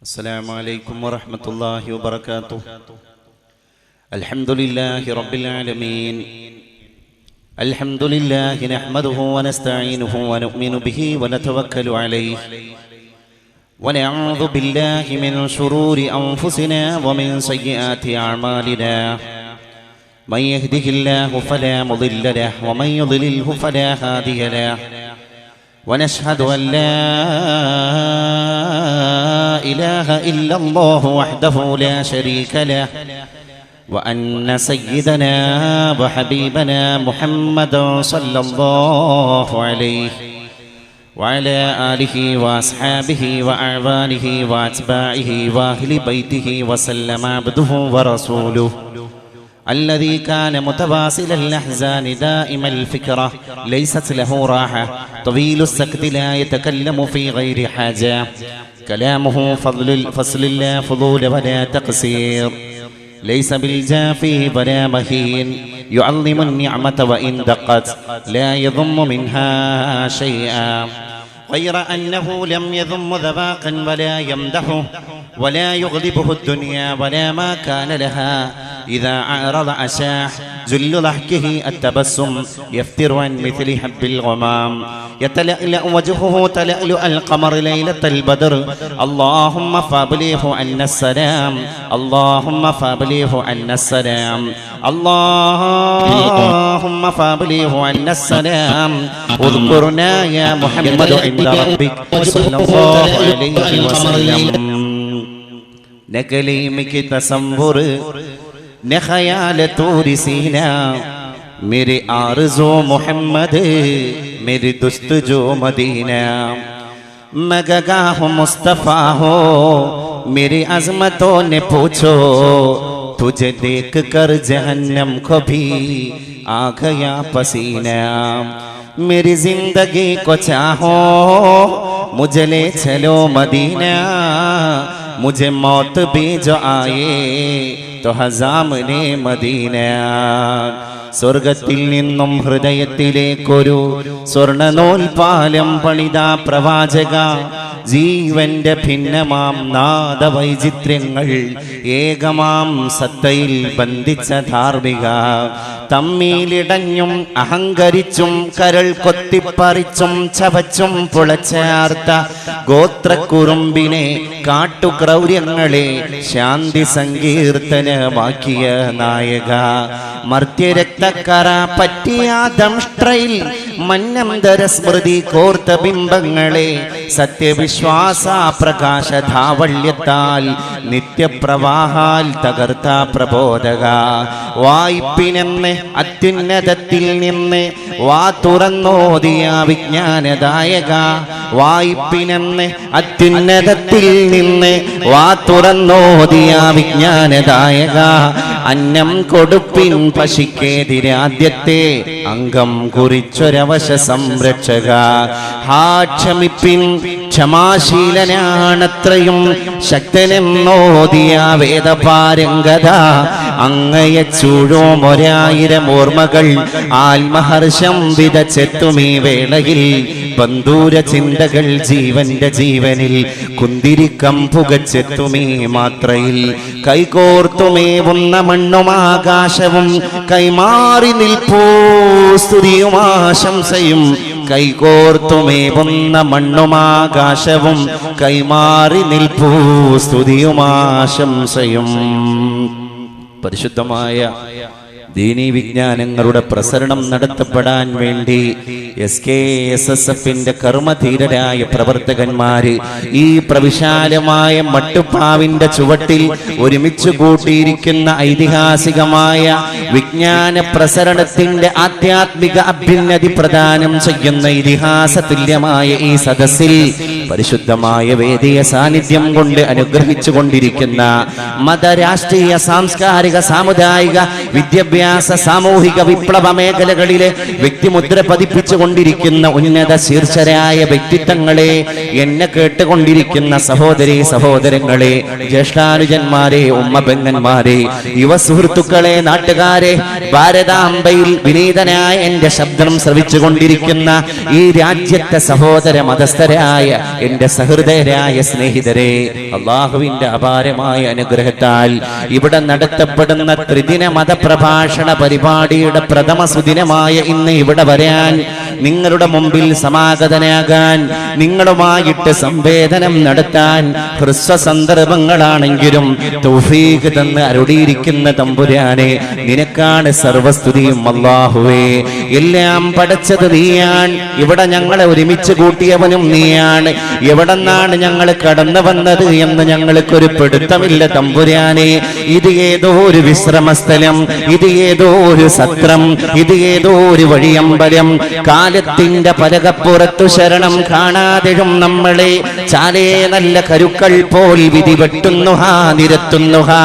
السلام عليكم ورحمة الله وبركاته. الحمد لله رب العالمين. الحمد لله نحمده ونستعينه ونؤمن به ونتوكل عليه ونعوذ بالله من شرور أنفسنا ومن سيئات أعمالنا. من يهده الله فلا مضل له ومن يضلله فلا هادي له. ونشهد أن لا إله إلا الله وحده لا شريك له وأن سيدنا وحبيبنا محمدا صلى الله عليه وعلى آله وأصحابه وأعوانه وأتباعه وأهل بيته وسلم عبده ورسوله الذي كان متواصل الأحزان دائم الفكرة ليست له راحة طويل السكت لا يتكلم في غير حاجة كلامه فصل لا فضول ولا تقصير ليس بالجافي ولا مهين يعظم النعمة وإن دقت لا يضم منها شيئا غير أنه لم يذم ذباقا ولا يمدحه ولا يغلبه الدنيا ولا ما كان لها إذا أعرض أشاح جل ضحكه التبسم يفتر عن مثل حب الغمام يتلألأ وجهه تلألؤ القمر ليلة البدر اللهم فابلغه عنا السلام اللهم فابلغه عنا السلام اللهم فابلغه عنا السلام اذكرنا يا محمد عند ربك صلى الله عليه وسلم न कलीम की तसव्वुर न ख्याल तूरी सीना मेरे आरज़ो मोहम्मद मेरी दुस्त जो मदीना मगगा हो मुस्तफ़ा हो मेरी अज़मतों ने पूछो तुझे देख कर जहन्नम को भी आ गया पसीना मेरी जिंदगी को चाहो मुझे ले चलो मदीना मुझे मौत भी जो आए तो हज़ामने मदीന സ്വർഗത്തിൽ നിന്നും ഹൃദയത്തിലേക്കൊരു സ്വർണ്ണനൂൽപാലം പണിത പ്രവാചക ജീവന്റെ ഭിന്നമാം നാദവൈചിത്ര്യങ്ങൾ ഏകമാം സത്തയിൽ ബന്ധിച്ച ധാർമ്മിക തമ്മിലിടഞ്ഞും അഹങ്കരിച്ചും കരൾ കൊത്തിപ്പറിച്ചും ചവച്ചും പുളച്ചാർത്ത ഗോത്രക്കുറുമ്പിനെ കാട്ടുക്രൗര്യങ്ങളെ ശാന്തി സങ്കീർത്തനമാക്കിയ നായക മർത്യരക്തക്കറ പറ്റിയ ദംഷ്ട്രയിൽ മന്നന്തര സ്മൃതി കോർത്ത ബിംബങ്ങളെ സത്യവിശ്വാസ പ്രകാശ ധാവള്യത്താൽ നിത്യപ്രവാഹാൽ തകർത്ത പ്രബോധക വായ്പിനെന്ന് അത്യുന്നതത്തിൽ നിന്ന് വാ തുറന്നോദിയ വിജ്ഞാനദായക വായ്പിനെന്ന് അത്യുന്നതത്തിൽ നിന്ന് വാ തുറന്നോദിയ വിജ്ഞാനദായക അന്നം കൊടുപ്പിൻ പശിക്കെതിരെ ആദ്യത്തെ അംഗം കുറിച്ചൊരവശ സംരക്ഷക ക്ഷമിപ്പിൻ ക്ഷമാശീലനാണത്രയും ശക്തനെന്നോദിയ വേദപാരംഗത അങ്ങയെ ചൂഴോം 1000 ഓർമ്മകൾ ആത്മഹർഷം വിതച്ചെത്തുമീ വേളയിൽ ബന്ധൂര ചിന്തകൾ ജീവന്റെ ജീവനിൽ കുന്തിരിക്കം പുകച്ചെത്തുമീ മാത്രയിൽ കൈകോർത്തുമേവുന്ന മണ്ണും ആകാശവും കൈമാറി നിൽപ്പൂ സ്തുതിയും ആശംസയും കൈകോർത്തുമേവുന്ന മണ്ണുമാകാശവും കൈമാറി നിൽപ്പൂ സ്തുതിയും ആശംസയും പരിശുദ്ധമായ ദീനീ വിജ്ഞാനങ്ങളുടെ പ്രസരണം നടത്തപ്പെടാൻ വേണ്ടി SKSSFന്റെ കർമ്മധീരരായ പ്രവർത്തകന്മാര് ഈ പ്രവിശാലമായ മട്ടുപ്പാവിന്റെ ചുവട്ടിൽ ഒരുമിച്ച് കൂട്ടിയിരിക്കുന്ന ഐതിഹാസികമായ വിജ്ഞാന പ്രസരണത്തിന്റെ ആധ്യാത്മിക അഭ്യുന്നതി പ്രദാനം ചെയ്യുന്ന ഇതിഹാസ തുല്യമായ ഈ സദസ്സിൽ പരിശുദ്ധമായ വേദിയ സാന്നിധ്യം കൊണ്ട് അനുഗ്രഹിച്ചു കൊണ്ടിരിക്കുന്ന മത രാഷ്ട്രീയ സാംസ്കാരിക സാമുദായിക വിദ്യാഭ്യാസ വിദ്യാഭ്യാസ സാമൂഹിക വിപ്ലവ മേഖലകളിലെ വ്യക്തിമുദ്ര പതിപ്പിച്ചുകൊണ്ടിരിക്കുന്ന ഉന്നത ശീർഷരായ വ്യക്തിത്വങ്ങളെ, എന്നെ കേട്ടുകൊണ്ടിരിക്കുന്ന സഹോദരീ സഹോദരങ്ങളെ, ജ്യേഷ്ഠാനുജന്മാരെ, ഉമ്മബെങ്ങന്മാരെ, യുവ സുഹൃത്തുക്കളെ, നാട്ടുകാരെ, ഭാരതാംബയിൽ വിനീതനായ എന്റെ ശബ്ദം ശ്രവിച്ചുകൊണ്ടിരിക്കുന്ന ഈ രാജ്യത്തെ സഹോദര മതസ്ഥരായ എന്റെ സഹൃദയരായ സ്നേഹിതരെ, അള്ളാഹുവിന്റെ അപാരമായ അനുഗ്രഹത്താൽ ഇവിടെ നടത്തപ്പെടുന്ന ത്രിദിന മതപ്രഭാഷണ പരിപാടിയുടെ പ്രഥമ സുദിനമായ ഇന്ന് ഇവിടെ വരാൻ, നിങ്ങളുടെ മുമ്പിൽ സമാഗതനാകാൻ, നിങ്ങളുമായിട്ട് സംവേദനം നടത്താൻ ഹ്രസ്വ സന്ദർഭങ്ങളാണെങ്കിലും തൗഫീഖ് തന്ന് അരുളിയിരിക്കുന്ന തമ്പുരാനെ, നിനക്കാണ് സർവസ്തുതിയും. അല്ലാഹുവേ, എല്ലാം പടച്ചത് നീയാണ്, ഇവിടെ ഞങ്ങളെ ഒരുമിച്ച് കൂട്ടിയവനും നീയാണ്, എവിടെന്നാണ് ഞങ്ങൾ കടന്നു വന്നത് എന്ന് ഞങ്ങൾക്കൊരു പിടുത്തമില്ല തമ്പുരാനെ. ഇത് ഏതോ ഒരു വിശ്രമസ്ഥലം, ഇത് ഏതോ ഒരു സത്രം, ഇത് ഏതോ ഒരു വഴിയമ്പലം, കാലത്തിന്റെ പലകപ്പുറത്തു ശരണം കാണാതെയും നമ്മളെ ചാലേ നല്ല കരുക്കൾ പോൽ വിധി വെട്ടുന്നുഹാ നിരത്തുന്നുഹാ.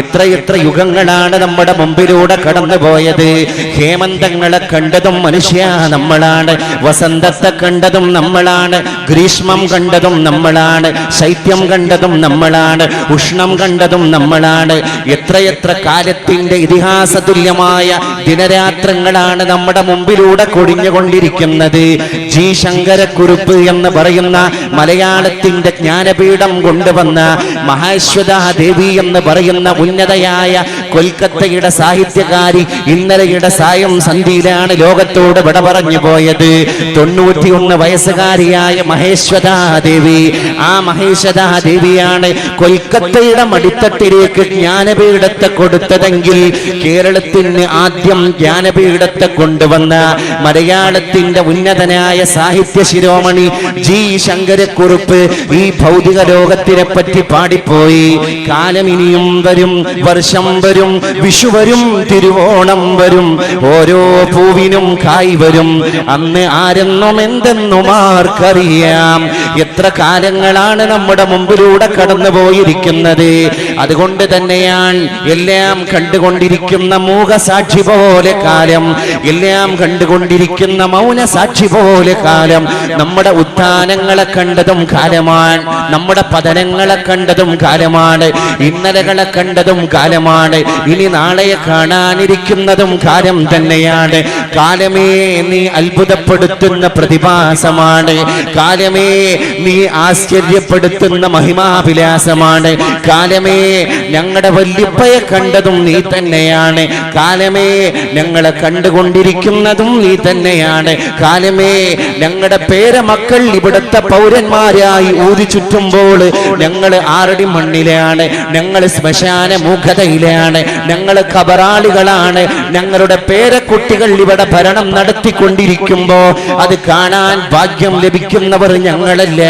എത്രയെത്ര യുഗങ്ങളാണ് നമ്മുടെ മുമ്പിലൂടെ കടന്നുപോയത്. ഹേമന്തങ്ങളെ കണ്ടതും മനുഷ്യ നമ്മളാണ്, വസന്തത്തെ കണ്ടതും നമ്മളാണ്, ഗ്രീഷ്മം കണ്ടതും നമ്മളാണ്, ശൈത്യം കണ്ടതും നമ്മളാണ്, ഉഷ്ണം കണ്ടതും നമ്മളാണ്. എത്രയെത്ര കാലത്തിന്റെ ഇതിഹാസ തുല്യമായ ദിനരാത്രങ്ങളാണ് നമ്മുടെ മുമ്പിലൂടെ കൊടിഞ്ഞുകൊണ്ടിരിക്കുന്നത്. ജി ശങ്കരക്കുറുപ്പ് എന്ന് പറയുന്ന മലയാളത്തിന്റെ ജ്ഞാനപീഠം കൊണ്ടുവന്ന മഹാശ്വത ദേവി എന്ന് പറയുന്ന ഉന്നതയായ കൊൽക്കത്തയുടെ സാഹിത്യകാരി ഇന്നലെയുടെ സായം സന്ധിയിലാണ് ലോകത്തോട് വിട പറഞ്ഞു പോയത്. 91 വയസ്സുകാരിയായ മഹേശ്വതാ ദേവി. ആ മഹേശ്വതാ ദേവിയാണ് കൊൽക്കത്തയുടെ മടിത്തട്ടിലേക്ക് ജ്ഞാനപീഠത്തെ കൊടുത്തതെങ്കിൽ കേരളത്തിന് ആദ്യം ജ്ഞാനപീഠത്തെ കൊണ്ടുവന്ന മലയാളത്തിന്റെ ഉന്നതനായ സാഹിത്യ ശിരോമണി ജി ശങ്കരക്കുറുപ്പ് ഈ ഭൗതിക ലോകത്തിനെ പറ്റി പാടിപ്പോയി. കാലം ഇനിയും വരും, വർഷം വരും, വിഷു വരും, തിരുവോണം വരും, ഓരോ പൂവിനും കായ് വരും, അന്ന് ആരെന്നും എന്തെന്നും ആർക്കറിയാം. എത്ര കാലങ്ങളാണ് നമ്മുടെ മുമ്പിലൂടെ കടന്നുപോയിരിക്കുന്നത്. അതുകൊണ്ട് തന്നെയാണ് എല്ലാം കണ്ടുകൊണ്ടിരിക്കുന്ന മൂകസാക്ഷി പോലെ കാലം, എല്ലാം കണ്ടുകൊണ്ടിരിക്കുന്ന മൗനസാക്ഷി പോലെ കാലം. നമ്മുടെ ഉത്ഥാനങ്ങളെ കണ്ടതും കാലമാണ്, നമ്മുടെ പതനങ്ങളെ കണ്ടതും കാലമാണ്, ഇന്നലകളെ കണ്ടതും കാലമാണ്, ഇനി നാളെ കാണാനിരിക്കുന്നതും കാലം തന്നെയാണ്. കാലമേ നീ അത്ഭുതപ്പെടുത്തുന്ന പ്രതിഭാസമാണ്, കാലമേ നീ ആശ്ചര്യപ്പെടുത്തുന്ന മഹിമാഭിലാസമാണ്, കാലമേ ഞങ്ങളുടെ വല്യപ്പയെ കണ്ടതും നീ തന്നെയാണ്, കാലമേ ഞങ്ങളെ കണ്ടുകൊണ്ടിരിക്കുന്നതും നീ തന്നെയാണ്, കാലമേ ഞങ്ങളുടെ പേരമക്കൾ ഇവിടുത്തെ പൗരന്മാരായി ഊതി ചുറ്റുമ്പോൾ ഞങ്ങൾ ആറടി മണ്ണിലാണ്, ഞങ്ങൾ ശ്മശാന മൂഖതയിലാണ്, ഞങ്ങൾ കബറാളികളാണ്. ഞങ്ങളുടെ പേരക്കുട്ടികൾ ഇവിടെ ഭരണം നടത്തിക്കൊണ്ടിരിക്കുമ്പോ അത് കാണാൻ ഭാഗ്യം ലഭിക്കുന്നവർ ഞങ്ങളല്ല,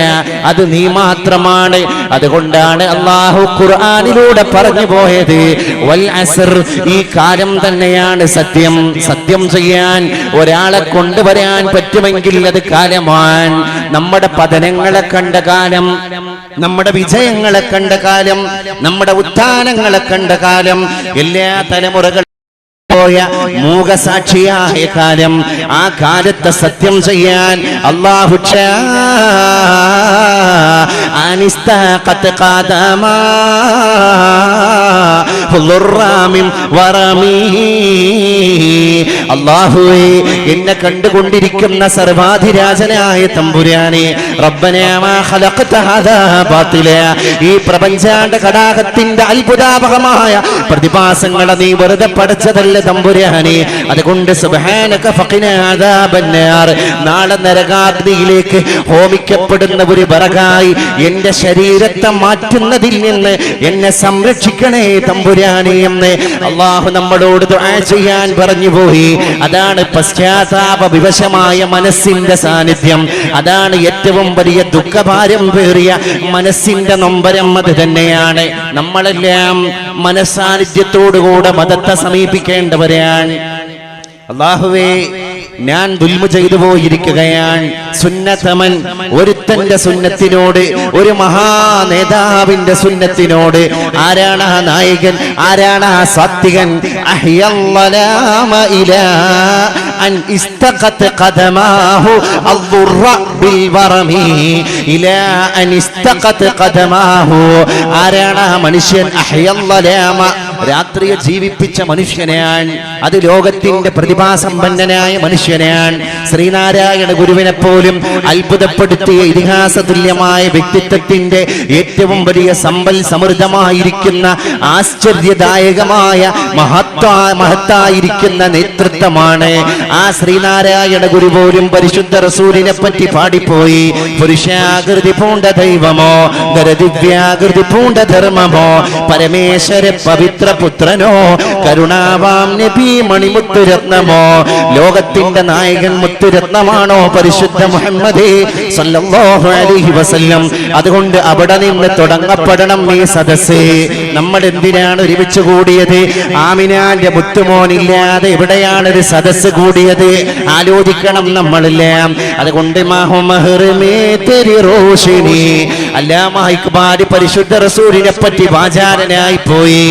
അത് നീ മാത്രമാണ്. അതുകൊണ്ടാണ് അല്ലാഹു ഖുർആനിലൂടെ പറഞ്ഞു പോയത് വൽ അസ്ർ, ഈ കാലം തന്നെയാണ് സത്യം. സത്യം ചെയ്യാൻ ഒരാളെ കൊണ്ടുവരാൻ പറ്റുമെങ്കിൽ അത് കാലമാണ്. നമ്മുടെ പതനങ്ങളെ കണ്ട കാലം, നമ്മുടെ വിജയങ്ങളെ കണ്ട കാലം, നമ്മുടെ ഉത്ഥാനങ്ങളെ കണ്ട കാലം, എല്ലാ തലമുറകളും മൂകസാക്ഷിയായ കാലം. ആ കാലത്തെ സത്യം ചെയ്യാൻ അല്ലാഹു അല്ലാഹുവേ, എന്നെ കണ്ടുകൊണ്ടിരിക്കുന്ന സർവാധിരാജനായ തമ്പുരാനെ, റബ്ബനാ മാ ഖലഖത ഹാദാ ബാതില, ഈ പ്രപഞ്ചാണ്ട കടാകത്തിന്റെ അത്ഭുതാപകമായ പ്രതിഭാസങ്ങളെ നീ വെറുതെ പഠിച്ചതല്ല തമ്പുരാനെ. അതുകൊണ്ട് സുബ്ഹാനക ഫഖിനാ അദാബന്നാർ, നാളെ നരകാഗ്നിയിലേക്ക് ഹോമിക്കപ്പെടുന്ന ഒരു ബറകായി എന്റെ ശരീരത്തെ മാറ്റുന്നതിൽ നിന്ന് എന്നെ സംരക്ഷിക്കണേ തമ്പുരാനെ എന്ന് അല്ലാഹു നമ്മളോട് ദുആ ചെയ്യാൻ പറഞ്ഞു പോയി. അതാണ് പശ്ചാത്താപ വിവശമായ മനസ്സിന്റെ സാന്നിധ്യം, അതാണ് ഏറ്റവും വലിയ ദുഃഖഭാരം പേറിയ മനസ്സിന്റെ നൊമ്പരം. അത് തന്നെയാണ് നമ്മളെല്ലാം മനസ്സാന്നിധ്യത്തോടുകൂടെ മതത്തെ സമീപിക്കേണ്ടവരാണ്. അല്ലാഹുവേ, ഞാൻ ദുൽമ ചെയ്തു പോയിരിക്കുകയാണ്. സുന്നത്തമൻ, ഒരുത്തന്റെ സുന്നത്തിനോട്, ഒരു മഹാ നേതാവിന്റെ സുന്നത്തിനോട്. ആരാണ് ആ നായകൻ? ആരാണ് ആ സാത്വികൻ? അഹ്യല്ലലാമ ഇലാ അൻ ഇസ്തഖത് ഖദമാഹു അദ്ദുറ ബിൽ വറമി ഇലാ അൻ ഇസ്തഖത് ഖദമാഹു. ആരാണ് ആ മനുഷ്യൻ? അഹ്യല്ലലാമ, രാത്രിയെ ജീവിപ്പിച്ച മനുഷ്യനാണ്. അത് ലോകത്തിന്റെ പ്രതിഭാസമ്പന്നനായ മനുഷ്യനാണ്. ശ്രീനാരായണ ഗുരുവിനെ പോലും അത്ഭുതപ്പെടുത്തിയ ഇതിഹാസ തുല്യമായ വ്യക്തിത്വത്തിന്റെ ഏറ്റവും വലിയ സമ്പൽ സമൃദ്ധമായിരിക്കുന്ന ആശ്ചര്യദായകമായ മഹത്തായിരിക്കുന്ന നേതൃത്വമാണ്. ആ ശ്രീനാരായണ ഗുരു പോലും പരിശുദ്ധ റസൂലിനെ പറ്റി പാടിപ്പോയി. പുരുഷാകൃതി പൂണ്ട ദൈവമോ, ദിവ്യാകൃതി പൂണ്ട ധർമ്മമോ, പരമേശ്വര പവിത്ര പുത്രനോ, കരുണാവാം നബി മണിമുത്തുരത്നമോ, ലോകത്തിന്റെ നായകൻ മുത്തുരത്നമാണോ പരിശുദ്ധ മുഹമ്മദ് സല്ലല്ലാഹു അലൈഹി വസല്ലം. അതുകൊണ്ട് അവിടെ നിന്ന് തുടങ്ങപ്പെടണം ഈ സദസ്സ്. നമ്മൾ എന്തിനാണ് ഒരുമിച്ച് കൂടിയത്? ആമിനാന്റെ മുത്തുമോനില്ലാതെ എവിടെയാണ് ഒരു സദസ്സ് കൂടിയത്? ആലോചിക്കണം നമ്മളെല്ലാം. അതുകൊണ്ട് അല്ലാമാ ഇഖ്ബാൽ പരിശുദ്ധ റസൂലിനെ പറ്റി വാചാലനായി പോയി.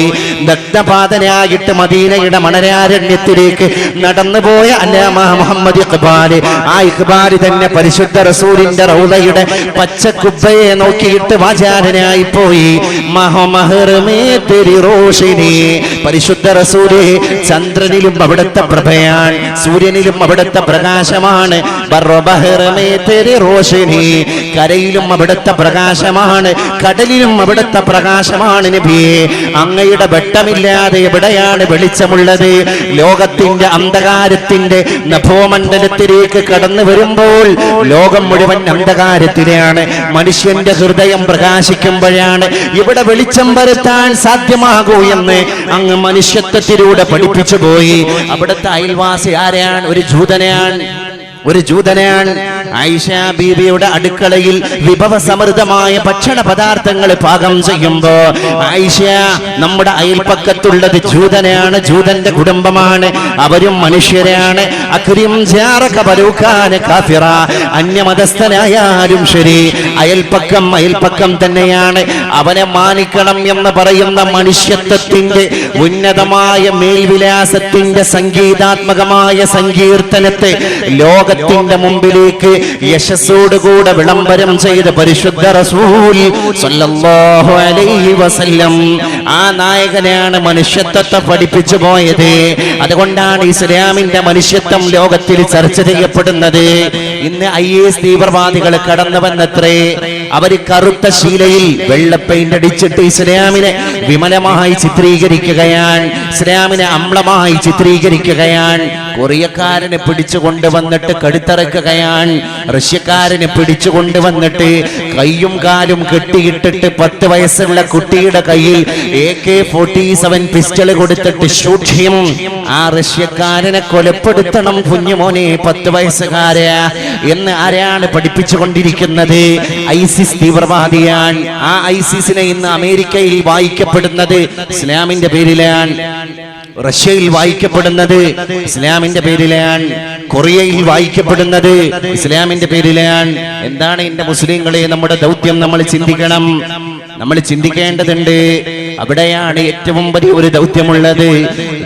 ദഗ്ധപാതനായിട്ട് മദീനയുടെ മണരാരണ്യത്തിലേക്ക് നടന്നുപോയ അല്ലാമാ മുഹമ്മദ് ഇഖ്ബാൽ, ആ ഇഖ്ബാൽ തന്നെ പരിശുദ്ധ റസൂലിന്റെ റൗളയുടെ പച്ചക്കുബ്ബയെ നോക്കിയിട്ട് വാചാലനായി പോയി. പരിശുദ്ധ റസൂല് ചന്ദ്രനിലും അവിടുത്തെ പ്രഭയാണ്, സൂര്യനിലും അവിടുത്തെ പ്രകാശമാണ്. കരയിലും അവിടുത്തെ പ്രകാശമാണ്, കടലിലും അവിടുത്തെ പ്രകാശമാണ് നബിയെ. അങ്ങയുടെ വെട്ടമില്ലാതെ എവിടെയാണ് വെളിച്ചമുള്ളത്? ലോകത്തിന്റെ അന്ധകാരത്തിന്റെ നഭോമണ്ഡലത്തിലേക്ക് കടന്നു വരുമ്പോൾ ലോകം മുഴുവൻ അന്ധകാരത്തിലാണ്. മനുഷ്യന്റെ ഹൃദയം പ്രകാശിക്കുമ്പോഴാണ് ഇവിടെ വെളിച്ചം വരുത്താൻ സാധ്യമാകൂ എന്ന് അങ്ങ് മനുഷ്യത്വത്തിലൂടെ പഠിപ്പിച്ചു പോയി. അവിടുത്തെ അയൽവാസി ആരാണ്? ഒരു ജൂതനാണ്. ആയിഷ ബീവിയുടെ അടുക്കളയിൽ വിഭവസമൃദ്ധമായ ഭക്ഷണ പദാർത്ഥങ്ങൾ പാകം ചെയ്യുമ്പോ ആയിഷ, നമ്മുടെ അയൽപ്പക്കത്തുള്ളത് ജൂതനാണ്, ജൂതന്റെ കുടുംബമാണ്, അവരും മനുഷ്യരാണ്. അക്രിം ജാറക വലൗ കാന കാഫിറ, അന്യമതസ്ഥനായാലും ശരി അയൽപ്പക്കം തന്നെയാണ്, അവനെ മാനിക്കണം എന്ന് പറയുന്ന മനുഷ്യത്വത്തിന്റെ ഉന്നതമായ മേൽവിലാസത്തിന്റെ സംഗീതാത്മകമായ സങ്കീർത്തനത്തെ ലോകത്തിന്റെ മുമ്പിലേക്ക് യശസ്സോടുകൂടെ വിളംബരം ചെയ്ത പരിശുദ്ധ റസൂൽ സല്ലല്ലാഹു അലൈഹി വസല്ലം, ആ നായകനാണ് മനുഷ്യത്വത്തെ പഠിപ്പിച്ചു പോയത്. അതുകൊണ്ടാണ് ഇസ്ലാമിന്റെ മനുഷ്യത്വം ലോകത്തിൽ ചർച്ച ചെയ്യപ്പെടുന്നത്. ഇന്ന് IS തീവ്രവാദികൾ കടന്നു വന്നത്രേ. അവര് കറുത്ത ശീലയിൽ വെള്ള പെയിന്റ് അടിച്ചിട്ട് ഇസ്ലാമിനെ വിമലമായി ചിത്രീകരിക്കുകയാണ്, ഇസ്ലാമിനെ അമ്ലമായി ചിത്രീകരിക്കുകയാണ്. കൊറിയക്കാരനെ പിടിച്ചു കൊണ്ടുവന്നിട്ട് കടുത്തിറക്കുകയാണ്, റഷ്യക്കാരനെ പിടിച്ചു കൊണ്ടുവന്നിട്ട് കയ്യും കാലും കെട്ടിയിട്ടിട്ട് 10 വയസ്സുള്ള കുട്ടിയുടെ കയ്യിൽ AK-47 പിസ്റ്റൾ കൊടുത്തിട്ട് ഷൂട്ട് ചെയ്യും. ആ റഷ്യക്കാരനെ കൊലപ്പെടുത്തണം കുഞ്ഞുമോനെ 10 വയസ്സുകാര എന്ന് ആരാണ് പഠിപ്പിച്ചുകൊണ്ടിരിക്കുന്നത്? ISIS തീവ്രവാദിയാണ്. ആ ISISനെ ഇന്ന് അമേരിക്കയിൽ വായിക്കപ്പെടുന്നത് ഇസ്ലാമിന്റെ പേരിലാണ്, റഷ്യയിൽ വായിക്കപ്പെടുന്നത് ഇസ്ലാമിന്റെ പേരിലാണ്, കൊറിയയിൽ വായിക്കപ്പെടുന്നത് ഇസ്ലാമിന്റെ പേരിലാണ്. എന്താണ് എന്റെ മുസ്ലിങ്ങളെ നമ്മുടെ ദൗത്യം? നമ്മൾ ചിന്തിക്കണം, നമ്മൾ ചിന്തിക്കേണ്ടതുണ്ട്. അവിടെയാണ് ഏറ്റവും വലിയ ഒരു ദൗത്യമുള്ളത്.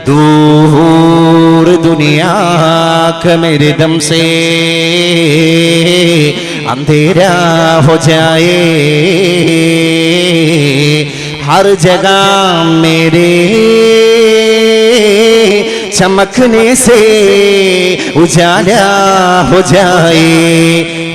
ദൂർ ദുനിയാ ക മേരെ ദം സേ അന്ധേരാ ഹോ ജായേ हर जगह मेरे चमकने से उजाला हो जाए.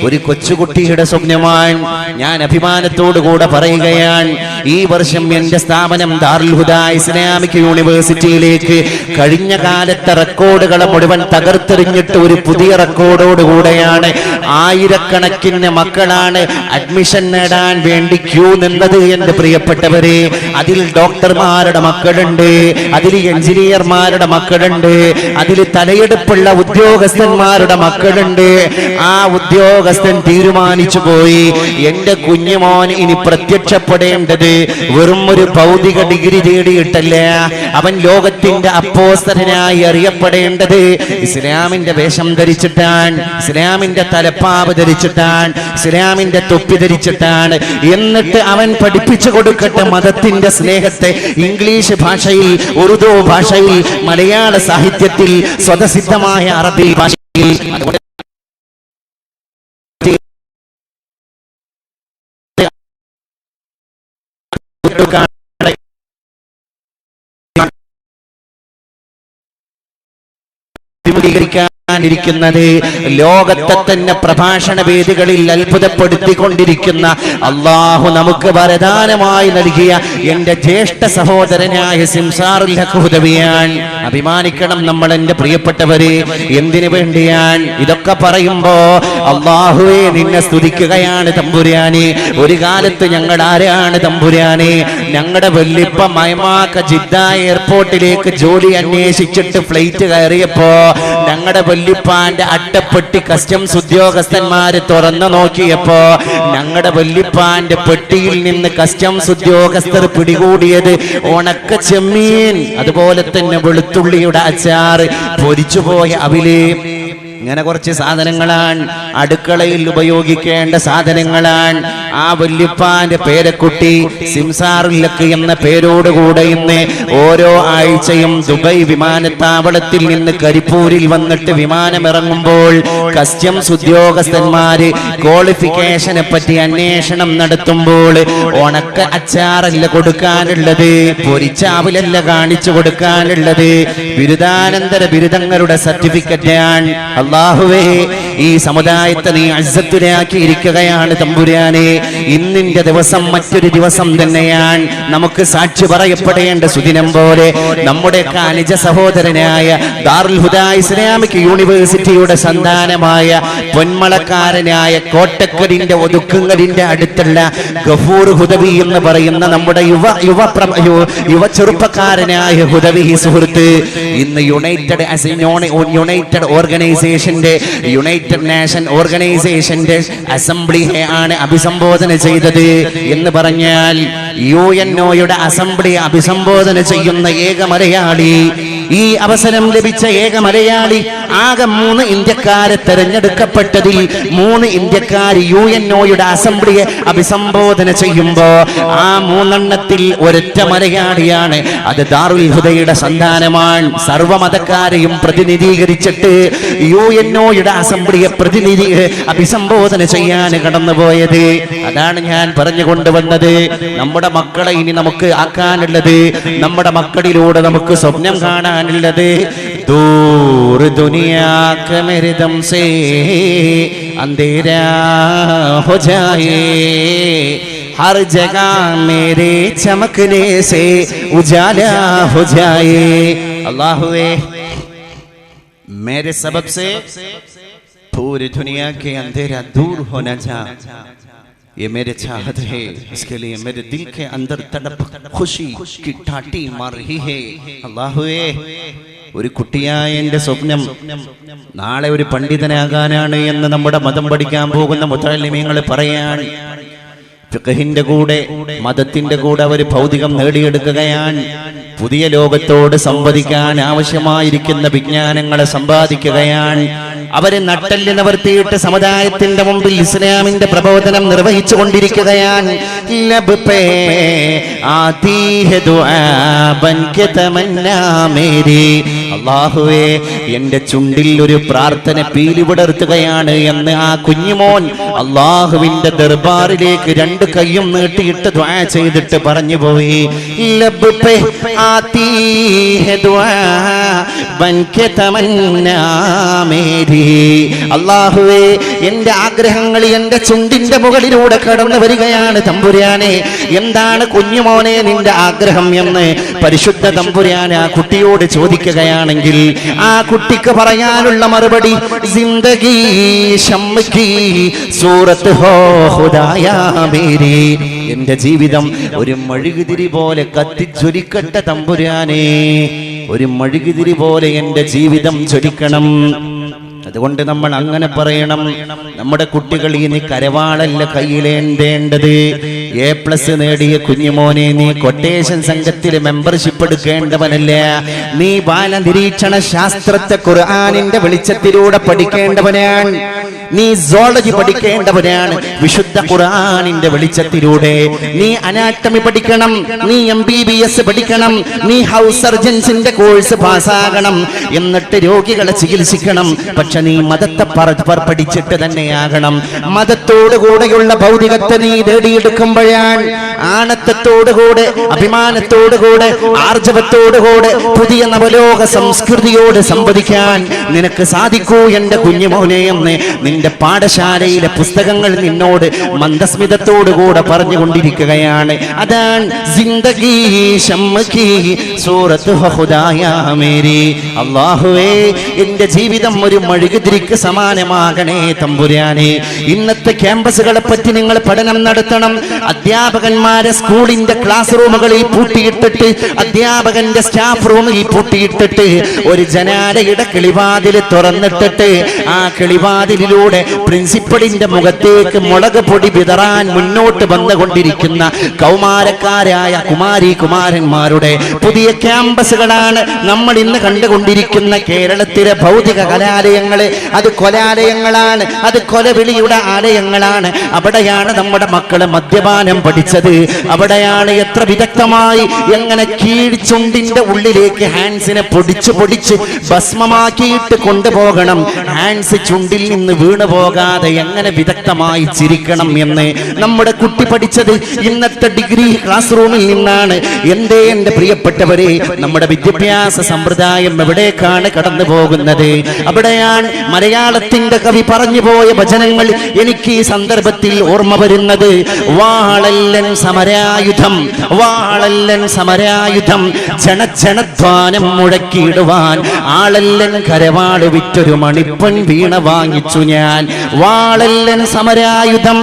ഒരു കൊച്ചുകുട്ടിയുടെ സ്വപ്നമാണ്. ഞാൻ അഭിമാനത്തോടുകൂടെ പറയുകയാണ്, ഈ വർഷം എന്റെ സ്ഥാപനം ദാറുൽ ഹുദ ഇസ്ലാമിക് യൂണിവേഴ്സിറ്റിയിലേക്ക് കഴിഞ്ഞ കാലത്തെ റെക്കോർഡുകളെ മുഴുവൻ തകർത്തെറിഞ്ഞിട്ട് ഒരു പുതിയ റെക്കോർഡോടുകൂടെയാണ് ആയിരക്കണക്കിന് മക്കളാണ് അഡ്മിഷൻ നേടാൻ വേണ്ടി ക്യൂ നിന്നത്. എന്റെ പ്രിയപ്പെട്ടവരെ, അതിൽ ഡോക്ടർമാരുടെ മക്കളുണ്ട്, അതിൽ എഞ്ചിനീയർമാരുടെ മക്കളുണ്ട്, മക്കളുണ്ട്, അതിൽ തലയെടുപ്പുള്ള ഉദ്യോഗസ്ഥന്മാരുടെ മക്കളുണ്ട്. ആ ഉദ്യോഗസ്ഥൻ തീരുമാനിച്ചു പോയി, എന്റെ കുഞ്ഞുമോൻ ഇനി പ്രത്യക്ഷപ്പെടേണ്ടത് വെറും ഒരു ഭൗതിക ഡിഗ്രി നേടിയിട്ടല്ല, അവൻ ലോകത്തിന്റെ അപ്പോസ്തലനായി അറിയപ്പെടേണ്ടത് ഇസ്ലാമിന്റെ വേഷം ധരിച്ചിട്ടാണ്, ഇസ്ലാമിന്റെ തലപ്പാവ് ധരിച്ചിട്ടാണ്, ഇസ്ലാമിന്റെ തൊപ്പി ധരിച്ചിട്ടാണ്. എന്നിട്ട് അവൻ പഠിപ്പിച്ചു കൊടുക്കട്ടെ മതത്തിന്റെ സ്നേഹത്തെ. ഇംഗ്ലീഷ് ഭാഷയിൽ, ഉറുദു ഭാഷയിൽ, മലയാള സാഹിത്യത്തിൽ, സ്വതസിദ്ധമായ അറബി ഭാഷയിൽ ിരിക്കുന്നത് ലോകത്തെ തന്നെ പ്രഭാഷണ വേദികളിൽ അത്ഭുതപ്പെടുത്തിക്കൊണ്ടിരിക്കുന്ന അള്ളാഹു നമുക്ക് വരദാനമായി നൽകിയ എന്റെ ജ്യേഷ്ഠ സഹോദരനായ സിംസാറുൽ ഹഖ് ഹുദവിയാണ്. അഭിമാനിക്കണം നമ്മൾ എന്റെ പ്രിയപ്പെട്ടവരെ. എന്തിനു വേണ്ടിയാണ് ഇതൊക്കെ പറയുമ്പോ? അള്ളാഹുവേ നിന്നെ സ്തുതിക്കുകയാണ് തമ്പുരാനെ. ഒരു കാലത്ത് ഞങ്ങൾ ആരാണ് തമ്പുരാനെ? ഞങ്ങളുടെ വല്ലിപ്പ മൈമാക്ക ജിദ്ദ എയർപോർട്ടിലേക്ക് ജോലി അന്വേഷിച്ചിട്ട് ഫ്ലൈറ്റ് കയറിയപ്പോ ഞങ്ങളുടെ വല്ലിപ്പാന്റെ അട്ടപ്പെട്ടി കസ്റ്റംസ് ഉദ്യോഗസ്ഥന്മാര് തുറന്നു നോക്കിയപ്പോ ഞങ്ങളുടെ വല്ലിപ്പാന്റെ പെട്ടിയിൽ നിന്ന് കസ്റ്റംസ് ഉദ്യോഗസ്ഥർ പിടികൂടിയത് ഉണക്ക ചെമ്മീൻ, അതുപോലെ തന്നെ വെളുത്തുള്ളിയുടെ അച്ചാറ്, പൊരിച്ചുപോയ അവില്, ഇങ്ങനെ കുറച്ച് സാധനങ്ങളാണ്, അടുക്കളയിൽ ഉപയോഗിക്കേണ്ട സാധനങ്ങളാണ്. ആ വല്യപ്പാന്റെ പേരക്കുട്ടി സിംസാറുൽ ഹഖ് എന്ന പേരോടുകൂടെ ഇന്ന് ഓരോ ആഴ്ചയും ദുബൈ വിമാനത്താവളത്തിൽ നിന്ന് കരിപ്പൂരിൽ വന്നിട്ട് വിമാനമിറങ്ങുമ്പോൾ കസ്റ്റംസ് ഉദ്യോഗസ്ഥന്മാര് ക്വാളിഫിക്കേഷനെ പറ്റി അന്വേഷണം നടത്തുമ്പോൾ ഉണക്ക അച്ചാറല്ല കൊടുക്കാനുള്ളത്, പൊരിച്ചാവിലല്ല കാണിച്ചു കൊടുക്കാനുള്ളത്, ബിരുദാനന്തര ബിരുദങ്ങളുടെ സർട്ടിഫിക്കറ്റാണ്. അല്ലാഹുവേ, ഈ സമുദായത്തെ നീ അസ്സത്തിലാക്കി ഇരിക്കുകയാണ് തമ്പുരാനെ. ഇന്നിന്റെ ദിവസം മറ്റൊരു ദിവസം തന്നെയാണ്, നമുക്ക് സാക്ഷി പറയപ്പെടേണ്ട സുദിനം പോലെ. നമ്മുടെ അനുജ സഹോദരനായ ദാറുൽ ഹുദാ ഇസ്ലാമിക് യൂണിവേഴ്സിറ്റിയുടെ സന്താനമായ പൊന്മളക്കാരനായ കോട്ടക്കലിന്റെ ഒതുക്കുങ്ങലിന്റെ അടുത്തുള്ള ഗഫൂർ ഹുദവി എന്ന് പറയുന്ന നമ്മുടെ യുവ ചെറുപ്പക്കാരനായ ഹുദവി സുഹൃത്ത് ഇന്ന് യുണൈറ്റഡ് ഓർഗനൈസേഷന്റെ യുണൈറ്റഡ് നേഷൻ ഓർഗനൈസേഷന്റെ അസംബ്ലിയെ ആണ് അഭിസംബോധന ചെയ്തത്. എന്ന് പറഞ്ഞാൽ UNOയുടെ അസംബ്ലി അഭിസംബോധന ചെയ്യുന്ന ഏക മലയാളി, ഈ അവസരം ലഭിച്ച ഏക മലയാളി. ആകെ 3 ഇന്ത്യക്കാരെ തെരഞ്ഞെടുക്കപ്പെട്ടതിൽ 3 ഇന്ത്യക്കാർ UNOയുടെ അസംബ്ലിയെ അഭിസംബോധന ചെയ്യുമ്പോ ആ 3 എണ്ണത്തിൽ ഒരൊറ്റ മലയാളിയാണ്. അത് ദാറുൽ ഹുദയുടെ സന്താനമാണ്. സർവമതക്കാരെയും പ്രതിനിധീകരിച്ചിട്ട് UNOയുടെ അസംബ്ലിയെ അഭിസംബോധന ചെയ്യാൻ കടന്നുപോയത്. അതാണ് ഞാൻ പറഞ്ഞു കൊണ്ടുവന്നത്. നമ്മുടെ മക്കളെ ഇനി നമുക്ക് ആക്കാനുള്ളത്, നമ്മുടെ മക്കളിലൂടെ നമുക്ക് സ്വപ്നം കാണാനുള്ളത്, ദൂർ ദുനിയാ കെ മേരെ ദം സേ അന്ധേരാ ഹോ ജായേ, हर जगह मेरे चमकने से उजाला हो जाए. अल्लाहुए मेरे सबब से पूरी दुनिया के अंधेरा दूर होना जा, ये मेरे चाहत है. इसके लिए मेरे दिल के अंदर तड़प खुशी की ठाटी मार रही है. अल्लाहुए, ഒരു കുട്ടിയായ എൻ്റെ സ്വപ്നം നാളെ ഒരു പണ്ഡിതനാകാനാണ് എന്ന് നമ്മുടെ മതം പഠിക്കാൻ പോകുന്ന മുത്തഅല്ലിമീങ്ങൾ പറയാൻ. ഫിഖഹിന്റെ കൂടെ മതത്തിന്റെ കൂടെ അവർ ഭൗതികം നേടിയെടുക്കുകയാണ്. പുതിയ ലോകത്തോട് സംവദിക്കാൻ ആവശ്യമായിരിക്കുന്ന വിജ്ഞാനങ്ങളെ സമ്പാദിക്കുകയാണ്. അവരെ നട്ടെല്ല് നിവർത്തിയിട്ട് സമുദായത്തിന്റെ മുമ്പിൽ ഇസ്ലാമിന്റെ പ്രബോധനം നിർവഹിച്ചു കൊണ്ടിരിക്കുകയാണ്. അല്ലാഹുവേ, എന്റെ ചുണ്ടിൽ ഒരു പ്രാർത്ഥന പീലി വിടർത്തുകയാണ് എന്ന് ആ കുഞ്ഞുമോൻ അല്ലാഹുവിന്റെ ദർബാറിലേക്ക് 2 കൈയും നീട്ടിയിട്ട് ദുആ ചെയ്തിട്ട് പറഞ്ഞു പോയി. അല്ലാഹുവേ, എന്റെ ആഗ്രഹങ്ങൾ എന്റെ ചുണ്ടിന്റെ മുകളിലൂടെ കടന്നു വരികയാണ് തമ്പുരാനെ. എന്താണ് കുഞ്ഞുമോനെ നിന്റെ ആഗ്രഹം എന്ന് പരിശുദ്ധ തമ്പുരാൻ ആ കുട്ടിയോട് ചോദിക്കുകയാണെങ്കിൽ ആ കുട്ടിക്ക് പറയാനുള്ള മറുപടി, ജിന്ദഗി ശംകി സൂറത്ത് ഹോ ഖുദായാ മേരി, എന്റെ ജീവിതം ഒരു മെഴുകുതിരി പോലെ കത്തിജ്വലിക്കട്ടെ തമ്പുരാനെ. ഒരു മെഴുകുതിരി പോലെ എൻ്റെ ജീവിതം ജ്വലിക്കണം. അതുകൊണ്ട് നമ്മൾ അങ്ങനെ പറയണം. നമ്മുടെ കുട്ടികൾ ഇനി കരവാളല്ല കയ്യിലേന്തേണ്ടത്. A+ നേടിയ കുഞ്ഞുമോനെ, നീ കൊട്ടേഷൻ സംഘത്തിൽ മെമ്പർഷിപ്പ് എടുക്കേണ്ടവനല്ല. നീ ബാലനിരീക്ഷണ ശാസ്ത്രത്തെ ഖുർആനിന്റെ വെളിച്ചത്തിലൂടെ പഠിക്കേണ്ടവനാണ്. നീ സോളജി പഠിക്കേണ്ടവനാണ് വിശുദ്ധ ഖുർആനിന്റെ വെളിച്ചത്തിലൂടെ. നീ അനാട്ടമി പഠിക്കണം, നീ MBBS പഠിക്കണം, നീ ഹൗസ് സർജൻസിന്റെ കോഴ്സ് പാസ്സാകണം, എന്നിട്ട് രോഗികളെ ചികിത്സിക്കണം. പക്ഷെ നീ മതത്തെ പഠിച്ചിട്ട് തന്നെയാകണം. മതത്തോടുകൂടെയുള്ള ഭൗതികത്തെ നീ നേടിയെടുക്കുമ്പോഴാണ് ആണത്തത്തോടുകൂടെ, അഭിമാനത്തോടുകൂടെ, ആർജവത്തോടുകൂടെ പുതിയ നവലോക സംസ്കൃതിയോട് സംവദിക്കാൻ നിനക്ക് സാധിക്കൂ എന്റെ കുഞ്ഞുമോനെ എന്ന് നിന്റെ പാഠശാലയിലെ പുസ്തകങ്ങൾ നിന്നോട് മന്ദസ്മിതത്തോടുകൂടെ പറഞ്ഞുകൊണ്ടിരിക്കുകയാണ്. അതാണ് ജിന്ദഗി ശമ്മകി സൂറത്ത് ഖുദായാ മേരി. അല്ലാഹുവേ, എന്റെ ജീവിതം ഒരു മെഴുകുതിരിക്ക് സമാനമാകണേ തമ്പുരാനെ. ഇന്നത്തെ ക്യാമ്പസുകളെ പറ്റി നിങ്ങൾ പഠനം നടത്തണം. അധ്യാപകന്മാരെ സ്കൂളിന്റെ ക്ലാസ് റൂമുകളിൽ പൂട്ടിയിട്ടിട്ട്, അധ്യാപകന്റെ സ്റ്റാഫ് റൂമിൽ പൂട്ടിയിട്ടിട്ട്, ഒരു ജനാലയുടെ കിളിവാതിൽ തുറന്നിട്ടിട്ട് ആ കിളിവാതിലൂടെ പ്രിൻസിപ്പളിന്റെ മുഖത്തേക്ക് മുളക് പൊടി വിതറാൻ മുന്നോട്ട് വന്നുകൊണ്ടിരിക്കുന്ന കൗമാരക്കാരായ കുമാരന്മാരുടെ പുതിയ ക്യാമ്പസുകളാണ് നമ്മൾ ഇന്ന് കണ്ടുകൊണ്ടിരിക്കുന്ന കേരളത്തിലെ ഭൗതിക കലാലയങ്ങൾ. അത് കൊലാലയങ്ങളാണ്, അത് കൊലവിളിയുടെ ആലയങ്ങളാണ്. അവിടെയാണ് നമ്മുടെ മക്കള് മദ്യപാനം പഠിച്ചത്. അവിടെയാണ് എത്ര വിദഗ്ധമായി എങ്ങനെ കീഴ്ചുണ്ടിന്റെ ഉള്ളിലേക്ക് ഹാൻഡ്സിനെ പൊടിച്ച് ഭസ്മമാക്കിയിട്ട് കൊണ്ടുപോകണം, ഹാൻഡ്സ് ചുണ്ടിൽ നിന്ന് വീണു പോകാതെ എങ്ങനെ വിദഗ്ധമായി ചിരിക്കണം എന്ന് നമ്മുടെ കുട്ടി പഠിച്ചത് ഇന്നത്തെ ഡിഗ്രി ക്ലാസ് റൂമിൽ നിന്നാണ്. എന്റെ പ്രിയപ്പെട്ടവരെ, നമ്മുടെ വിദ്യാഭ്യാസ സമ്പ്രദായം എവിടേക്കാണ് കടന്നു പോകുന്നത്? അവിടെയാണ് മലയാളത്തിന്റെ കവി പറഞ്ഞു പോയ വചനങ്ങൾ എനിക്ക് ഈ സന്ദർഭത്തിൽ ഓർമ്മ വരുന്നത്. വാളല്ലൻ സമരായുധം, വാളല്ലൻ സമരായുധം, ജനധ്വാനം മുഴക്കിയിടുവാൻ ആളല്ലൻ കരവാള് വിറ്റൊരു മണിപ്പൊൻ വീണ വാങ്ങിച്ചു ഞാൻ. വാളല്ലൻ സമരായുധം,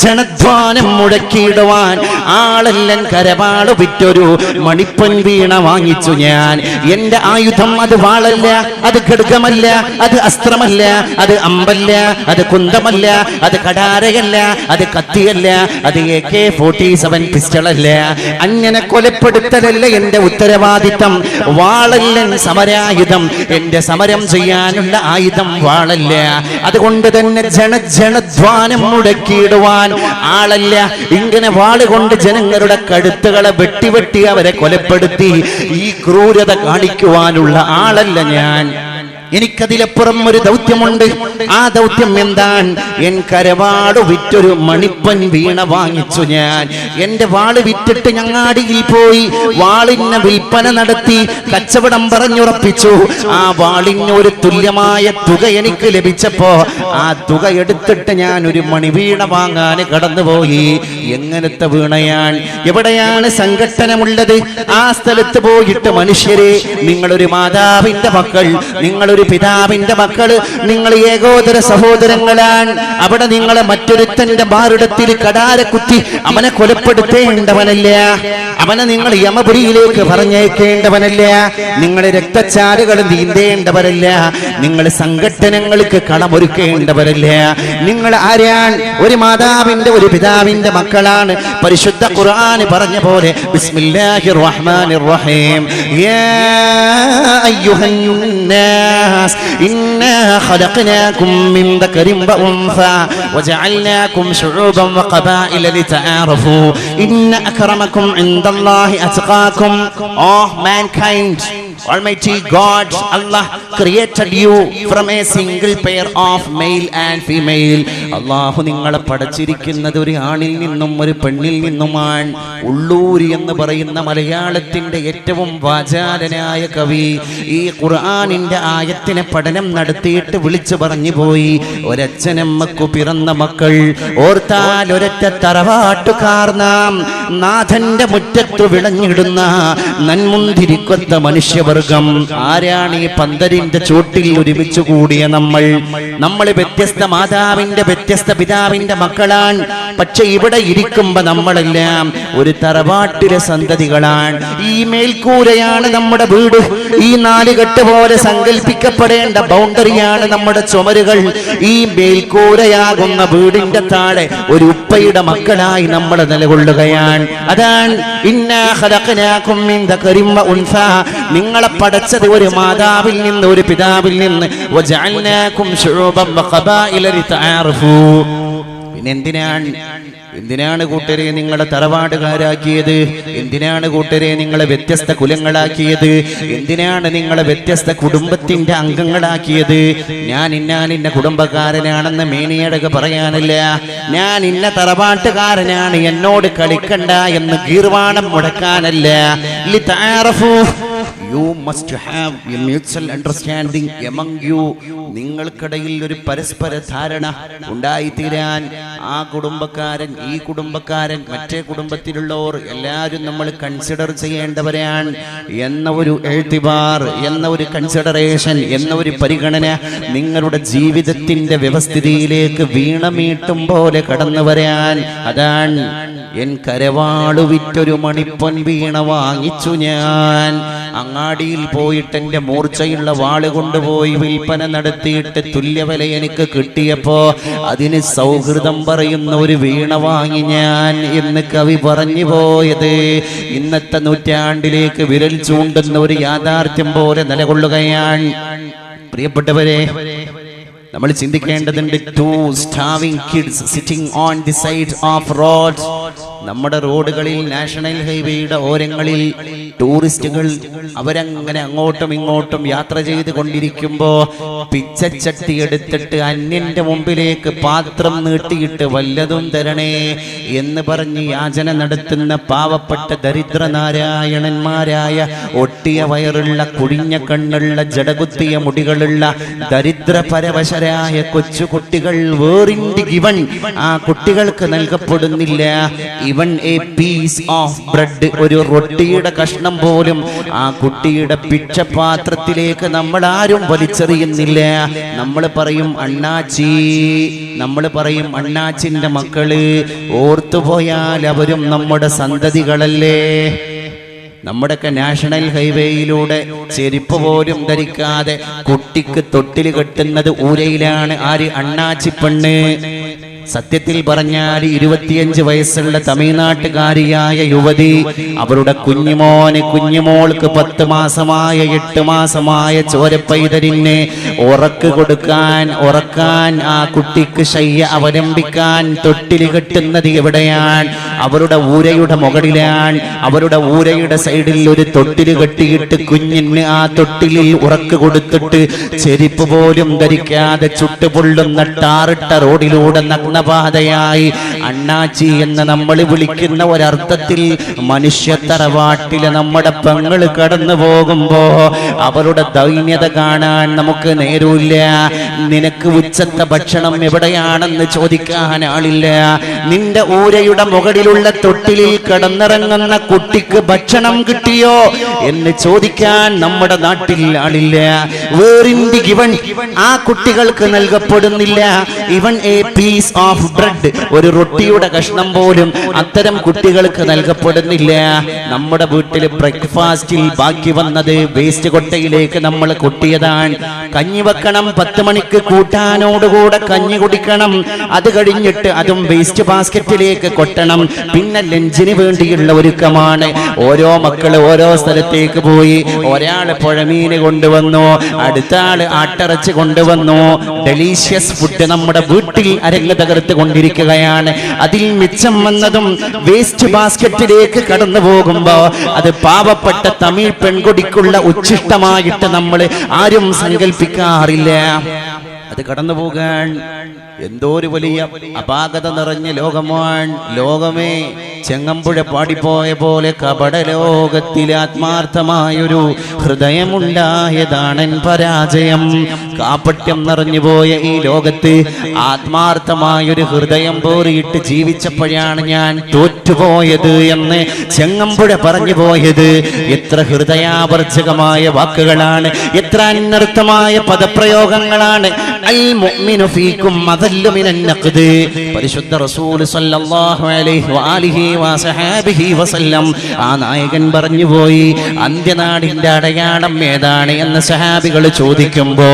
ജനധ്വാനം മുഴക്കിയിടുവാൻ ആളല്ലൻ കരവാള് വിറ്റൊരു മണിപ്പൊൻ വീണ വാങ്ങിച്ചു ഞാൻ. എന്റെ ആയുധം അത് വാളല്ല, അത് ഖഡ്ഗമല്ല, അത് അസ്ത്രമല്ല, അത് അമ്പല്ല, അത് കുന്തമല്ല, അത് കടാരയല്ല, അത് കത്തിയല്ല, അത് AK-47 പിസ്റ്റളല്ല. അങ്ങനെ കൊലപ്പെടുത്തലല്ല എന്റെ ഉത്തരവാദിത്തം. വാളല്ലൻ സമരായുധം, എന്റെ സമരം ചെയ്യാനുള്ള ആയുധം വാളല്ല. അതുകൊണ്ട് തന്നെ ജനധ്വാനം മുടക്കിയിടുവാൻ ആളല്ല. ഇങ്ങനെ വാളുകൊണ്ട് ജനങ്ങളുടെ കഴുത്തുകളെ വെട്ടി അവരെ കൊലപ്പെടുത്തി ഈ ക്രൂരത കാണിക്കുവാനുള്ള ആളല്ല ഞാൻ. എനിക്കതിലപ്പുറം ഒരു ദൗത്യമുണ്ട്. ആ ദൗത്യം എന്താണ്? എൻ കരവാട് വിറ്റൊരു മണിപ്പൻ വീണ വാങ്ങിച്ചു ഞാൻ. എന്റെ വാള് വിറ്റിട്ട് ഞങ്ങാടിയിൽ പോയി വാളിന് വിൽപ്പന നടത്തി കച്ചവടം പറഞ്ഞുറപ്പിച്ചു. ആ വാളിന് ഒരു തുല്യമായ തുക എനിക്ക് ലഭിച്ചപ്പോ ആ തുക എടുത്തിട്ട് ഞാൻ ഒരു മണിവീണ വാങ്ങാൻ കടന്നുപോയി. എങ്ങനത്തെ വീണയാണ്? എവിടെയാണ് സംഘട്ടനമുള്ളത്? ആ സ്ഥലത്ത് പോയിട്ട് മനുഷ്യരെ, നിങ്ങളൊരു മാതാവിന്റെ മക്കൾ, നിങ്ങളൊരു പിതാവിന്റെ മക്കള്, നിങ്ങൾ ഏകോദര സഹോദരങ്ങളാണ്. അവിടെ നിങ്ങളെ മറ്റൊരുത്തന്റെ ബാറിടത്തിൽ കടാര കുത്തി അവനെ കൊലപ്പെടുത്തേണ്ടവനല്ല. അവനെ നിങ്ങൾ യമപുരിയിലേക്ക് പറഞ്ഞേക്കേണ്ടവനല്ല. നിങ്ങൾ രക്തച്ചാലുകൾ നീന്തേണ്ടവരല്ല. നിങ്ങൾ സംഘട്ടനങ്ങൾക്ക് കളമൊരുക്കേണ്ടവരല്ല. നിങ്ങൾ ആരാണ്? ഒരു മാതാവിന്റെ ഒരു പിതാവിന്റെ മക്കളാണ്. പരിശുദ്ധ ഖുർആൻ പറഞ്ഞ പോലെ ബിസ്മില്ലാഹിർ റഹ്മാനിർ റഹീം, യാ അയ്യുഹന്നാസ് ഇന്നാ ഖലഖനാകും മിൻ ദക്കരിൻ വഉൻസാ വജഅൽനാകും ശുഊബൻ വഖബായില ലിതആറഫു ഇന്ന അക്രമകും ഇൻദല്ലാഹി അത്ഖാകും. Oh mankind, Almighty God, Allah created you from a single pair of male and female. അല്ലാഹു നിങ്ങളെ പടച്ചിരിക്കുന്നത് ഒരു ആണിൽ നിന്നും ഒരു പെണ്ണിൽ നിന്നുമാണ്. ഉള്ളൂരി എന്ന് പറയുന്ന മലയാളത്തിന്റെ ഏറ്റവും വാചാലനായ കവി ഈ ഖുർആനിന്റെ ആയത്തിനെ പഠനം നടത്തിയിട്ട് വിളിച്ചു പറഞ്ഞു പോയി, ഒരച്ഛനമ്മക്കു പിറന്ന മക്കൾ ഓർത്താൽ ഒരൊറ്റ തറവാട്ടുകാർ നാം, നാഥന്റെ മുറ്റത്തു വിളഞ്ഞിടുന്ന നന്മുന്തിരിക്കൊത്ത മനുഷ്യവർഗം. ആരാണ് ഈ പന്തലിന് തണലിന്റെ ചോട്ടിൽ ഒരുമിച്ച് കൂടിയ നമ്മൾ വ്യത്യസ്ത മാതാവിന്റെ വ്യത്യസ്ത പിതാവിന്റെ മക്കളാണ്. പക്ഷെ ഇവിടെ ഇരിക്കുമ്പോ നമ്മളെല്ലാം ഒരു തറവാട്ടിലെ സന്തതികളാണ്. ഈ മേൽക്കൂരയാണ് നമ്മുടെ വീട്. ഈ നാലുകെട്ട് പോലെ സങ്കല്പിക്കപ്പെടേണ്ട ബൗണ്ടറിയാണ് നമ്മുടെ ചുമരുകൾ. ഈ മേൽക്കൂരയാകുന്ന വീടിന്റെ താഴെ ഒരു ഉപ്പയുടെ മക്കളായി നമ്മൾ നിലകൊള്ളുകയാണ്. അതാണ് ഇന്നാ ഖലഖനാകും മിൻ ദകരിൻ വ ഉൻസാ. നിങ്ങളെ പടച്ചത് ഒരു മാതാവിൽ നിന്ന് ഒരു പിതാവിൽ നിന്ന്. വജഅൽനാകും ശുഉബൻ വ ഖബായില ലിതആറഫൂ. പിന്നെ എന്തിനാണ് കൂട്ടരെ നിങ്ങളെ തറവാടുകാരാക്കിയത്? എന്തിനാണ് കൂട്ടരെ നിങ്ങളെ വ്യത്യസ്ത കുലങ്ങളാക്കിയത്? എന്തിനാണ് നിങ്ങളെ വ്യത്യസ്ത കുടുംബത്തിന്റെ അംഗങ്ങളാക്കിയത്? ഞാൻ ഇന്ന കുടുംബക്കാരനാണെന്ന് മേനിയടക പറയാനില്ല. ഞാൻ ഇന്ന തറവാട്ടുകാരനാണ്, എന്നോട് കളിക്കണ്ട എന്ന് ഗീർവാണം മുടക്കാനല്ല. ലിതആറഫൂ. You must have a mutual understanding among you. നിങ്ങൾക്കിടയിൽ ഒരു പരസ്പര ധാരണ ഉണ്ടായിത്തീരാൻ ആ കുടുംബക്കാരൻ, ഈ കുടുംബക്കാരൻ, മറ്റേ കുടുംബത്തിലുള്ളവർ എല്ലാവരും നമ്മൾ കൺസിഡർ ചെയ്യേണ്ടവരാണ് എന്ന ഒരു എഴുത്തിബാർ, എന്ന ഒരു കൺസിഡറേഷൻ, എന്ന ഒരു പരിഗണന നിങ്ങളുടെ ജീവിതത്തിന്റെ വ്യവസ്ഥിതിയിലേക്ക് വീണമീട്ടും പോലെ കടന്നു വരാൻ. അതാണ് എൻ കരവാളു വിറ്റൊരു മണിപ്പൊൻ വീണ വാങ്ങിച്ചു ഞാൻ. അങ്ങാടിയിൽ പോയിട്ട് എൻ്റെ മൂർച്ചയുള്ള വാള് കൊണ്ടുപോയി വിൽപ്പന നടത്തിയിട്ട് തുല്യവില എനിക്ക് കിട്ടിയപ്പോ അതിന് സൗഹൃദം പറയുന്ന ഒരു വീണ വാങ്ങി ഞാൻ എന്ന് കവി പറഞ്ഞു പോയത് ഇന്നത്തെ നൂറ്റാണ്ടിലേക്ക് വിരൽ ചൂണ്ടുന്ന ഒരു യാഥാർത്ഥ്യം പോലെ നിലകൊള്ളുകയാണ്. പ്രിയപ്പെട്ടവരെ, നമ്മൾ ചിന്തിക്കേണ്ടതുണ്ട്. Two starving kids sitting on the side of road. നമ്മുടെ റോഡുകളിൽ, നാഷണൽ ഹൈവേയുടെ ഓരങ്ങളിൽ ടൂറിസ്റ്റുകൾ അവരങ്ങനെ അങ്ങോട്ടും ഇങ്ങോട്ടും യാത്ര ചെയ്ത് കൊണ്ടിരിക്കുമ്പോ പിച്ചച്ചട്ടി എടുത്തിട്ട് അന്യന്റെ മുമ്പിലേക്ക് പാത്രം നീട്ടിയിട്ട് വല്ലതും തരണേ എന്ന് പറഞ്ഞ് യാചന നടത്തുന്ന പാവപ്പെട്ട ദരിദ്ര നാരായണന്മാരായ ഒട്ടിയ വയറുള്ള, കുഴിഞ്ഞ കണ്ണുള്ള, ജടകുത്തിയ മുടികളുള്ള ദരിദ്ര പരവശരായ കൊച്ചുകുട്ടികൾ വേറിന്റെ ഗിവൺ ആ കുട്ടികൾക്ക് നൽകപ്പെടുന്നില്ല. ഇവൻ എ പീസ് ഓഫ് ബ്രെഡ്, ഒരു റൊട്ടിയുടെ കഷ്ണം പോലും ആ കുട്ടിയുടെ ഭിക്ഷപാത്രത്തിലേക്ക് നമ്മൾ ആരും വലിച്ചെറിയുന്നില്ല. നമ്മൾ പറയും അണ്ണാച്ചി, നമ്മൾ പറയും അണ്ണാച്ചിന്റെ മക്കള്. ഓർത്തുപോയാൽ അവരും നമ്മുടെ സന്തതികളല്ലേ. നമ്മുടെയൊക്കെ നാഷണൽ ഹൈവേയിലൂടെ ചെരുപ്പ് പോലും ധരിക്കാതെ കുട്ടിക്ക് തൊട്ടിൽ കെട്ടുന്നത് ഊരയിലാണ്. ആര്? അണ്ണാച്ചി പെണ്ണ്. സത്യത്തിൽ പറഞ്ഞാൽ 25 വയസ്സുള്ള തമിഴ്നാട്ടുകാരിയായ യുവതി അവരുടെ കുഞ്ഞുമോൾക്ക് 10 മാസമായ 8 മാസമായ ചോരപ്പൈതലിനെ ഉറക്കാൻ ആ കുട്ടിക്ക് ശയ്യ അവലംബിക്കാൻ തൊട്ടിൽ കെട്ടുന്നത് എവിടെയാണ്? അവരുടെ ഊരയുടെ മുകളിലാണ്. അവരുടെ ഊരയുടെ സൈഡിൽ ഒരു തൊട്ടിൽ കെട്ടിയിട്ട് കുഞ്ഞിന് ആ തൊട്ടിലിൽ ഉറക്ക് കൊടുത്തിട്ട് ചെരുപ്പ് പോലും ധരിക്കാതെ ചുട്ടുപൊള്ളുന്ന ടാറിട്ട റോഡിലൂടെ പാതയായി അണ്ണാച്ചി എന്ന് നമ്മൾ വിളിക്കുന്ന ഒരർത്ഥത്തിൽ മനുഷ്യ തറവാട്ടിലെ നമ്മുടെ പെങ്ങള് കടന്നു പോകുമ്പോ അവരുടെ ദൈന്യത കാണാൻ നമുക്ക് നേരമില്ല. നിനക്ക് ഉച്ചത്തെ ഭക്ഷണം എവിടെയാണെന്ന് ചോദിക്കാൻ ആളില്ല. നിന്റെ ഊരയുടെ മുകളിലുള്ള തൊട്ടിലിൽ കിടന്നിറങ്ങുന്ന കുട്ടിക്ക് ഭക്ഷണം കിട്ടിയോ എന്ന് ചോദിക്കാൻ നമ്മുടെ നാട്ടിൽ ആളില്ല. വേറിന്റെ ഗിവൺ ആ കുട്ടികൾക്ക് നൽകപ്പെടുന്നില്ല. ഇവൻ എ പീസ് ഓഫ് ബ്രെഡ്, ഒരു റൊട്ടിയുടെ കഷ്ണം പോലും അത്തരം കുട്ടികൾക്ക് നൽകപ്പെടുന്നില്ല. നമ്മുടെ വീട്ടിൽ ബ്രേക്ക്ഫാസ്റ്റിൽ ബാക്കി വന്നത് വേസ്റ്റ് കൊട്ടയിലേക്ക് നമ്മൾ കൊട്ടിയതാണ്. കഞ്ഞി വെക്കണം, 10 മണിക്ക് കൂട്ടാനോടുകൂടെ കഞ്ഞി കുടിക്കണം. അത് കഴിഞ്ഞിട്ട് അതും വേസ്റ്റ് ബാസ്ക്കറ്റിലേക്ക് കൊട്ടണം. പിന്നെ ലഞ്ചിന് വേണ്ടിയുള്ള ഒരുക്കമാണ്. ഓരോ മക്കള് ഓരോ സ്ഥലത്തേക്ക് പോയി. ഒരാള് പുഴമീന് കൊണ്ടുവന്നു, അടുത്ത ആള് ആട്ടിറച്ചി കൊണ്ടുവന്നു. ഡെലീഷ്യസ് ഫുഡ് നമ്മുടെ വീട്ടിൽ അരങ്ങ് തകർത്ത് കൊണ്ടിരിക്കുകയാണ്. അതിൽ മിച്ചം വന്നതും വേസ്റ്റ് ബാസ്ക്കറ്റിലേക്ക് കടന്നു പോകുമ്പോ അത് പാവപ്പെട്ട തമിഴ് പെൺകുടിക്കുള്ള ഉച്ഛിഷ്ടമായിട്ട് നമ്മൾ ആരും സങ്കല്പിക്കാറില്ല. അത് കടന്നു പോകാൻ എന്തോ ഒരു വലിയ അപാകത നിറഞ്ഞ ലോകമാണ്. ലോകമേ ചെങ്ങമ്പുഴ പാടിപ്പോയ പോലെ കപട ലോകത്തിൽ ആത്മാർത്ഥമായൊരു ഹൃദയമുണ്ടായതാണൻ പരാജയം. കാപട്യം നിറഞ്ഞുപോയ ഈ ലോകത്ത് ആത്മാർത്ഥമായൊരു ഹൃദയം പോറിയിട്ട് ജീവിച്ചപ്പോഴാണ് ഞാൻ തോറ്റുപോയത് എന്ന് ചെങ്ങമ്പുഴ പറഞ്ഞു പോയത്. എത്ര ഹൃദയാവർജകമായ വാക്കുകളാണ്, എത്ര അനർത്ഥമായ പദപ്രയോഗങ്ങളാണ്. അൽ മുഅ്മിനു ഫീകും അദല്ലു മിനൻ നഖ്ദ്. പരിശുദ്ധ റസൂൽ സ്വല്ലല്ലാഹു അലൈഹി വആലിഹി വസഹബിഹി വസല്ലം ആ നായകൻ പറഞ്ഞു പോയി, അന്ത്യനാടിന്റെ അടയാളം ഏതാണ് എന്ന് സഹാബികൾ ചോദിക്കുമ്പോ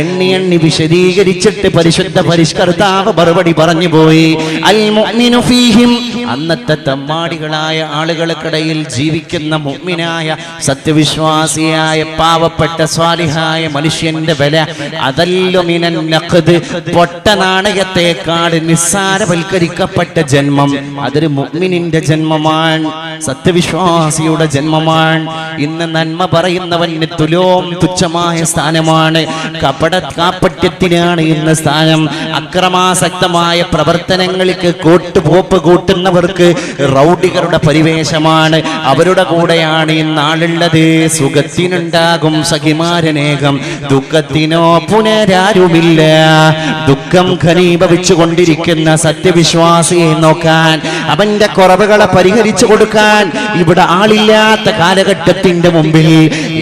എണ്ണി എണ്ണി വിശദീകരിച്ചിട്ട് പരിശുദ്ധ പരിഷ്കർത്താവ് മറുപടി പറഞ്ഞു പോയി, അൽ മുഅ്മിനു ഫീഹിം. അന്നത്തെ തമ്മാടികളായ ആളുകൾക്കിടയിൽ ജീവിക്കുന്ന മുഅ്മിനായ സത്യവിശ്വാസിയായ പാവപ്പെട്ട സ്വാലിഹായ മനുഷ്യന്റെ വില അതല്ലു മിനൻ നഖ്ദ്. പൊട്ട നാണയത്തെക്കാൾ നിസ്സാരവൽക്കരിക്കപ്പെട്ട ജന്മം അതൊരു മുഅ്മിനിന്റെ ജന്മമാണ്, സത്യവിശ്വാസിയുടെ ജന്മമാണ്. ഇന്ന് നന്മ പറയുന്നവന് തുലോം തുച്ഛമായ സ്ഥാനമാണ്. കാപ്പട്യത്തിനാണ് ഇന്ന് സ്ഥാനം. അക്രമാസക്തമായ പ്രവർത്തനങ്ങൾക്ക് കോട്ടുപോപ്പ് കൂട്ടുന്നവർക്ക് റൗഡികളുടെ പരിവേഷമാണ്. അവരുടെ കൂടെയാണ് ഇന്ന് ആളുള്ളത്. സുഖത്തിനുണ്ടാകും സഖിമാരനേകം, ദുഃഖത്തിനോ പുനരാരുമില്ല. ദുഃഖം ഘനീഭവിച്ചു കൊണ്ടിരിക്കുന്ന സത്യവിശ്വാസിയെ നോക്കാൻ, അവന്റെ കുറവുകളെ പരിഹരിച്ചു കൊടുക്കാൻ ഇവിടെ ആളില്ലാത്ത കാലഘട്ടത്തിന്റെ മുമ്പിൽ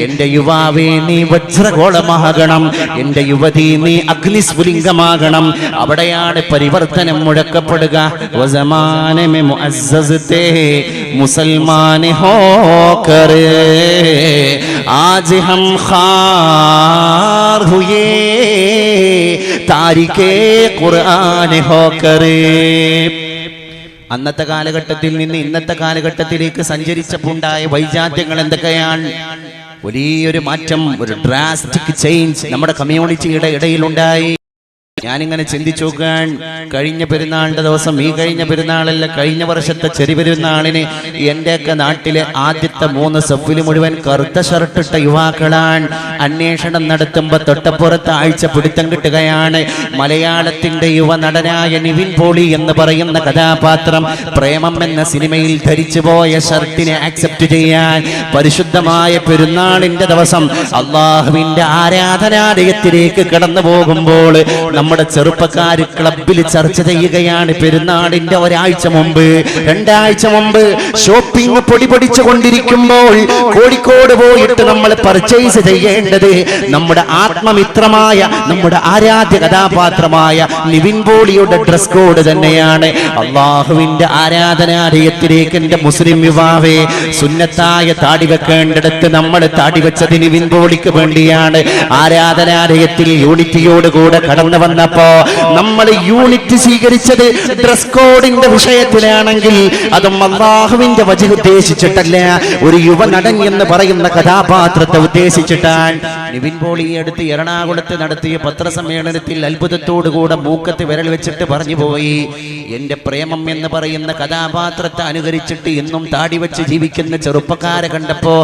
എന്റെ യുവാവേ നീ വജ്രഗോളമാകണം, എന്റെ യുവതി നീ അഗ്നിസ്ഫുലിംഗമാകണം. അവിടെയാണ് പരിവർത്തനം മുഴക്കപ്പെടുക. വസമാനെ മെ മുഅസ്സസ് തേ മുസൽമാൻ ഹോകർ ആജ് ഹം ഖാർ ഹുയേ താരിഖേ ഖുർആൻ ഹോകർ. അന്നത്തെ കാലഘട്ടത്തിൽ നിന്ന് ഇന്നത്തെ കാലഘട്ടത്തിലേക്ക് സഞ്ചരിച്ചപ്പോണ്ടായ വൈജാത്യങ്ങൾ എന്തൊക്കെയാണ്? വലിയൊരു മാറ്റം, ഒരു ഡ്രാസ്റ്റിക് ചേഞ്ച് നമ്മുടെ കമ്മ്യൂണിറ്റിയുടെ ഇടയിലുണ്ടായി. ഞാനിങ്ങനെ ചിന്തിച്ചു നോക്കാൻ, കഴിഞ്ഞ പെരുന്നാളിന്റെ ദിവസം, ഈ കഴിഞ്ഞ പെരുന്നാളല്ല, കഴിഞ്ഞ വർഷത്തെ ചെറിയ എന്റെയൊക്കെ നാട്ടിലെ ആദ്യത്തെ 3 സഫിൽ മുഴുവൻ കറുത്ത ഷർട്ടിട്ട യുവാക്കളാണ്. അന്വേഷണം നടത്തുമ്പോൾ തൊട്ടപ്പുറത്ത് ആഴ്ച പിടുത്തം കിട്ടുകയാണ്. മലയാളത്തിന്റെ യുവനടനായ നിവിൻ പോളി എന്ന് പറയുന്ന കഥാപാത്രം പ്രേമം എന്ന സിനിമയിൽ ധരിച്ചുപോയ ഷർട്ടിനെ ആക്സെപ്റ്റ് ചെയ്യാൻ പരിശുദ്ധമായ പെരുന്നാളിന്റെ ദിവസം അള്ളാഹുവിന്റെ ആരാധനാലയത്തിലേക്ക് കടന്നു പോകുമ്പോൾ നമ്മുടെ ചെറുപ്പക്കാര് ക്ലബിൽ ചർച്ച ചെയ്യുകയാണ്. പെരുന്നാളിന്റെ ഒരാഴ്ച മുമ്പ്, 2 ആഴ്ച മുമ്പ് ഷോപ്പിംഗ് പൊടിപൊടിച്ചു കൊണ്ടിരിക്കുമ്പോൾ കോഴിക്കോട് പോയിട്ട് നമ്മൾ പർച്ചേസ് ചെയ്യേണ്ടത് നമ്മുടെ ആത്മമിത്രമായ, നമ്മുടെ ആരാധ്യ കഥാപാത്രമായ നിവിൻ പോളിയുടെ ഡ്രസ് കോഡ് തന്നെയാണ്. അള്ളാഹുവിന്റെ ആരാധനാലയത്തിലേക്ക് എന്റെ മുസ്ലിം യുവാവേ, സുന്നത്തായ താടി വെക്കേണ്ടിടത്ത് നമ്മൾ താടി വെച്ചത് നിവിൻ പോളിക്ക് വേണ്ടിയാണ്. ആരാധനാലയത്തിൽ യൂണിറ്റിയോടുകൂടെ കടന്നു വന്നപ്പോ നമ്മൾ യൂണിറ്റ് സ്വീകരിച്ചത് ഡ്രസ് കോഡിന്റെ വിഷയത്തിലാണെങ്കിൽ അതും അല്ലാഹുവിന്റെ വജഹ് ഉദ്ദേശിച്ചിട്ടല്ല, ഒരു യുവനടൻ എന്ന് പറയുന്ന കഥാപാത്രത്തെ ഉദ്ദേശിച്ചിട്ടാണ്. നിവിൻ പോളിയെ അടുത്ത് എറണാകുളത്ത് നടത്തിയ പത്രസമ്മേളനത്തിൽ അത്ഭുതത്തോടുകൂടെ മൂക്കത്ത് വിരൽ വെച്ചിട്ട് പറഞ്ഞു പോയി, എന്റെ പ്രേമം എന്ന് പറയുന്ന കഥാപാത്രത്തെ അനുകരിച്ചിട്ട് എന്നും താടി വെച്ച് ജീവിക്കുന്ന ചെറുപ്പക്കാരെ കണ്ടപ്പോ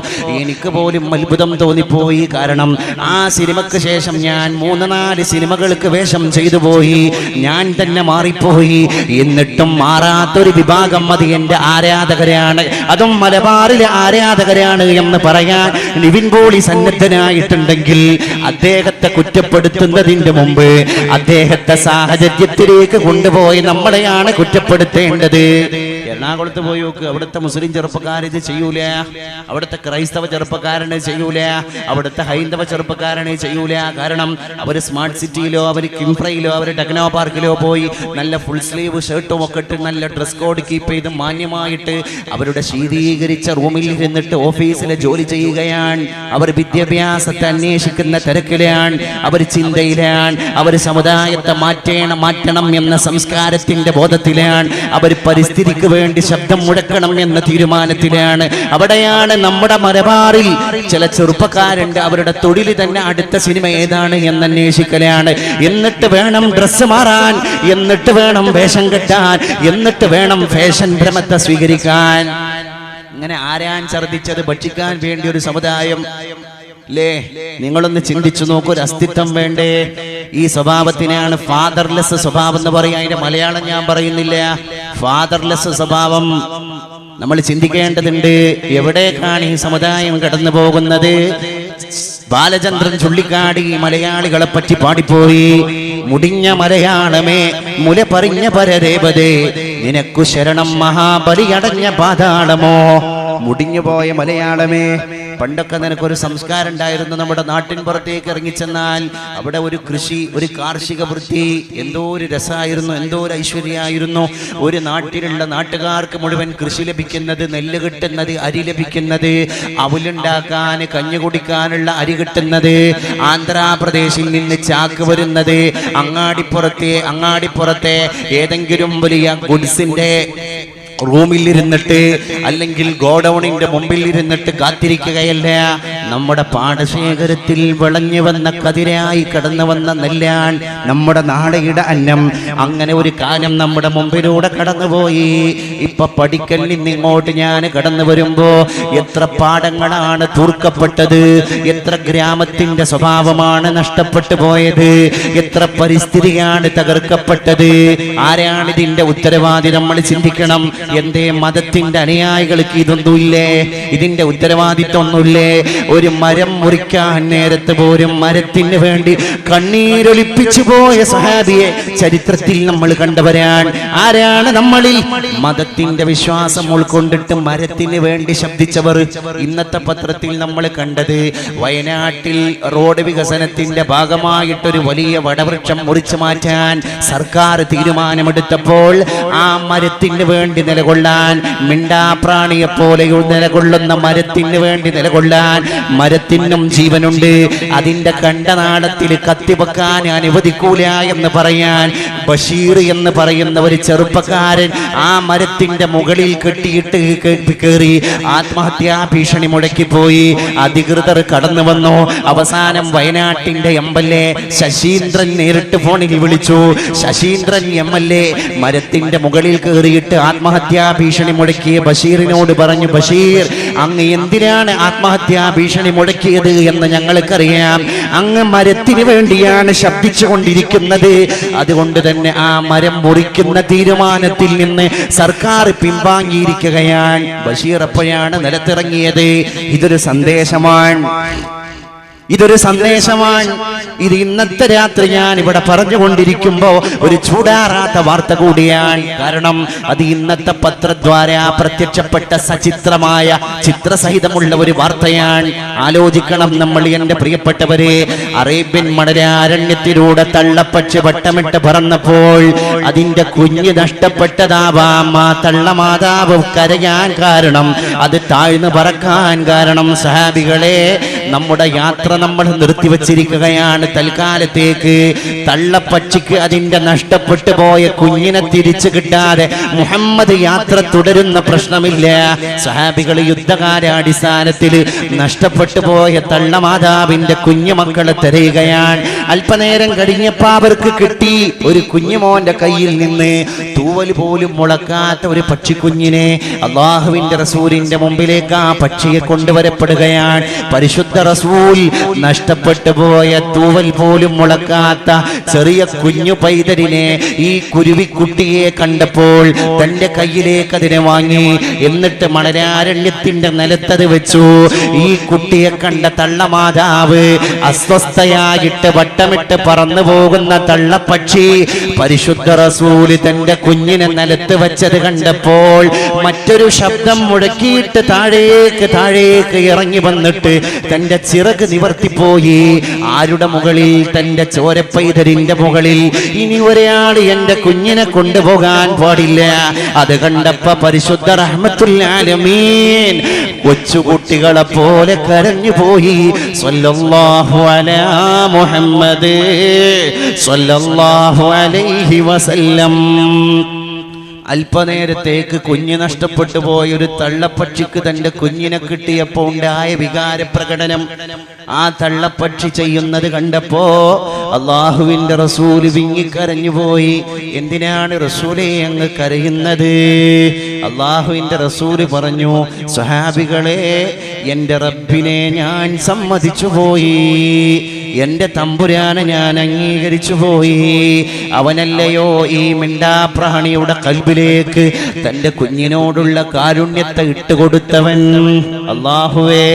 എനിക്ക് പോലും അത്ഭുതം തോന്നിപ്പോയി. കാരണം ആ സിനിമക്ക് ശേഷം ഞാൻ 3-4 സിനിമകൾക്ക് വേഷം ചെയ്തു പോയി, ഞാൻ തന്നെ മാറിപ്പോയി. എന്നിട്ടും മാറാത്തൊരു വിഭാഗം അത് എന്റെ ആരാധകരാണ്, അതും മലബാറിലെ ആരാധകരാണ് എന്ന് പറയാൻ നിവിൻ പോളി സന്നദ്ധനായിട്ടുണ്ടെങ്കിൽ അദ്ദേഹത്തെ കുറ്റപ്പെടുത്തുന്നതിന്റെ മുമ്പ് അദ്ദേഹത്തെ സാഹചര്യത്തിലേക്ക് കൊണ്ടുപോയി നമ്മളെയാണ് കുറ്റപ്പെടുത്തേണ്ടത്. എറണാകുളത്ത് പോയി നോക്ക്, അവിടുത്തെ മുസ്ലിം ചെറുപ്പക്കാർ ഇത് ചെയ്യൂല, അവിടുത്തെ ക്രൈസ്തവ ചെറുപ്പക്കാരനെ ചെയ്യൂല, അവിടുത്തെ ഹൈന്ദവ ചെറുപ്പക്കാരനെ ചെയ്യൂല. കാരണം അവർ സ്മാർട്ട് സിറ്റിയിലോ അവർ കിംഫ്രയിലോ അവർ ടെക്നോ പാർക്കിലോ പോയി നല്ല ഫുൾ സ്ലീവ് ഷർട്ടും ഒക്കെ ഇട്ട് നല്ല ഡ്രസ് കോഡ് കീപ്പ് ചെയ്ത് മാന്യമായിട്ട് അവരുടെ ശീതീകരിച്ച റൂമിൽ ഇരുന്നിട്ട് ഓഫീസിലെ ജോലി ചെയ്യുകയാണ്. അവർ വിദ്യാഭ്യാസത്തെ അന്വേഷിക്കുന്ന തിരക്കിലാണ്, അവർ ചിന്തയിലാണ്, അവർ സമുദായത്തെ മാറ്റണം എന്ന സംസ്കാരത്തിന്റെ ബോധത്തിലാണ്, അവർ പരിസ്ഥിതിക്ക് വേണ്ടി ശബ്ദം മുഴക്കണം എന്ന തീരുമാനത്തിലാണ്. അവിടെയാണ് നമ്മുടെ മലബാറിൽ ചില ചെറുപ്പക്കാരുണ്ട്, അവരുടെ തൊഴിൽ തന്നെ അടുത്ത സിനിമ ഏതാണ് എന്ന് അന്വേഷിക്കലാണ്. എന്നിട്ട് വേണം ഡ്രസ്സ് മാറാൻ, എന്നിട്ട് വേണം വേഷം കെട്ടാൻ, എന്നിട്ട് വേണം ഫാഷൻ ഭ്രമത്തെ സ്വീകരിക്കാൻ. അങ്ങനെ ആരാൻ ഛർദിച്ചത് ഭക്ഷിക്കാൻ വേണ്ടി ഒരു സമുദായം ല്ലേ? നിങ്ങളൊന്ന് ചിന്തിച്ചു നോക്കൂ, ഒരു അസ്തിത്വം വേണ്ടേ? ഈ സ്വഭാവത്തിനാണ് ഫാദർലെസ് സ്വഭാവം എന്ന് പറയാം. അതിന്റെ മലയാളം ഞാൻ പറയുന്നില്ല. ഫാദർലെസ് സ്വഭാവം നമ്മൾ ചിന്തിക്കേണ്ടതുണ്ട്. എവിടേക്കാണ് ഈ സമുദായം കടന്നു പോകുന്നത്? ബാലചന്ദ്രൻ ചുള്ളിക്കാടി മലയാളികളെ പറ്റി പാടിപ്പോയി. മുടിഞ്ഞ മലയാളമേ മുല പറഞ്ഞ പരദേവതേ നിനക്കു ശരണം മഹാബലിയടഞ്ഞ പാതാളമോ. മുടിഞ്ഞുപോയ മലയാളമേ, പണ്ടൊക്കെ നിനക്കൊരു സംസ്കാരം ഉണ്ടായിരുന്നു. നമ്മുടെ നാട്ടിൻ പുറത്തേക്ക് ഇറങ്ങിച്ചെന്നാൽ അവിടെ ഒരു കൃഷി, ഒരു കാർഷിക വൃത്തി, എന്തോ ഒരു രസമായിരുന്നു, എന്തോ ഒരു ഐശ്വര്യമായിരുന്നു. ഒരു നാട്ടിലുള്ള നാട്ടുകാർക്ക് മുഴുവൻ കൃഷി ലഭിക്കുന്നത്, നെല്ല് കിട്ടുന്നത്, അരി ലഭിക്കുന്നത്, അവലുണ്ടാക്കാൻ കഞ്ഞി കുടിക്കാനുള്ള അരി കിട്ടുന്നത്, ആന്ധ്രാപ്രദേശിൽ നിന്ന് ചാക്ക് വരുന്നത്, അങ്ങാടിപ്പുറത്തെ ഏതെങ്കിലും വലിയ ഗുഡ്സിന്റെ റൂമിലിരുന്നിട്ട് അല്ലെങ്കിൽ ഗോഡൌണിന്റെ മുമ്പിൽ ഇരുന്നിട്ട് കാത്തിരിക്കുകയല്ല. നമ്മുടെ പാടശേഖരത്തിൽ വിളഞ്ഞു വന്ന കതിരായി കടന്നു വന്ന നെല്ലാൻ നമ്മുടെ നാളെയുടെ അന്നം. അങ്ങനെ ഒരു കാലം നമ്മുടെ മുമ്പിലൂടെ കടന്നുപോയി. ഇപ്പൊ പഠിക്കൽ നിന്നിങ്ങോട്ട് ഞാൻ കടന്നു വരുമ്പോ എത്ര പാടങ്ങളാണ് തൂർക്കപ്പെട്ടത്, എത്ര ഗ്രാമത്തിന്റെ സ്വഭാവമാണ് നഷ്ടപ്പെട്ടു പോയത്, എത്ര പരിസ്ഥിതിയാണ് തകർക്കപ്പെട്ടത്. ആരാണ് ഇതിന്റെ ഉത്തരവാദി? നമ്മൾ ചിന്തിക്കണം. എന്തേ മതത്തിന്റെ അനുയായികൾക്ക് ഇതൊന്നുമില്ലേ? ഇതിന്റെ ഉത്തരവാദിത്വമൊന്നുമില്ലേ? ഒരു മരം മുറിക്കാൻ നേരത്ത് പോലും മരത്തിന് വേണ്ടി കണ്ണീരൊലിപ്പിച്ചു പോയ സഹാബിയെ ചരിത്രത്തിൽ നമ്മൾ കണ്ടവരാണ്. ആരാണ് നമ്മളിൽ മതത്തിന്റെ വിശ്വാസം ഉൾക്കൊണ്ടിട്ട് മരത്തിന് വേണ്ടി ശബ്ദിച്ചവർ? ഇന്നത്തെ പത്രത്തിൽ നമ്മൾ കണ്ടത് വയനാട്ടിൽ റോഡ് വികസനത്തിന്റെ ഭാഗമായിട്ടൊരു വലിയ വടവൃക്ഷം മുറിച്ചു മാറ്റാൻ സർക്കാർ തീരുമാനമെടുത്തപ്പോൾ ആ മരത്തിന് വേണ്ടി നിലകൊള്ളാൻ, മിണ്ടാപ്രാണിയെ പോലെ നിലകൊള്ളുന്ന മരത്തിന് വേണ്ടി നിലകൊള്ളാൻ, മരത്തിനും ജീവനുണ്ട്, അതിന്റെ കണ്ടനാടത്തിൽ കത്തിവെക്കാൻ അനുവദിക്കൂല എന്ന് പറയാൻ ബഷീർ എന്ന് പറയുന്ന ഒരു ചെറുപ്പക്കാരൻ ആ മരത്തിന്റെ മുകളിൽ കെട്ടിയിട്ട് കയറി ആത്മഹത്യാ ഭീഷണി മുടക്കിപ്പോയി. അധികൃതർ കടന്നു വന്നു. അവസാനം വയനാട്ടിന്റെ MLA ശശീന്ദ്രൻ നേരിട്ട് ഫോണിൽ വിളിച്ചു. ശശീന്ദ്രൻ MLA മരത്തിന്റെ മുകളിൽ കയറിയിട്ട് ആത്മഹത്യാ ഭീഷണി മുടക്കിയ ബഷീറിനോട് പറഞ്ഞു, ബഷീർ, അങ്ങ് എന്തിനാണ് ആത്മഹത്യാ ഭീഷണി മുടക്കിയത് എന്ന് ഞങ്ങൾക്കറിയാം. അങ്ങ് മരത്തിന് വേണ്ടിയാണ് ശബ്ദിച്ചുകൊണ്ടിരിക്കുന്നത്. അതുകൊണ്ട് തന്നെ ആ മരം മുറിക്കുന്ന തീരുമാനത്തിൽ നിന്ന് സർക്കാർ പിൻവാങ്ങിയിരിക്കുകയാണ്. ബഷീർ അപ്പോഴാണ് നിലത്തിറങ്ങിയത്. ഇതൊരു സന്ദേശമാണ്. ഇത് ഇന്നത്തെ രാത്രി ഞാൻ ഇവിടെ പറഞ്ഞുകൊണ്ടിരിക്കുമ്പോ ഒരു ചൂടാറാത്ത വാർത്ത കൂടിയാണ്. കാരണം അത് ഇന്നത്തെ പത്രദ്വാര പ്രത്യക്ഷപ്പെട്ട സചിത്രമായ ചിത്രസഹിതമുള്ള ഒരു വാർത്തയാണ്. ആലോചിക്കണം നമ്മൾ, എന്റെ പ്രിയപ്പെട്ടവരെ. അറേബ്യൻ മണലാരണ്യത്തിലൂടെ തള്ളപ്പക്ഷി വട്ടമിട്ട് പറന്നപ്പോൾ അതിന്റെ കുഞ്ഞ് നഷ്ടപ്പെട്ടതാവാം. ആ തള്ളമാതാവ് കരയാൻ കാരണം, അത് താഴ്ന്നു പറക്കാൻ കാരണം, സഹാബികളെ, നമ്മുടെ യാത്ര നമ്മൾ നിർത്തിവച്ചിരിക്കുകയാണ് തൽക്കാലത്തേക്ക്. തള്ളപ്പക്ഷിക്ക് അതിന്റെ നഷ്ടപ്പെട്ടു പോയ കുഞ്ഞിനെ തിരിച്ചു കിട്ടാതെ മുഹമ്മദ് യാത്ര തുടരുന്ന പ്രശ്നമില്ല. സഹാബികൾ യുദ്ധകാലാടിസ്ഥാനത്തിൽ നഷ്ടപ്പെട്ടു പോയ തള്ളമാതാവിന്റെ കുഞ്ഞുമക്കളെ തിരയുകയാണ്. അല്പനേരം കഴിഞ്ഞപ്പോ അവർക്ക് കിട്ടി ഒരു കുഞ്ഞുമോന്റെ കയ്യിൽ നിന്ന് തൂവൽ പോലും മുളക്കാത്ത ഒരു പക്ഷിക്കുഞ്ഞിനെ. അള്ളാഹുവിന്റെ റസൂലിന്റെ മുമ്പിലേക്ക് ആ പക്ഷിയെ കൊണ്ടുവരപ്പെടുകയാണ്. പരിശുദ്ധ റസൂൽ നഷ്ടപ്പെട്ടു പോയ തൂവൽ പോലും മുളക്കാത്ത ചെറിയ കുഞ്ഞു പൈതലിനെ, ഈ കുരുവിക്കുട്ടിയെ കണ്ടപ്പോൾ തന്റെ കയ്യിലേക്ക് അതിനെ വാങ്ങി. എന്നിട്ട് മണലാരണ്യത്തിന്റെ നിലത്തത് വെച്ചു. ഈ കുട്ടിയെ കണ്ട തള്ളമാതാവ്, അസ്വസ്ഥയായിട്ട് വട്ടമിട്ട് പറന്നു പോകുന്ന തള്ളപ്പക്ഷി, പരിശുദ്ധ റസൂല് തന്റെ കുഞ്ഞിനെ നിലത്ത് വെച്ചത് കണ്ടപ്പോൾ മറ്റൊരു ശബ്ദം മുഴക്കിയിട്ട് താഴേക്ക് ഇറങ്ങി വന്നിട്ട് തന്റെ ചിറക് നിവർത്തിപ്പോയി. ആരുടെ മുകളിൽ? തന്റെ ചോരപ്പൈതലിന്റെ മുകളിൽ. ഇനി ഒരാൾ എന്റെ കുഞ്ഞിനെ കൊണ്ടുപോകാൻ പാടില്ല. അത് കണ്ടപ്പോ പരിശുദ്ധ റഹ്മത്തുൽ ആലമീൻ കൊച്ചുകുട്ടികളെ പോലെ കരഞ്ഞുപോയി. സ്വല്ലല്ലാഹു അലാ മുഹമ്മദ് സ്വല്ലല്ലാഹു അലൈഹി വസല്ലം. അല്പനേരത്തേക്ക് കുഞ്ഞ് നഷ്ടപ്പെട്ടു പോയ ഒരു തള്ളപ്പക്ഷിക്ക് തന്റെ കുഞ്ഞിനെ കിട്ടിയപ്പോ ഉണ്ടായ വികാര പ്രകടനം ആ തള്ളപ്പക്ഷി ചെയ്യുന്നത് കണ്ടപ്പോ അള്ളാഹുവിന്റെ റസൂല് വിങ്ങിക്കരഞ്ഞുപോയി. എന്തിനാണ് റസൂലേ അങ്ങ് കരയുന്നത്? അള്ളാഹുവിന്റെ റസൂല് പറഞ്ഞു, സ്വഹാബികളെ, എന്റെ റബ്ബിനെ ഞാൻ സമ്മതിച്ചു പോയി, എന്റെ തമ്പുരാനെ ഞാൻ അംഗീകരിച്ചു പോയി. അവനല്ലയോ ഈ മിണ്ടാപ്രാണിയുടെ കൽബിലേക്ക് തന്റെ കുഞ്ഞിനോടുള്ള കാരുണ്യത്തെ ഇട്ടുകൊടുത്തവൻ. അല്ലാഹുവേ,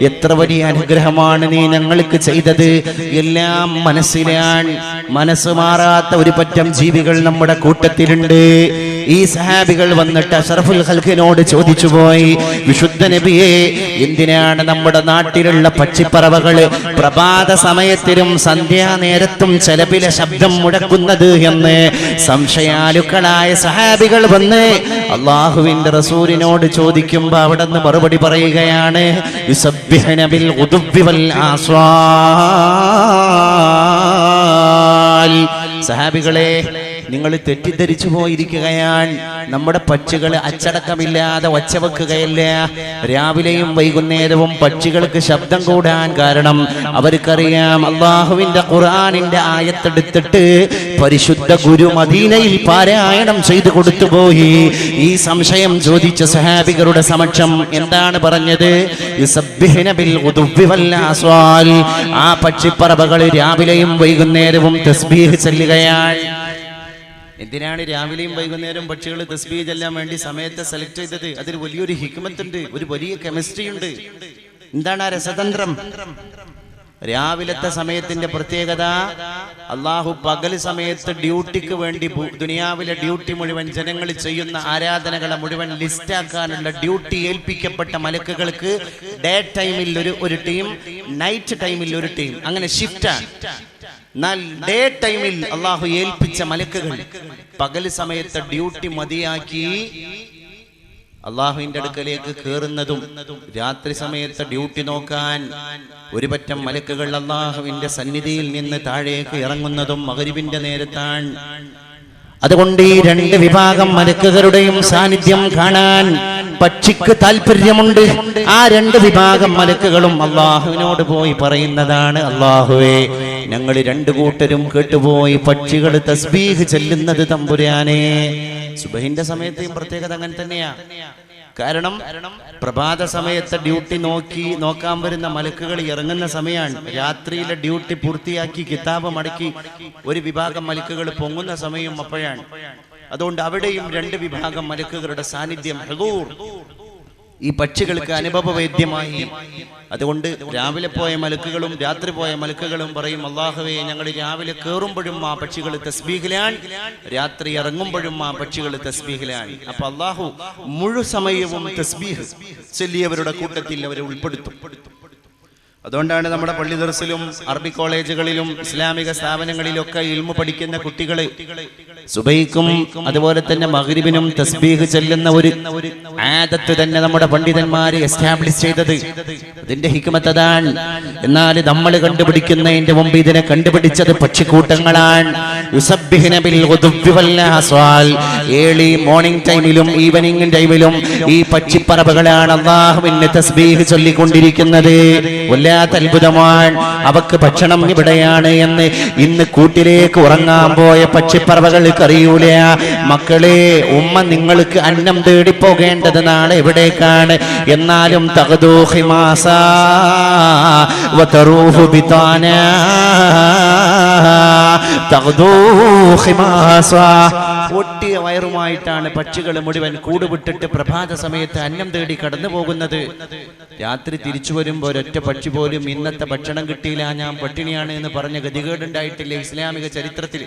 എത്ര വലിയ അനുഗ്രഹമാണ് നീ ഞങ്ങൾക്ക് ചെയ്തത്. എല്ലാം മനസ്സിലാണ്. മനസ്സ് മാറാത്ത ഒരു പറ്റം ജീവികൾ നമ്മുടെ കൂട്ടത്തിലുണ്ട്. ഈ സഹാബികൾ വന്നിട്ട് അഷ്റഫുൽ ഖൽഖിനോട് ചോദിച്ചു പോയി, വിശുദ്ധ നബിയെ, എന്തിനാണ് നമ്മുടെ നാട്ടിലുള്ള പക്ഷിപ്പറവകൾ പ്രഭാത സമയത്തിലും സന്ധ്യാനേരത്തും ചിലപിലെ ശബ്ദം മുഴക്കുന്നത് എന്ന് സംശയാലുക്കളായ സഹാബികൾ വന്ന് അള്ളാഹുവിന്റെ റസൂലിനോട് ചോദിക്കുമ്പോൾ അവിടെ നിന്ന് മറുപടി പറയുകയാണ്, യുസബ്ബിഹ്ന ബിൽ ഗുദുവ്വി വൽ ആസ്വാൽ. സഹാബികളെ, നിങ്ങൾ തെറ്റിദ്ധരിച്ചു പോയിരിക്കുകയാണ്. നമ്മുടെ പക്ഷികൾ അച്ചടക്കമില്ലാതെ ഒച്ചവെക്കുകയല്ല. രാവിലെയും വൈകുന്നേരവും പക്ഷികൾക്ക് ശബ്ദം കൂടാൻ കാരണം അവർക്കറിയാം, അള്ളാഹുവിന്റെ ഖുർആനിന്റെ ആയത്തെടുത്തിട്ട് പരിശുദ്ധ ഗുരു മദീനയിൽ പാരായണം ചെയ്തു കൊടുത്തുപോയി. ഈ സംശയം ചോദിച്ച സഹാബികളുടെ സമക്ഷം എന്താണ് പറഞ്ഞത്? യുസബ്ബിഹ്ന ബിൽ ഗുദുവ്വി വൽ ആസ്വാൽ. ആ പക്ഷിപ്പറവകൾ രാവിലെയും വൈകുന്നേരവും തസ്ബീഹ് ചൊല്ലുകയാണ്. എന്തിനാണ് രാവിലെയും വൈകുന്നേരം പക്ഷികൾ തസ്ബീഹ് ചൊല്ലാൻ വേണ്ടി സമയത്തെ സെലക്ട് ചെയ്തത്? അതിൽ വലിയൊരു ഹിക്മത്തുണ്ട്, ഒരു വലിയ കെമിസ്ട്രി ഉണ്ട്. എന്താണ് ആ രസതന്ത്രം? രാവിലത്തെ സമയത്തിന്റെ പ്രത്യേകത, അള്ളാഹു പകൽ സമയത്ത് ഡ്യൂട്ടിക്ക് വേണ്ടി ദുനിയാവിലെ ഡ്യൂട്ടി മുഴുവൻ ജനങ്ങൾ ചെയ്യുന്ന ആരാധനകളെ മുഴുവൻ ലിസ്റ്റാക്കാനുള്ള ഡ്യൂട്ടി ഏൽപ്പിക്കപ്പെട്ട മലക്കുകൾക്ക് ഡേ ടൈമിൽ ഒരു ടീം, നൈറ്റ് ടൈമിൽ ഒരു ടീം, അങ്ങനെ ഷിഫ്റ്റാണ്. എന്നാൽ ഡേ ടൈമിൽ അള്ളാഹു ഏൽപ്പിച്ച മലക്കുകൾ പകൽ സമയത്ത് ഡ്യൂട്ടി മതിയാക്കി അള്ളാഹുവിന്റെ അടുക്കലേക്ക് കയറുന്നതും രാത്രി സമയത്ത് ഡ്യൂട്ടി നോക്കാൻ ഒരു പറ്റം മലക്കുകൾ അള്ളാഹുവിന്റെ സന്നിധിയിൽ നിന്ന് താഴേക്ക് ഇറങ്ങുന്നതും മഗ്രിബിന്റെ നേരത്താണ്. അതുകൊണ്ട് ഈ രണ്ട് വിഭാഗം മലക്കുകളുടെയും സാന്നിധ്യം കാണാൻ പക്ഷിക്ക് താല്പര്യമുണ്ട്. ആ രണ്ട് വിഭാഗം മലക്കുകളും അള്ളാഹുവിനോട് പോയി പറയുന്നതാണ്, അള്ളാഹുവേ, ഞങ്ങൾ രണ്ടു കൂട്ടരും കേട്ടുപോയി പക്ഷികൾ തസ്ബീഹ് ചെല്ലുന്നത് തമ്പുരാനെ. സുബഹിന്റെ സമയത്തെയും പ്രത്യേകത അങ്ങനെ തന്നെയാ. കാരണം പ്രഭാത സമയത്തെ ഡ്യൂട്ടി നോക്കാൻ വരുന്ന മലക്കുകൾ ഇറങ്ങുന്ന സമയമാണ്. രാത്രിയിലെ ഡ്യൂട്ടി പൂർത്തിയാക്കി കിതാബ് മടക്കി ഒരു വിഭാഗം മലക്കുകൾ പൊങ്ങുന്ന സമയം അപ്പോഴാണ്. അതുകൊണ്ട് അവിടെയും രണ്ട് വിഭാഗം മലക്കുകളുടെ സാന്നിധ്യം ഹുദൂർ ഈ പക്ഷികൾക്ക് അനുഭവവേദ്യമായി. അതുകൊണ്ട് രാവിലെ പോയ മലക്കുകളും രാത്രി പോയ മലക്കുകളും പറയും, അല്ലാഹുവേ, ഞങ്ങൾ രാവിലെ കയറുമ്പോഴും ആ പക്ഷികൾ തസ്ബീഹിലാണ്, രാത്രി ഇറങ്ങുമ്പോഴും ആ പക്ഷികൾ തസ്ബീഹിലാണ്. അപ്പൊ അല്ലാഹു മുഴു സമയവും തസ്ബീഹ് ചൊല്ലിയവരുടെ കൂട്ടത്തിൽ അവരെ ഉൾപ്പെടുത്തും. അതുകൊണ്ടാണ് നമ്മുടെ പള്ളി ദർസിലും അറബി കോളേജുകളിലും ഇസ്ലാമിക സ്ഥാപനങ്ങളിലൊക്കെ ഇൽമു പഠിക്കുന്ന കുട്ടികള് സുബൈക്കും അതുപോലെ തന്നെ മഗ്രിബിനും തസ്ബീഹ് ചെല്ലുന്ന ഒരു ആദത്ത് തന്നെ നമ്മുടെ പണ്ഡിതന്മാര് എസ്റ്റാബ്ലിഷ് ചെയ്തത്. ഇതിന്റെ ഹിക്മത്ത് അതാണ്. എന്നാൽ നമ്മൾ കണ്ടുപിടിക്കുന്നതിന്റെ മുമ്പ് ഇതിനെ കണ്ടുപിടിച്ചത് പക്ഷിക്കൂട്ടങ്ങളാണ്. യുസബ്ബിഹ്ന ബിൽ ഗുദുവ്വി വൽ ആസ്വാൽ. ഏർലി മോർണിംഗ് ടൈമിലും ഈവനിംഗ് ടൈമിലും ഈ പക്ഷിപ്പറവകളാണ് അല്ലാഹുവിനെ തസ്ബീഹ് ചൊല്ലിക്കൊണ്ടിരിക്കുന്നത്. വല്ലാത്ത അത്ഭുതമാണ്. അവക്ക് ഭക്ഷണം ഇവിടെയാണ് എന്ന് ഇന്ന് കൂട്ടിലേക്ക് ഉറങ്ങാൻ പോയ പക്ഷിപ്പറവകൾക്ക് അറിയൂല. മക്കളെ, ഉമ്മ നിങ്ങൾക്ക് അന്നം തേടി പോകേണ്ടത് നാളെ എവിടേക്കാണ്? എന്നാലും തഗ്ദൂ ഖിമാസാ വതറൂഹു ബിതാനാ, തഗ്ദൂ ഖിമാസാ. പൊട്ടിയ വയറുമായിട്ടാണ് പക്ഷികൾ മുഴുവൻ കൂടുവിട്ടിട്ട് പ്രഭാത സമയത്ത് അന്നം തേടി കടന്നു പോകുന്നത്. രാത്രി തിരിച്ചു വരുമ്പോൾ ഒരൊറ്റ പക്ഷി പോലും ഇന്നത്തെ ഭക്ഷണം കിട്ടിയില്ല, ഞാൻ പട്ടിണിയാണ് എന്ന് പറഞ്ഞ ഗതികേടുണ്ടായിട്ടില്ല ഇസ്ലാമിക ചരിത്രത്തിൽ.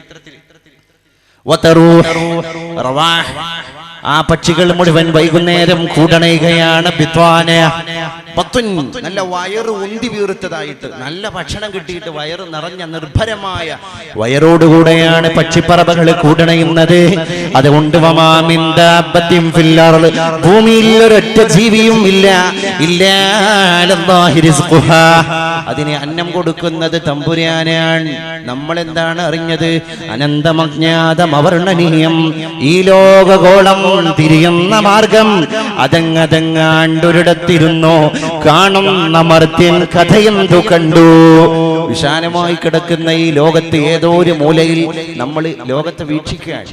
ആ പക്ഷികൾ മുഴുവൻ വൈകുന്നേരം കൂടണയുകയാണ്. നല്ല വയറ് ഉന്തി വീർത്തതായിട്ട്, നല്ല ഭക്ഷണം കിട്ടിയിട്ട് വയറ് നിറഞ്ഞ നിർഭരമായ വയറോടുകൂടെയാണ് പക്ഷിപ്പറവകൾ കൂടണയുന്നത്. അതുകൊണ്ട് ഭൂമിയിൽ ഒരൊറ്റ ജീവിയും ഇല്ല, അതിനെ അന്നം കൊടുക്കുന്നത് തമ്പുരാനാണ്. നമ്മൾ എന്താണ് അറിഞ്ഞത്? അനന്തമജ്ഞാതം അവർണ്ണനീയം, ഈ ലോകഗോളം തിരിയുന്ന മാർഗം അതങ്ങതങ്ങാണ്ടൊരിടത്തിരുന്നോ കാണുന്ന മർത്യൻ കഥയെന്തു കണ്ടു. വിശാലമായി കിടക്കുന്ന ഈ ലോകത്ത് ഏതോ ഒരു മൂലയിൽ നമ്മൾ ലോകത്തെ വീക്ഷിക്കുകയാണ്.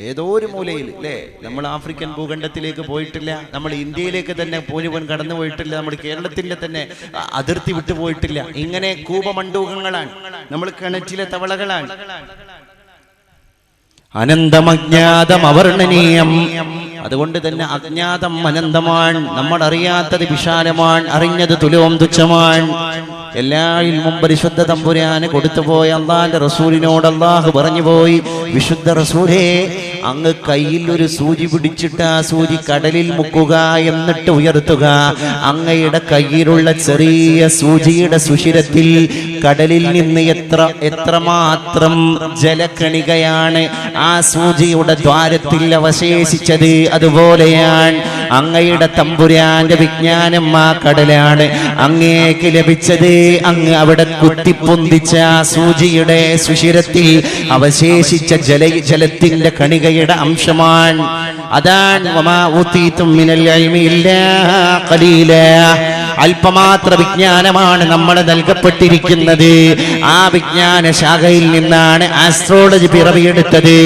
ഏതോ ഒരു മൂലയിൽ അല്ലേ? നമ്മൾ ആഫ്രിക്കൻ ഭൂഖണ്ഡത്തിലേക്ക് പോയിട്ടില്ല, നമ്മൾ ഇന്ത്യയിലേക്ക് തന്നെ മുഴുവൻ കടന്നു പോയിട്ടില്ല, നമ്മൾ കേരളത്തിന്റെ തന്നെ അതിർത്തി വിട്ടുപോയിട്ടില്ല. ഇങ്ങനെ കൂപമണ്ഡൂകങ്ങളാണ്, നമ്മൾ കിണറ്റിലെ തവളകളാണ്. അനന്തമജ്ഞാതം അവർണ്ണനീയം, അതുകൊണ്ട് തന്നെ അജ്ഞാതം അനന്തമാണ്, നമ്മൾ അറിയാത്തത് വിശാലമാണ്, അറിഞ്ഞത് തുലവും തുച്ഛമാണ്. എല്ലാ ഇൽമും പരിശുദ്ധ തമ്പുരാന് കൊടുത്തുപോയ അല്ലാഹുവിന്റെ റസൂലിനോട് അല്ലാഹു പറഞ്ഞുപോയി, വിശുദ്ധ റസൂലേ, അങ്ങ് കയ്യിൽ ഒരു സൂചി പിടിച്ചിട്ട് ആ സൂചി കടലിൽ മുക്കുക, എന്നിട്ട് ഉയർത്തുക. അങ്ങയുടെ കയ്യിലുള്ള ചെറിയ സൂചിയുടെ സുഷിരത്തിൽ കടലിൽ നിന്ന് എത്രമാത്രം ജലക്കണികയാണ് ആ സൂചിയുടെ ദ്വാരത്തിൽ അവശേഷിച്ചത്, അതുപോലെയാണ് അങ്ങയുടെ തമ്പുരാന്റെ വിജ്ഞാനം ആ കടലാണ്. അങ്ങേക്ക് ലഭിച്ചത് അങ്ങ് അവിടെ കുത്തിപ്പൊന്തിച്ച സൂചിയുടെ സുഷിരത്തിൽ അവശേഷിച്ച ജലത്തിന്റെ കണികയുടെ അംശമാണ്. അതാണ് വമാ ഊതീതും മിനൽ ഇൽമി ഇല്ലാ ഖലീലാ. അല്പമാത്ര വിജ്ഞാനമാണ് നമ്മൾ നൽകപ്പെട്ടിരിക്കുന്നത്. ആ വിജ്ഞാന ശാഖയിൽ നിന്നാണ് ആസ്ട്രോളജി പിറവിയെടുത്തത്,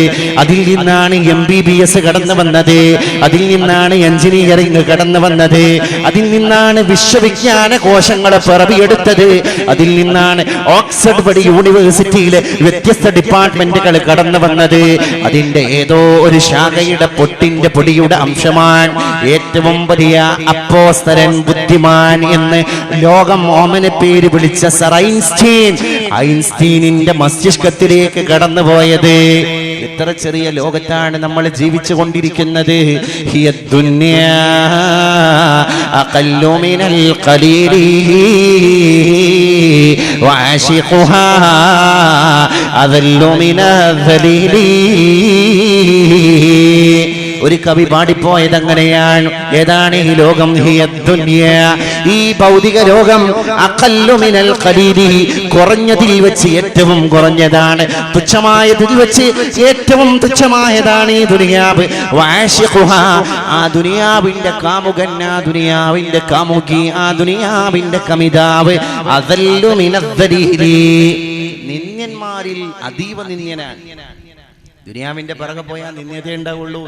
അതിൽ നിന്നാണ് MBBS കടന്നു വന്നത്, അതിൽ നിന്നാണ് എഞ്ചിനീയറിംഗ് കടന്നു വന്നത്, അതിൽ നിന്നാണ് വിശ്വവിജ്ഞാന കോശങ്ങളെ പിറവിയെടുത്തത്, അതിൽ നിന്നാണ് ഓക്സ്ഫോർഡ് യൂണിവേഴ്സിറ്റിയിലെ വ്യത്യസ്ത ഡിപ്പാർട്ട്മെന്റുകൾ കടന്നു വന്നത്. അതിന്റെ ഏതോ ഒരു ശാഖയുടെ പൊടിയുടെ അംശമാണ് ഏറ്റവും വലിയ അപ്പോസ്തലൻ, ബുദ്ധിമാൻ എന്ന് ലോകം ഓമന പേര് വിളിച്ച സർ ഐൻസ്റ്റീനിന്റെ മസ്തിഷ്കത്തിലേക്ക് കടന്നുപോയത്. എത്ര ചെറിയ ലോകത്താണ് നമ്മൾ ജീവിച്ചു കൊണ്ടിരിക്കുന്നത്. ഒരു കവി പാടിപ്പോയത് അങ്ങനെയാണ്. ഏതാണ് ഈ ലോകം? ഈ ഭൗതിക ലോകം അഖല്ലു മിനൽ ഖലീലി, കുറഞ്ഞതിൽ വെച്ച് ഏറ്റവും കുറഞ്ഞതാണ്, തുച്ഛമായതിൽ വെച്ച് ഏറ്റവും തുച്ഛമായതാണ് ഈ ദുനിയാവ്. വഅശിഖുഹാ, ആ ദുനിയാവിന്റെ കാമുകൻ, ആ ദുനിയാവിന്റെ കാമുകി, ആ ദുനിയാവിന്റെ കമിതാവ് അദല്ലു മിനദ്ദലീലി, നിന്യന്മാരിൽ അതീവ നിന്യനാണ്. ദുനിയാവിന്റെ പിറകെ പോയാൽ നിന്യതേ ഉണ്ടാവുള്ളൂ.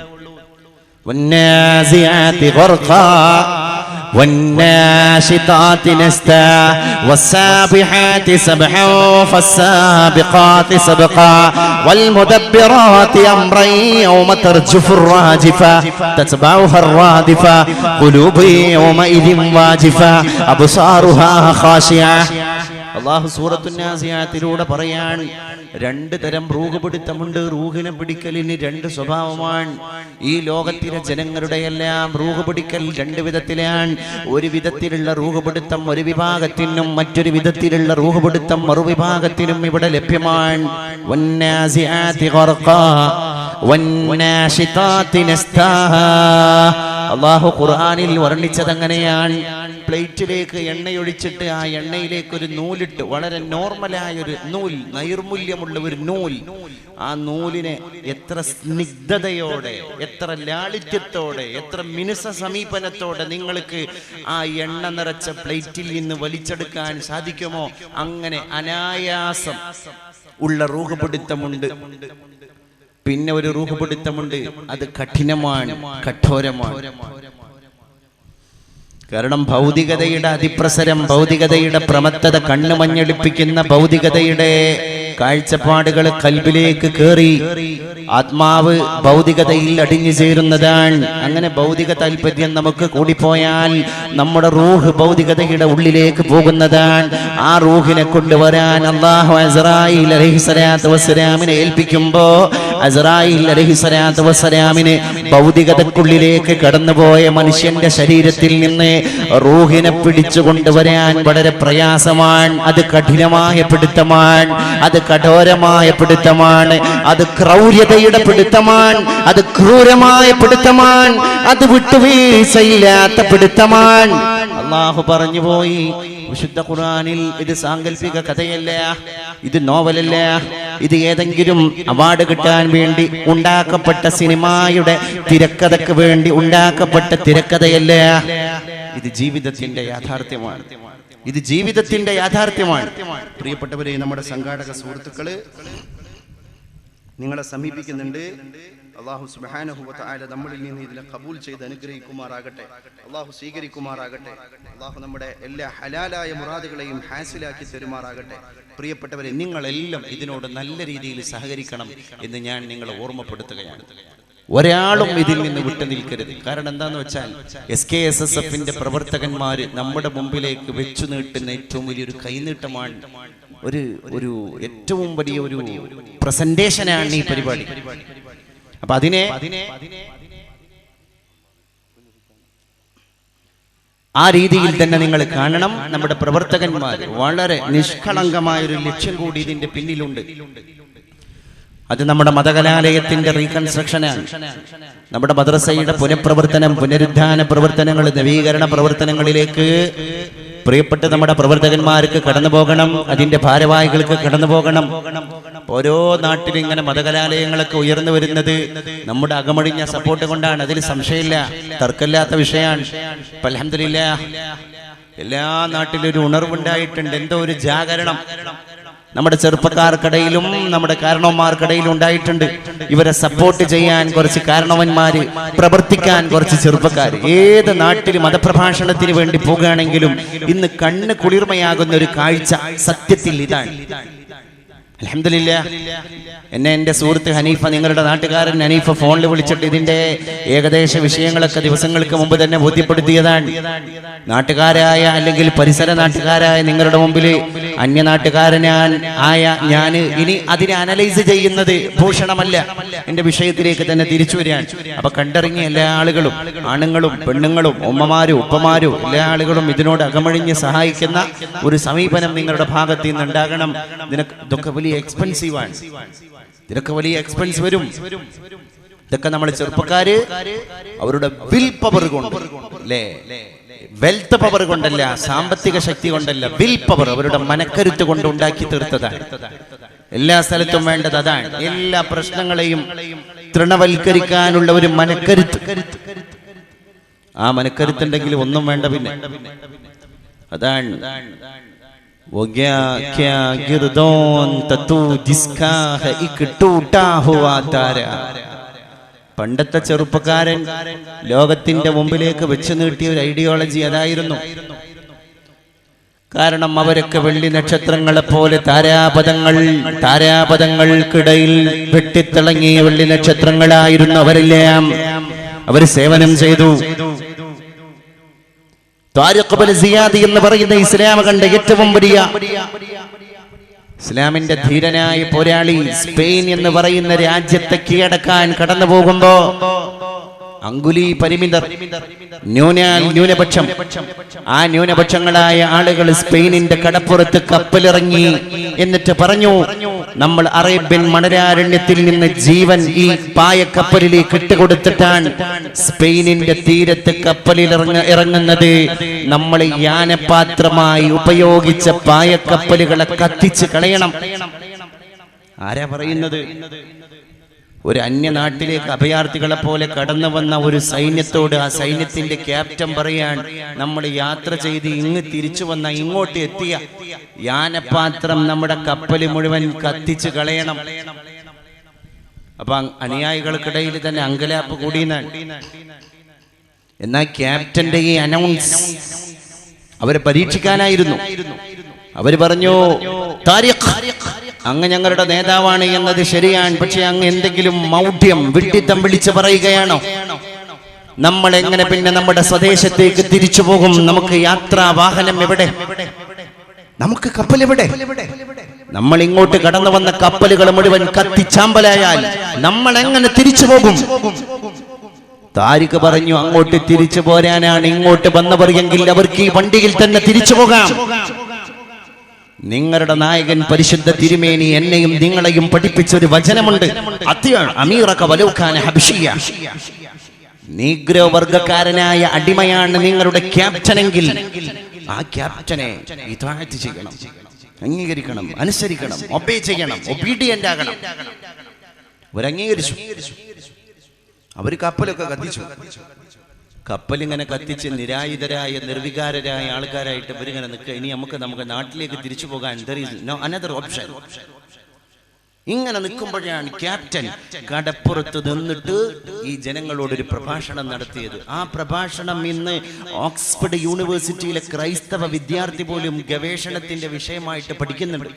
والنازعات غرقا والناشطات نشطا والسابحات سبحا فالسابقات سبقا والمدبرات أمرا يوم ترجف الراجفة تتبعها الرادفة قلوب يومئذ واجفة أبصارها خاشعة. അല്ലാഹു സൂറത്തുൻ നാസിയാത്തിലൂടെ പറയാണ്, രണ്ട് തരം റൂഹുപിടുത്തമുണ്ട്. റൂഹിനെ പിടിക്കലിന് രണ്ട് സ്വഭാവമാണ്. ഈ ലോകത്തിലെ ജനങ്ങളുടെ എല്ലാം റൂഹുപിടിക്കൽ രണ്ട് വിധത്തിലാണ്. ഒരു വിധത്തിലുള്ള റൂഹുപിടുത്തം ഒരു വിഭാഗത്തിനും, മറ്റൊരു വിധത്തിലുള്ള റൂഹുപിടുത്തം മറുവിഭാഗത്തിനും ഇവിടെ ലഭ്യമാണ്. വന്നാസിആതി ഖർഖാ വന്നാശിതാതി നസ്താ. അല്ലാഹു ഖുർആനിൽ വർണ്ണിച്ചത് അങ്ങനെയാണ്. പ്ലേറ്റിലേക്ക് എണ്ണയൊഴിച്ചിട്ട് ആ എണ്ണയിലേക്ക് ഒരു നൂലിട്ട്, വളരെ നോർമലായ ഒരു നൂൽ, നൈർമൂല്യമുള്ള ഒരു നൂൽ, ആ നൂലിനെ എത്ര സ്നിഗ്ധതയോടെ, എത്ര ലാളിത്യത്തോടെ, എത്ര മിനുസ സമീപനത്തോടെ നിങ്ങൾക്ക് ആ എണ്ണ നിറച്ച പ്ലേറ്റിൽ നിന്ന് വലിച്ചെടുക്കാൻ സാധിക്കുമോ? അങ്ങനെ അനായാസം ഉള്ള റൂഹുപിടുത്തമുണ്ട്. പിന്നെ ഒരു റൂഹുപിടുത്തമുണ്ട്, അത് കഠിനമാണ്, കഠോരമാണ്. കാരണം ഭൗതികതയുടെ അതിപ്രസരം, ഭൗതികതയുടെ പ്രമത്തത, കണ്ണു മഞ്ഞളിപ്പിക്കുന്ന ഭൗതികതയുടെ കാഴ്ചപ്പാടുകൾ കൽബിലേക്ക് കയറി ആത്മാവ് ഭൗതികതയിൽ അടിഞ്ഞു ചേരുന്നതാണ്. അങ്ങനെ ഭൗതിക താല്പര്യം നമുക്ക് കൂടിപ്പോയാൽ നമ്മുടെ റൂഹ് ഭൗതികതയുടെ ഉള്ളിലേക്ക് പോകുന്നതാണ്. ആ റൂഹിനെ കൊണ്ടുവരാൻ അല്ലാഹു അസ്റായീൽ അലൈഹിസ്സലാത്തു വസ്സലാമിനെ ഏൽപ്പിക്കുമ്പോ അസ്റായീൽ അലൈഹിസ്സലാത്തു വസ്സലാമിനെ ഭൗതികതക്കുള്ളിലേക്ക് കടന്നുപോയ മനുഷ്യന്റെ ശരീരത്തിൽ നിന്ന് റൂഹിനെ പിടിച്ചു കൊണ്ടുവരാൻ വളരെ പ്രയാസമാണ്. അത് കഠിനമായ പിടുത്തമാണ്, അത് കഠോരമായ പിടുത്തമാണ്, അത് ക്രൗര്യതയുടെ പിടുത്തമാണ്, അത് ക്രൂരമായ പിടുത്തമാണ്, അത് വിട്ടുവീഴ്ചയില്ലാത്ത പിടുത്തമാണ്. അല്ലാഹു പറഞ്ഞു പോയി വിശുദ്ധ ഖുർആനിൽ, ഇത് സാങ്കല്പിക കഥയല്ല, ഇത് നോവലല്ല, ഇത് ഏതെങ്കിലും അവാർഡ് കിട്ടാൻ വേണ്ടി ഉണ്ടാക്കപ്പെട്ട സിനിമയുടെ തിരക്കഥയ്ക്ക് വേണ്ടി ഉണ്ടാക്കപ്പെട്ട തിരക്കഥയല്ല. ഇത് ജീവിതത്തിന്റെ യാഥാർത്ഥ്യമാണ്. ഇത് ജീവിതത്തിന്റെ യാഥാർത്ഥ്യമാണ്. പ്രിയപ്പെട്ടവരെ, നമ്മുടെ സംഘാടക സുഹൃത്തുക്കള് നിങ്ങളെ സമീപിക്കുന്നുണ്ട്. അല്ലാഹു സുബ്ഹാനഹു വ തആല നമ്മളിൽ നിന്ന് ഇതിനെ കബൂൽ ചെയ്ത് അനുഗ്രഹിക്കുമാറാകട്ടെ. അല്ലാഹു സ്വീകരിക്കുമാറാകട്ടെ. അല്ലാഹു നമ്മുടെ എല്ലാ ഹലാലായ മുറാദുകളെയും ഹാസിലാക്കി തരുമാറാകട്ടെ. പ്രിയപ്പെട്ടവരെ, നിങ്ങളെല്ലാം ഇതിനോട് നല്ല രീതിയിൽ സഹകരിക്കണം എന്ന് ഞാൻ നിങ്ങളെ ഓർമ്മപ്പെടുത്തുകയാണ്. ഒരാളും ഇതിൽ നിന്ന് വിട്ടു നിൽക്കരുത്. കാരണം എന്താന്ന് വെച്ചാൽ SKSSF പ്രവർത്തകന്മാർ നമ്മുടെ മുമ്പിലേക്ക് വെച്ചു നീട്ടുന്ന ഏറ്റവും വലിയൊരു കൈനീട്ടമാണ്, ഒരു ഏറ്റവും വലിയ ഒരു പ്രസന്റേഷനാണ് ഈ പരിപാടി. അപ്പൊ അതിനെ ആ രീതിയിൽ തന്നെ നിങ്ങൾ കാണണം. നമ്മുടെ പ്രവർത്തകന്മാർ വളരെ നിഷ്കളങ്കമായൊരു ലക്ഷ്യം കൂടി ഇതിന്റെ പിന്നിലുണ്ട്. അത് നമ്മുടെ മതകലാലയത്തിന്റെ റീകൺസ്ട്രക്ഷനാണ്. നമ്മുടെ മദ്രസയുടെ പുനഃപ്രവർത്തനം, പുനരുദ്ധാന പ്രവർത്തനങ്ങൾ, നവീകരണ പ്രവർത്തനങ്ങളിലേക്ക് പ്രിയപ്പെട്ട നമ്മുടെ പ്രവർത്തകന്മാർക്ക് കടന്നു പോകണം. അതിന്റെ ഭാരവാഹികൾക്ക് കടന്നു പോകണം. ഓരോ നാട്ടിലും ഇങ്ങനെ മതകലാലയങ്ങളൊക്കെ ഉയർന്നു വരുന്നത് നമ്മുടെ അകമഴിഞ്ഞ സപ്പോർട്ട് കൊണ്ടാണ്. അതിൽ സംശയമില്ല, തർക്കമില്ലാത്ത വിഷയമാണ്. അൽഹംദുലില്ലാഹ് എല്ലാ നാട്ടിലും ഒരു ഉണർവുണ്ടായിട്ടുണ്ട്. എന്തോ ഒരു ജാഗരണം നമ്മുടെ ചെറുപ്പക്കാർക്കിടയിലും നമ്മുടെ കാരണവന്മാർക്കിടയിലും ഉണ്ടായിട്ടുണ്ട്. ഇവരെ സപ്പോർട്ട് ചെയ്യാൻ കുറച്ച് കാരണവന്മാര്, പ്രവർത്തിക്കാൻ കുറച്ച് ചെറുപ്പക്കാർ. ഏത് നാട്ടിൽ മതപ്രഭാഷണത്തിന് വേണ്ടി പോകുകയാണെങ്കിലും ഇന്ന് കണ്ണ് കുളിർമയാകുന്ന ഒരു കാഴ്ച സത്യത്തിൽ ഇതാണ്. അൽഹംദുലില്ലാഹ് എന്നെ എൻ്റെ സുഹൃത്ത് ഹനീഫ, നിങ്ങളുടെ നാട്ടുകാരൻ ഹനീഫ ഫോണിൽ വിളിച്ചിട്ട് ഇതിന്റെ ഏകദേശ വിഷയങ്ങളൊക്കെ ദിവസങ്ങൾക്ക് മുമ്പ് തന്നെ ബോധ്യപ്പെടുത്തിയതാണ്. നാട്ടുകാരായ അല്ലെങ്കിൽ പരിസര നാട്ടുകാരായ നിങ്ങളുടെ മുമ്പിൽ അന്യനാട്ടുകാരനായ ഞാൻ ഇനി അതിനെ അനലൈസ് ചെയ്യുന്നത് ഭൂഷണമല്ല, എന്റെ വിഷയത്തിലേക്ക് തന്നെ തിരിച്ചു വരികയാണ്. അപ്പൊ കണ്ടിറങ്ങിയ എല്ലാ ആളുകളും, ആണുങ്ങളും പെണ്ണുങ്ങളും ഉമ്മമാരും ഉപ്പമാരും എല്ലാ ആളുകളും ഇതിനോട് അകമഴിഞ്ഞ് സഹായിക്കുന്ന ഒരു സമീപനം നിങ്ങളുടെ ഭാഗത്ത് നിന്ന് ഉണ്ടാകണം. ഇതൊക്കെ വലിയ എക്സ്പെൻസീവാണ്, ഇതിനൊക്കെ വലിയ എക്സ്പെൻസ് വരും. ഇതൊക്കെ നമ്മൾ ചെറുപ്പക്കാര് അവരുടെ വിൽ പവർ കൊണ്ട്, അല്ലേ, വെൽത്ത് പവർ കൊണ്ടല്ല, സാമ്പത്തിക ശക്തി കൊണ്ടല്ല, വിൽ പവർ, അവരുടെ മനക്കരുത്ത് കൊണ്ട് ഉണ്ടാക്കി തീർത്തതാണ്. എല്ലാ സ്ഥലത്തും വേണ്ടത് അതാണ്. എല്ലാ പ്രശ്നങ്ങളെയും തൃണവൽക്കരിക്കാനുള്ള ഒരു മനക്കരുത്ത്. ആ മനക്കരുത്തുണ്ടെങ്കിൽ ഒന്നും വേണ്ട. പിന്നെ അതാണ് പണ്ടത്തെ ചെറുപ്പക്കാരൻ ലോകത്തിന്റെ മുമ്പിലേക്ക് വെച്ചു നീട്ടിയ ഒരു ഐഡിയോളജി അതായിരുന്നു. കാരണം അവരൊക്കെ വെള്ളി നക്ഷത്രങ്ങളെ പോലെ താരാപഥങ്ങൾക്കിടയിൽ വെട്ടിത്തിളങ്ങിയ വെള്ളി നക്ഷത്രങ്ങളായിരുന്നു അവരെല്ലാം. അവർ സേവനം ചെയ്തു. താരിഖ് ഇബ്നു സിയാദ് എന്ന് പറയുന്ന ഇസ്ലാം കണ്ട ഏറ്റവും വലിയ ഇസ്ലാമിന്റെ ധീരനായ പോരാളി സ്പെയിൻ എന്ന് പറയുന്ന രാജ്യത്തെ കീഴടക്കാൻ കടന്നു പോകുമ്പോ അങ്കുലി പരിമിതർ, ന്യൂനപക്ഷം, ആ ന്യൂനപക്ഷങ്ങളായ ആളുകൾ സ്പെയിനിന്റെ കടപ്പുറത്ത് കപ്പലിറങ്ങി. എന്നിട്ട് പറഞ്ഞു, നമ്മൾ അറേബ്യൻ മണരാരണ്യത്തിൽ നിന്ന് ജീവൻ ഈ പായക്കപ്പലിലേക്ക് ഇട്ടുകൊടുത്തിട്ടാണ് സ്പെയിനിന്റെ തീരത്ത് കപ്പലിൽ ഇറങ്ങുന്നത്. നമ്മൾ യാനപാത്രമായി ഉപയോഗിച്ച പായക്കപ്പലുകളെ കത്തിച്ച് കളയണം. ആരാ പറയുന്നത്? ഒരു അന്യനാട്ടിലേക്ക് അഭയാർത്ഥികളെ പോലെ കടന്നു വന്ന ഒരു സൈന്യത്തോട് ആ സൈന്യത്തിന്റെ ക്യാപ്റ്റൻ പറയാൻ, നമ്മൾ യാത്ര ചെയ്ത് ഇങ്ങ് തിരിച്ചു വന്ന ഇങ്ങോട്ട് എത്തിയ യാനപാത്രം നമ്മുടെ കപ്പൽ മുഴുവൻ കത്തിച്ചു കളയണം. അപ്പൊ അനുയായികൾക്കിടയിൽ തന്നെ അങ്കലാപ്പ് കൂടിയെന്നാണ്. എന്നാൽ ക്യാപ്റ്റന്റെ ഈ അനൗൺസ് അവരെ പരീക്ഷിക്കാനായിരുന്നു. അവര് പറഞ്ഞു, താരിഖ്, അങ്ങ് ഞങ്ങളുടെ നേതാവാണ് എന്നത് ശരിയാണ്, പക്ഷെ അങ്ങ് എന്തെങ്കിലും മൗഢ്യം, വിഡ്ഢിത്തം വിളിച്ചു പറയുകയാണോ? നമ്മൾ എങ്ങനെ പിന്നെ നമ്മുടെ സ്വദേശത്തേക്ക് തിരിച്ചു പോകും? നമുക്ക് യാത്രാ വാഹനം എവിടെ? നമുക്ക് കപ്പൽ എവിടെ? നമ്മൾ ഇങ്ങോട്ട് കടന്നു വന്ന കപ്പലുകൾ മുഴുവൻ കത്തിച്ചാമ്പലായാൽ നമ്മൾ എങ്ങനെ തിരിച്ചു പോകും? താരിഖ് പറഞ്ഞു, അങ്ങോട്ട് തിരിച്ചു പോരാനാണ് ഇങ്ങോട്ട് വന്നവർ എങ്കിൽ അവർക്ക് ഈ വണ്ടിയിൽ തന്നെ തിരിച്ചു പോകാം. നിങ്ങളുടെ നായകൻ പരിശുദ്ധ തിരുമേനി എന്നെയും നിങ്ങളെയും പഠിപ്പിച്ചൊരു വചനമുണ്ട്. നീഗ്രോ വർഗക്കാരനായ അടിമയാണ് നിങ്ങളുടെ ക്യാപ്റ്റനെങ്കിൽ ആ ക്യാപ്റ്റനെ ഇതാഴ്ത്തി ചെയ്യണം, അംഗീകരിക്കണം, അനുസരിക്കണം, ഒബേ ചെയ്യണം, ഒബീഡിയന്റ് ആകണം. അവരംഗീകരിച്ചു. അവർ കപ്പലൊക്കെ കത്തിച്ചു. കപ്പലിങ്ങനെ കത്തിച്ച് നിരായുധരായ നിർവികാരരായ ആൾക്കാരായിട്ട് ഇവരിങ്ങനെ നിൽക്കുക. ഇനി നമുക്ക് നാട്ടിലേക്ക് തിരിച്ചു പോകാൻ അനദർ ഓപ്ഷൻ. ഇങ്ങനെ നിൽക്കുമ്പോഴാണ് ക്യാപ്റ്റൻ കടപ്പുറത്ത് നിന്നിട്ട് ഈ ജനങ്ങളോടൊരു പ്രഭാഷണം നടത്തിയത്. ആ പ്രഭാഷണം ഇന്ന് ഓക്സ്ഫോർഡ് യൂണിവേഴ്സിറ്റിയിലെ ക്രൈസ്തവ വിദ്യാർത്ഥി പോലും ഗവേഷണത്തിന്റെ വിഷയമായിട്ട് പഠിക്കുന്നുണ്ട്.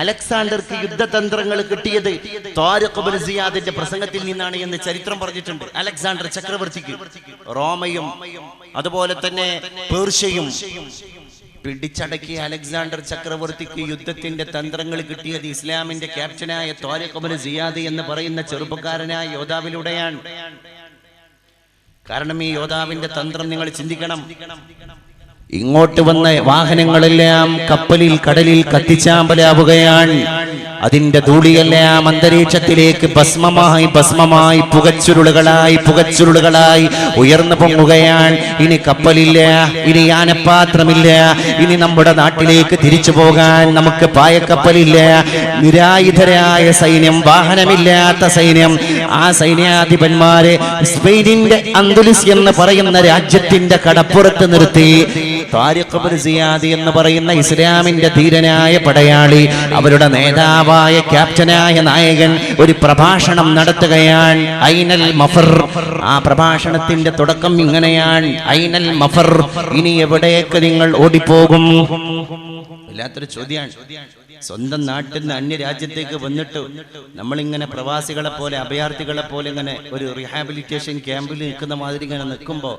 അലക്സാണ്ടർക്ക് യുദ്ധതന്ത്രങ്ങൾ കിട്ടിയത് താരിഖ് ഇബ്നു സിയാദിന്റെ പ്രസംഗത്തിൽ നിന്നാണ് എന്ന് ചരിത്രം പറഞ്ഞിട്ടുണ്ട്. അലക്സാണ്ടർ ചക്രവർത്തിക്ക് റോമയും അതുപോലെ തന്നെ പേർഷ്യയും പിടിച്ചടക്കിയ അലക്സാണ്ടർ ചക്രവർത്തിക്ക് യുദ്ധത്തിന്റെ തന്ത്രങ്ങൾ കിട്ടിയത് ഇസ്ലാമിന്റെ ക്യാപ്റ്റനായ താരിഖ് ഇബ്നു സിയാദ് എന്ന് പറയുന്ന ചെറുപ്പക്കാരനായ യോദ്ധാവിലൂടെയാണ്. കാരണം ഈ യോദ്ധാവിന്റെ തന്ത്രം നിങ്ങൾ ചിന്തിക്കണം. ഇങ്ങോട്ട് വന്ന വാഹനങ്ങളെല്ലാം കപ്പലിൽ കടലിൽ കത്തിച്ചാമ്പലാവുകയാണ്. അതിന്റെ ധൂളിയെല്ലാം അന്തരീക്ഷത്തിലേക്ക് ഭസ്മമായി പുകച്ചുരുളുകളായി ഉയർന്നു പൊങ്ങുകയാണ്. ഇനി കപ്പലില്ല, ഇനി യാനപാത്രമില്ല, ഇനി നമ്മുടെ നാട്ടിലേക്ക് തിരിച്ചു പോകാൻ നമുക്ക് പായക്കപ്പലില്ല. നിരായുധരായ സൈന്യം, വാഹനമില്ലാത്ത സൈന്യം. ആ സൈന്യാധിപന്മാരെ സ്പെയിനിന്റെ അന്തുലിസ് എന്ന് പറയുന്ന രാജ്യത്തിന്റെ കടപ്പുറത്ത് നിർത്തി താരിഖ് ഇബ്നു സിയാദ് എന്ന് പറയുന്ന ഇസ്ലാമിന്റെ ധീരനായ പടയാളി, അവരുടെ നേതാവായ ക്യാപ്റ്റനായ നായകൻ ഒരു പ്രഭാഷണം നടത്തുകയാണ്. ഐനൽ മഫർ. ആ പ്രഭാഷണത്തിന്റെ തുടക്കം ഇങ്ങനെയാണ്: ഐനൽ മഫർ, ഇനി എവിടേക്ക് നിങ്ങൾ ഓടിപ്പോകും? വല്ലാത്തൊരു ചോദ്യമാണ്. സ്വന്തം നാട്ടിൽ നിന്ന് അന്യരാജ്യത്തേക്ക് വന്നിട്ട് നമ്മളിങ്ങനെ പ്രവാസികളെ പോലെ അഭയാർത്ഥികളെ പോലെ ഇങ്ങനെ ഒരു റീഹാബിലിറ്റേഷൻ ക്യാമ്പിൽ നിൽക്കുന്ന മാതിരി ഇങ്ങനെ നിൽക്കുമ്പോ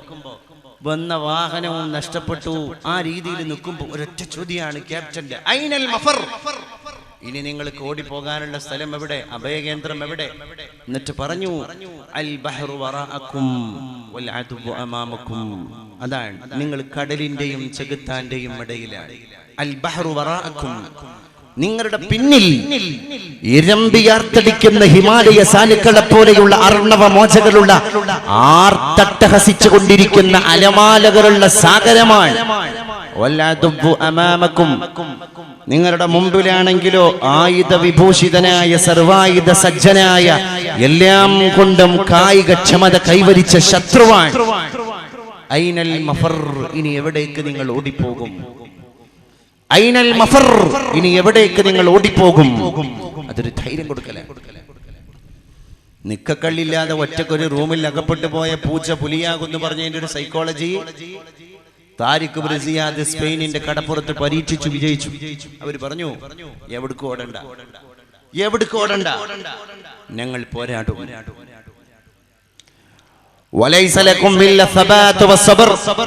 വന്ന വാഹനവും നഷ്ടപ്പെട്ടു. ആ രീതിയിൽ നിൽക്കുമ്പോൾ ഒരൊറ്റ ചോദ്യമാണ് ക്യാപ്റ്റന്റെ: ഐനൽ മഫർ, ഇനി നിങ്ങൾക്ക് ഓടിപ്പോകാനുള്ള സ്ഥലം എവിടെ, അഭയകേന്ദ്രം എവിടെ? എന്നിട്ട് പറഞ്ഞു: അൽ ബഹ്റു വറാഅക്കും വൽ അദു അമാമക്കും. അതാണ്, നിങ്ങൾ കടലിന്റെയും ചെകുത്താന്റെയും ഇടയിലാണ്. അൽ ബഹ്റു വറാഅക്കും, നിങ്ങളുടെ പിന്നിൽ ഇരമ്പിയാർത്തടിക്കുന്ന ഹിമാലയ സാനുക്കളെ പോലെയുള്ള അർണവ മോചകളുള്ള ആർത്തട്ടഹസിച്ചു കൊണ്ടിരിക്കുന്ന അലമാലകളുള്ള സാഗരമാണ്. നിങ്ങളുടെ മുമ്പിലാണെങ്കിലോ ആയുധ വിഭൂഷിതനായ സർവായുധ സജ്ജനായ എല്ലാം കൊണ്ടും കായിക ക്ഷമത കൈവരിച്ച ശത്രുവാണ്. ഐനൽ മഫർ, ഇനി എവിടേക്ക് നിങ്ങൾ ഓടിപ്പോകും? ഐനൽ മഫർ, ഇനി എവിടേക്ക് നിങ്ങൾ ഓടിപ്പോകും? അതൊരു ധൈര്യം കൊടുക്കല. നിക്കക്കള്ളില്ലാതെ ഒറ്റക്കൊരു റൂമിൽ അകപ്പെട്ടു പോയ പൂച്ച പുലിയാകുന്നു പറഞ്ഞതിന്റെ ഒരു സൈക്കോളജി താരിഖ് ഇബ്നു സിയാദ് സ്പെയിനിന്റെ കടപ്പുറത്ത് പരീക്ഷിച്ചു, വിജയിച്ചു. അവർ പറഞ്ഞു: എവിടേക്ക് ഓടണ്ട, ഞങ്ങൾ പോരാടും.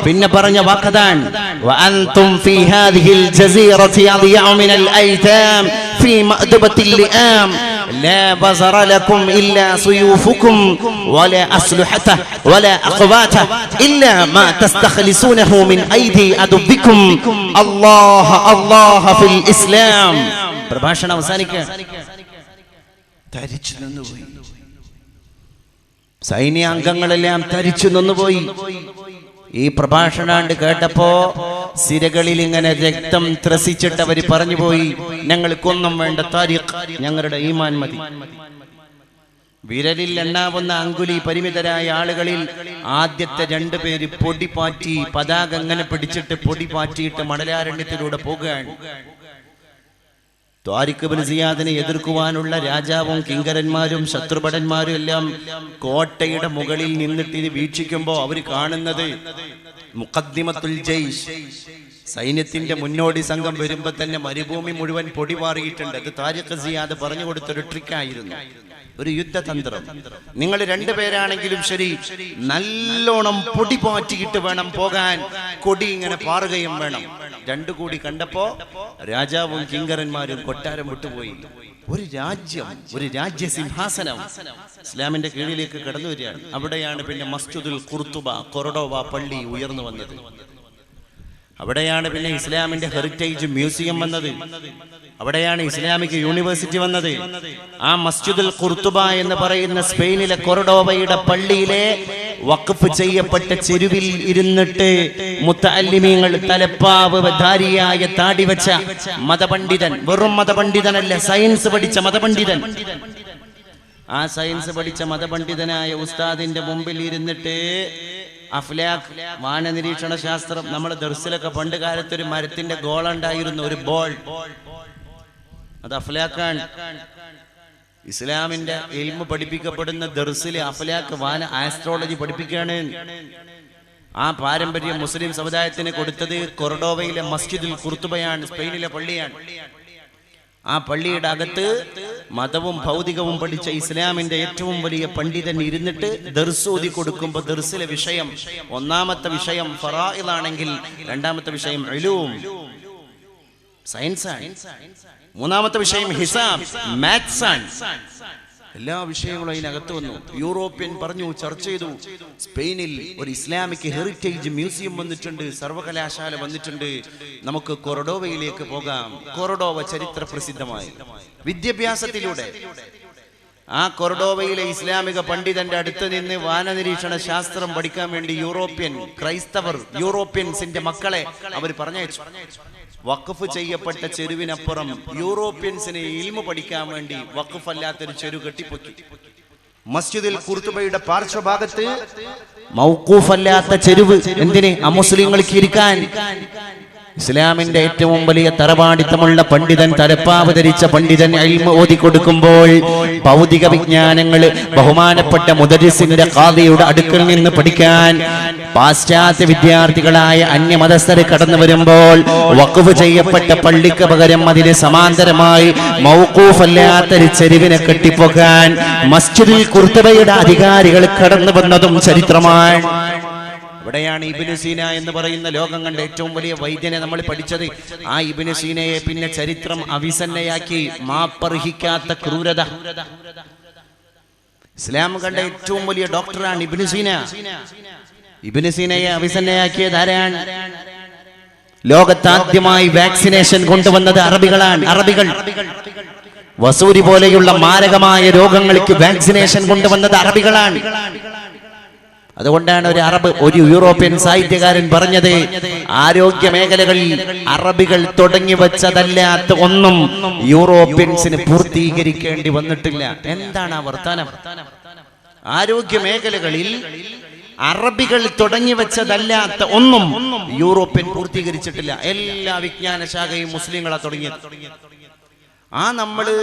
പിന്നെ പറഞ്ഞ വാക്കതാണ്: വഅൻതും ഫീ ഹാദിഹിൽ ജസീറതി അദിയഉ മിനൽ ഐതാം ഫീ മഅദബത്തിൽ ലിആം لا بصر لكم إلا سيوفكم ولا أسلحته ولا أقواته إلا ما تستخلصونه من أيدي عدوكم الله الله في الإسلام. പ്രഭാഷണം അവസാനിക്കുക. തരിച്ചു നിന്നുപോയി. സൈന്യാംഗങ്ങളെല്ലാം തരിച്ചു നിന്നുപോയി. ഈ പ്രഭാഷണാണ്ട് കേട്ടപ്പോ സിരകളിൽ ഇങ്ങനെ രക്തം ത്രസിച്ചിട്ട് അവര് പറഞ്ഞുപോയി: ഞങ്ങൾക്കൊന്നും വേണ്ട താരിഖ്, ഞങ്ങളുടെ ഈമാൻ മതി. വിരലിൽ എണ്ണാവുന്ന അങ്കുലി പരിമിതരായ ആളുകളിൽ ആദ്യത്തെ 2 പേര് പൊടിപാറ്റി പതാക അങ്ങനെ പിടിച്ചിട്ട് പൊടിപാറ്റിയിട്ട് മണലാരണ്യത്തിലൂടെ പോകുകയാണ്. താരിഖ് ഇബ്നു സിയാദിനെ എതിർക്കുവാനുള്ള രാജാവും കിങ്കരന്മാരും ശത്രുഭടന്മാരും എല്ലാം കോട്ടയുടെ മുകളിൽ നിന്നിട്ട് വീക്ഷിക്കുമ്പോ അവര് കാണുന്നത് മുഖദ്ദിമത്തുൽ ജയ്ഷ്, സൈന്യത്തിന്റെ മുന്നോടി സംഘം വരുമ്പോ തന്നെ മരുഭൂമി മുഴുവൻ പൊടി പാറിയിട്ടുണ്ട്. അത് താരിഖ് സിയാദ് പറഞ്ഞു കൊടുത്തൊരു ട്രിക്കായിരുന്നു, ഒരു യുദ്ധതന്ത്രം. നിങ്ങൾ 2 പേരാണെങ്കിലും ശരി, നല്ലോണം പൊടി പാറ്റിയിട്ട് വേണം പോകാൻ. കൊടി ഇങ്ങനെ പാറുകയും വേണം. 2 കൂടി കണ്ടപ്പോ രാജാവും കിങ്കരന്മാരും കൊട്ടാരം വിട്ടുപോയി. ഒരു രാജ്യം, ഒരു രാജ്യസിംഹാസനം ഇസ്ലാമിന്റെ കീഴിലേക്ക് കടന്നു വരികയാണ്. അവിടെയാണ് പിന്നെ മസ്ജിദുൽ ഖുർത്തുബ, കൊറഡോവ പള്ളി ഉയർന്നു വന്നത്. അവിടെയാണ് പിന്നെ ഇസ്ലാമിന്റെ ഹെറിറ്റേജ് മ്യൂസിയം വന്നത്. അവിടെയാണ് ഇസ്ലാമിക് യൂണിവേഴ്സിറ്റി വന്നത്. ആ മസ്ജിദുൽ ഖുർത്തുബ എന്ന് പറയുന്ന സ്പെയിനിലെ കൊറഡോവയുടെ പള്ളിയിലെ വഖഫ് ചെയ്യപ്പെട്ട ചെരുവിൽ ഇരുന്നിട്ട് മുത്തഅല്ലിമീങ്ങൾ, തലപ്പാവ് ധാരിയായ താടി വെച്ച മതപണ്ഡിതൻ, വെറും മതപണ്ഡിതനല്ല, സയൻസ് പഠിച്ച മതപണ്ഡിതൻ. ആ സയൻസ് പഠിച്ച മതപണ്ഡിതനായ ഉസ്താദിന്റെ മുമ്പിൽ ഇരുന്നിട്ട് അഫ്ലാഖ്, വാനനിരീക്ഷണ ശാസ്ത്രം, നമ്മുടെ ദർസിലൊക്കെ പണ്ട് കാലത്ത് ഒരു മരത്തിന്റെ ഗോളുണ്ടായിരുന്നു, ഒരു ബോൾ. അത് അഫ്ലാഖാണ്. ഇസ്ലാമിന്റെ ഇൽമു പഠിപ്പിക്കപ്പെടുന്ന ദർസില് അഫ്ലാഖ് വാന ആസ്ട്രോളജി പഠിപ്പിക്കുകയാണ്. ആ പാരമ്പര്യം മുസ്ലിം സമുദായത്തിന് കൊടുത്തത് കൊറഡോവയിലെ മസ്ജിദുൽ ഖുർത്തുബയാണ്, സ്പെയിനിലെ പള്ളിയാണ്. ആ പള്ളിയുടെ അകത്ത് മതവും ഭൗതികവും പഠിച്ച ഇസ്ലാമിന്റെ ഏറ്റവും വലിയ പണ്ഡിതൻ ഇരുന്നിട്ട് ദർസ് ഓതി കൊടുക്കുമ്പോൾ ദർസിലെ വിഷയം, ഒന്നാമത്തെ വിഷയം ഫറായിദാണെങ്കിൽ രണ്ടാമത്തെ വിഷയം ഉലൂം സയൻസാണ്, മൂന്നാമത്തെ വിഷയം ഹിസാബ് മാത്സ് ആണ്. എല്ലാ വിഷയങ്ങളും അതിനകത്ത് വന്നു. യൂറോപ്യൻ പറഞ്ഞു, ചർച്ച ചെയ്തു. സ്പെയിനിൽ ഒരു ഇസ്ലാമിക് ഹെറിറ്റേജ് മ്യൂസിയം വന്നിട്ടുണ്ട്, സർവകലാശാല വന്നിട്ടുണ്ട്, നമുക്ക് കൊറഡോവയിലേക്ക് പോകാം. കൊറഡോവ ചരിത്ര പ്രസിദ്ധമായി വിദ്യാഭ്യാസത്തിലൂടെ. ആ കൊറഡോവയിലെ ഇസ്ലാമിക പണ്ഡിതന്റെ അടുത്ത് നിന്ന് വാനനിരീക്ഷണ ശാസ്ത്രം പഠിക്കാൻ വേണ്ടി യൂറോപ്യൻ ക്രൈസ്തവർ, യൂറോപ്യൻസിന്റെ മക്കളെ അവർ പറഞ്ഞയച്ചു. വഖഫ് ചെയ്യപ്പെട്ട ചെരുവിനപ്പുറം യൂറോപ്യൻസിന് ഇൽമു പഠിക്കാൻ വേണ്ടി വഖഫ് അല്ലാത്തൊരു ചെരു കെട്ടിപ്പൊക്കി. മസ്ജിദുൽ ഖുർതുബയുടെ പാർശ്വഭാഗത്ത് മൗഖൂഫ് അല്ലാത്ത ചെരുവ്. എന്തിന്? അമുസ്ലിങ്ങൾക്ക് ഇരിക്കാൻ. ഇസ്ലാമിന്റെ ഏറ്റവും വലിയ തറവാടിത്തമുള്ള പണ്ഡിതൻ, തലപ്പാവ് ധരിച്ച പണ്ഡിതൻ ഇൽമു ഓതി കൊടുക്കുമ്പോൾ ഭൗതിക വിജ്ഞാനങ്ങൾ ബഹുമാനപ്പെട്ട മുദരിസിന്റെ ഖാദിയുടെ അടുക്കൽ നിന്ന് പഠിക്കാൻ പാശ്ചാത്യ വിദ്യാർത്ഥികളായ അന്യമതസ്ഥരെ കടന്നു വരുമ്പോൾ വഖഫ് ചെയ്യപ്പെട്ട പള്ളിക്ക് പകരം അതിന് സമാന്തരമായി മൗഖൂഫ് അല്ലാത്തൊരു ചെരുവിനെ കെട്ടിപ്പോക്കാൻ മസ്ജിദുൽ ഖുർതുബയുടെ അധികാരികൾ കടന്നു വന്നതും ചരിത്രമാണ്. ഇവിടെയാണ് ഇബ്നു സീന എന്ന് പറയുന്ന ലോകം കണ്ട ഏറ്റവും വലിയ വൈദ്യനെ നമ്മൾ പഠിച്ചത്. ആ ഇബ്നു സീനയെ പിന്നെ ചരിത്രം അവിസന്നയാക്കി. മാപ്പർഹിക്കാത്ത ക്രൂരത. ഇസ്ലാം കണ്ട ഏറ്റവും വലിയ ഡോക്ടറാണ് ഇബ്നു സീന. ഇബ്നു സീനയെ അവിസന്നയാക്കിയത് ആരാണ്? ലോകത്താദ്യമായി വാക്സിനേഷൻ കൊണ്ടുവന്നത് അറബികളാണ്. വസൂരി പോലെയുള്ള മാരകമായ രോഗങ്ങൾക്ക് വാക്സിനേഷൻ കൊണ്ടുവന്നത് അറബികളാണ്. അതുകൊണ്ടാണ് ഒരു യൂറോപ്യൻ സാഹിത്യകാരൻ പറഞ്ഞത്, ആരോഗ്യ മേഖലകളിൽ അറബികൾ തുടങ്ങി വെച്ചതല്ലാത്ത ഒന്നും യൂറോപ്യൻസിന് പൂർത്തീകരിക്കേണ്ടി വന്നിട്ടില്ല. എന്താണ് ആ വർത്തമാനം? ആരോഗ്യ മേഖലകളിൽ അറബികൾ തുടങ്ങി വെച്ചതല്ലാത്ത ഒന്നും യൂറോപ്യൻ പൂർത്തീകരിച്ചിട്ടില്ല. എല്ലാ വിജ്ഞാന ശാഖയും മുസ്ലിങ്ങളാ തുടങ്ങിയത്. ആ നമ്മള്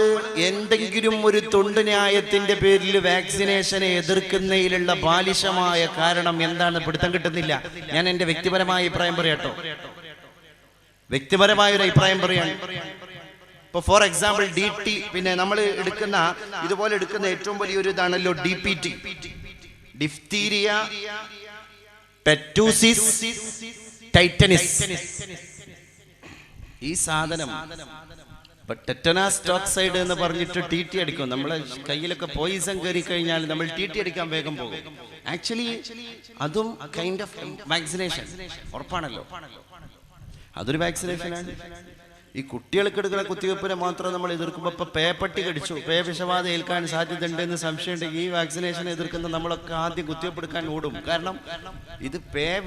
എന്തെങ്കിലും ഒരു തൊണ്ട് ന്യായത്തിന്റെ പേരിൽ വാക്സിനേഷനെ എതിർക്കുന്നതിലുള്ള ബാലിശമായ കാരണം എന്താണെന്ന് പിടുത്തം കിട്ടുന്നില്ല. ഞാൻ എന്റെ വ്യക്തിപരമായ അഭിപ്രായം പറയട്ടോ. വ്യക്തിപരമായ ഒരു അഭിപ്രായം പറയാണ്. ഇപ്പൊ ഫോർ എക്സാമ്പിൾ DT, പിന്നെ നമ്മൾ എടുക്കുന്ന ഇതുപോലെ എടുക്കുന്ന ഏറ്റവും വലിയൊരു ഇതാണല്ലോ DPT, ഡിഫ്തീരിയ, പെറ്റൂസിസ്, ടൈറ്റനിസ്. ഈ സാധനം ടെറ്റനാസ് ടോക്സൈഡ് എന്ന് പറഞ്ഞിട്ട് TT അടിക്കും. നമ്മളെ കയ്യിലൊക്കെ പോയിസൺ കയറി കഴിഞ്ഞാൽ നമ്മൾ TT അടിക്കാൻ വേഗം പോകും. ആക്ച്വലി അതും കൈൻഡ് ഓഫ് വാക്സിനേഷൻ. ഉറപ്പാണല്ലോ, അതൊരു വാക്സിനേഷനാണ്. ഈ കുട്ടികൾക്ക് എടുക്കുന്ന കുത്തിവെപ്പിനെ മാത്രം നമ്മൾ എതിർക്കുമ്പോൾ ഇപ്പൊ പേപ്പട്ടി കടിച്ചു, വിഷബാധ ഏൽക്കാൻ സാധ്യത ഉണ്ടെന്ന് സംശയമുണ്ടെങ്കിൽ ഈ വാക്സിനേഷൻ എതിർക്കുന്ന നമ്മളൊക്കെ ആദ്യം കുത്തിവെപ്പെടുക്കാൻ ഓടും. കാരണം ഇത്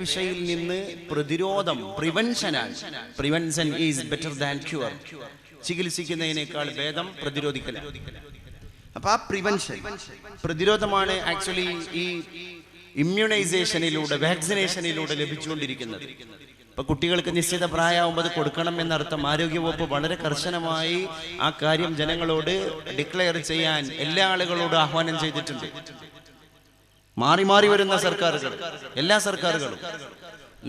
വിഷയിൽ നിന്ന് പ്രതിരോധം, പ്രിവെൻഷനാണ്. Prevention is better than cure. ചികിത്സിക്കുന്നതിനേക്കാൾ ഭേദം പ്രതിരോധിക്കൽ. അപ്പൊ ആ പ്രിവെൻഷൻ, പ്രതിരോധമാണ് ആക്ച്വലി ഈ ഇമ്മ്യൂണൈസേഷനിലൂടെ, വാക്സിനേഷനിലൂടെ ലഭിച്ചുകൊണ്ടിരിക്കുന്നത്. ഇപ്പൊ കുട്ടികൾക്ക് നിശ്ചിത പ്രായമാകുമ്പോൾ അത് കൊടുക്കണം എന്നർത്ഥം. ആരോഗ്യവകുപ്പ് വളരെ കർശനമായി ആ കാര്യം ജനങ്ങളോട് ഡിക്ലെയർ ചെയ്യാൻ എല്ലാ ആളുകളോടും ആഹ്വാനം ചെയ്തിട്ടുണ്ട്. മാറി മാറി വരുന്ന സർക്കാരുകൾ, എല്ലാ സർക്കാരുകളും.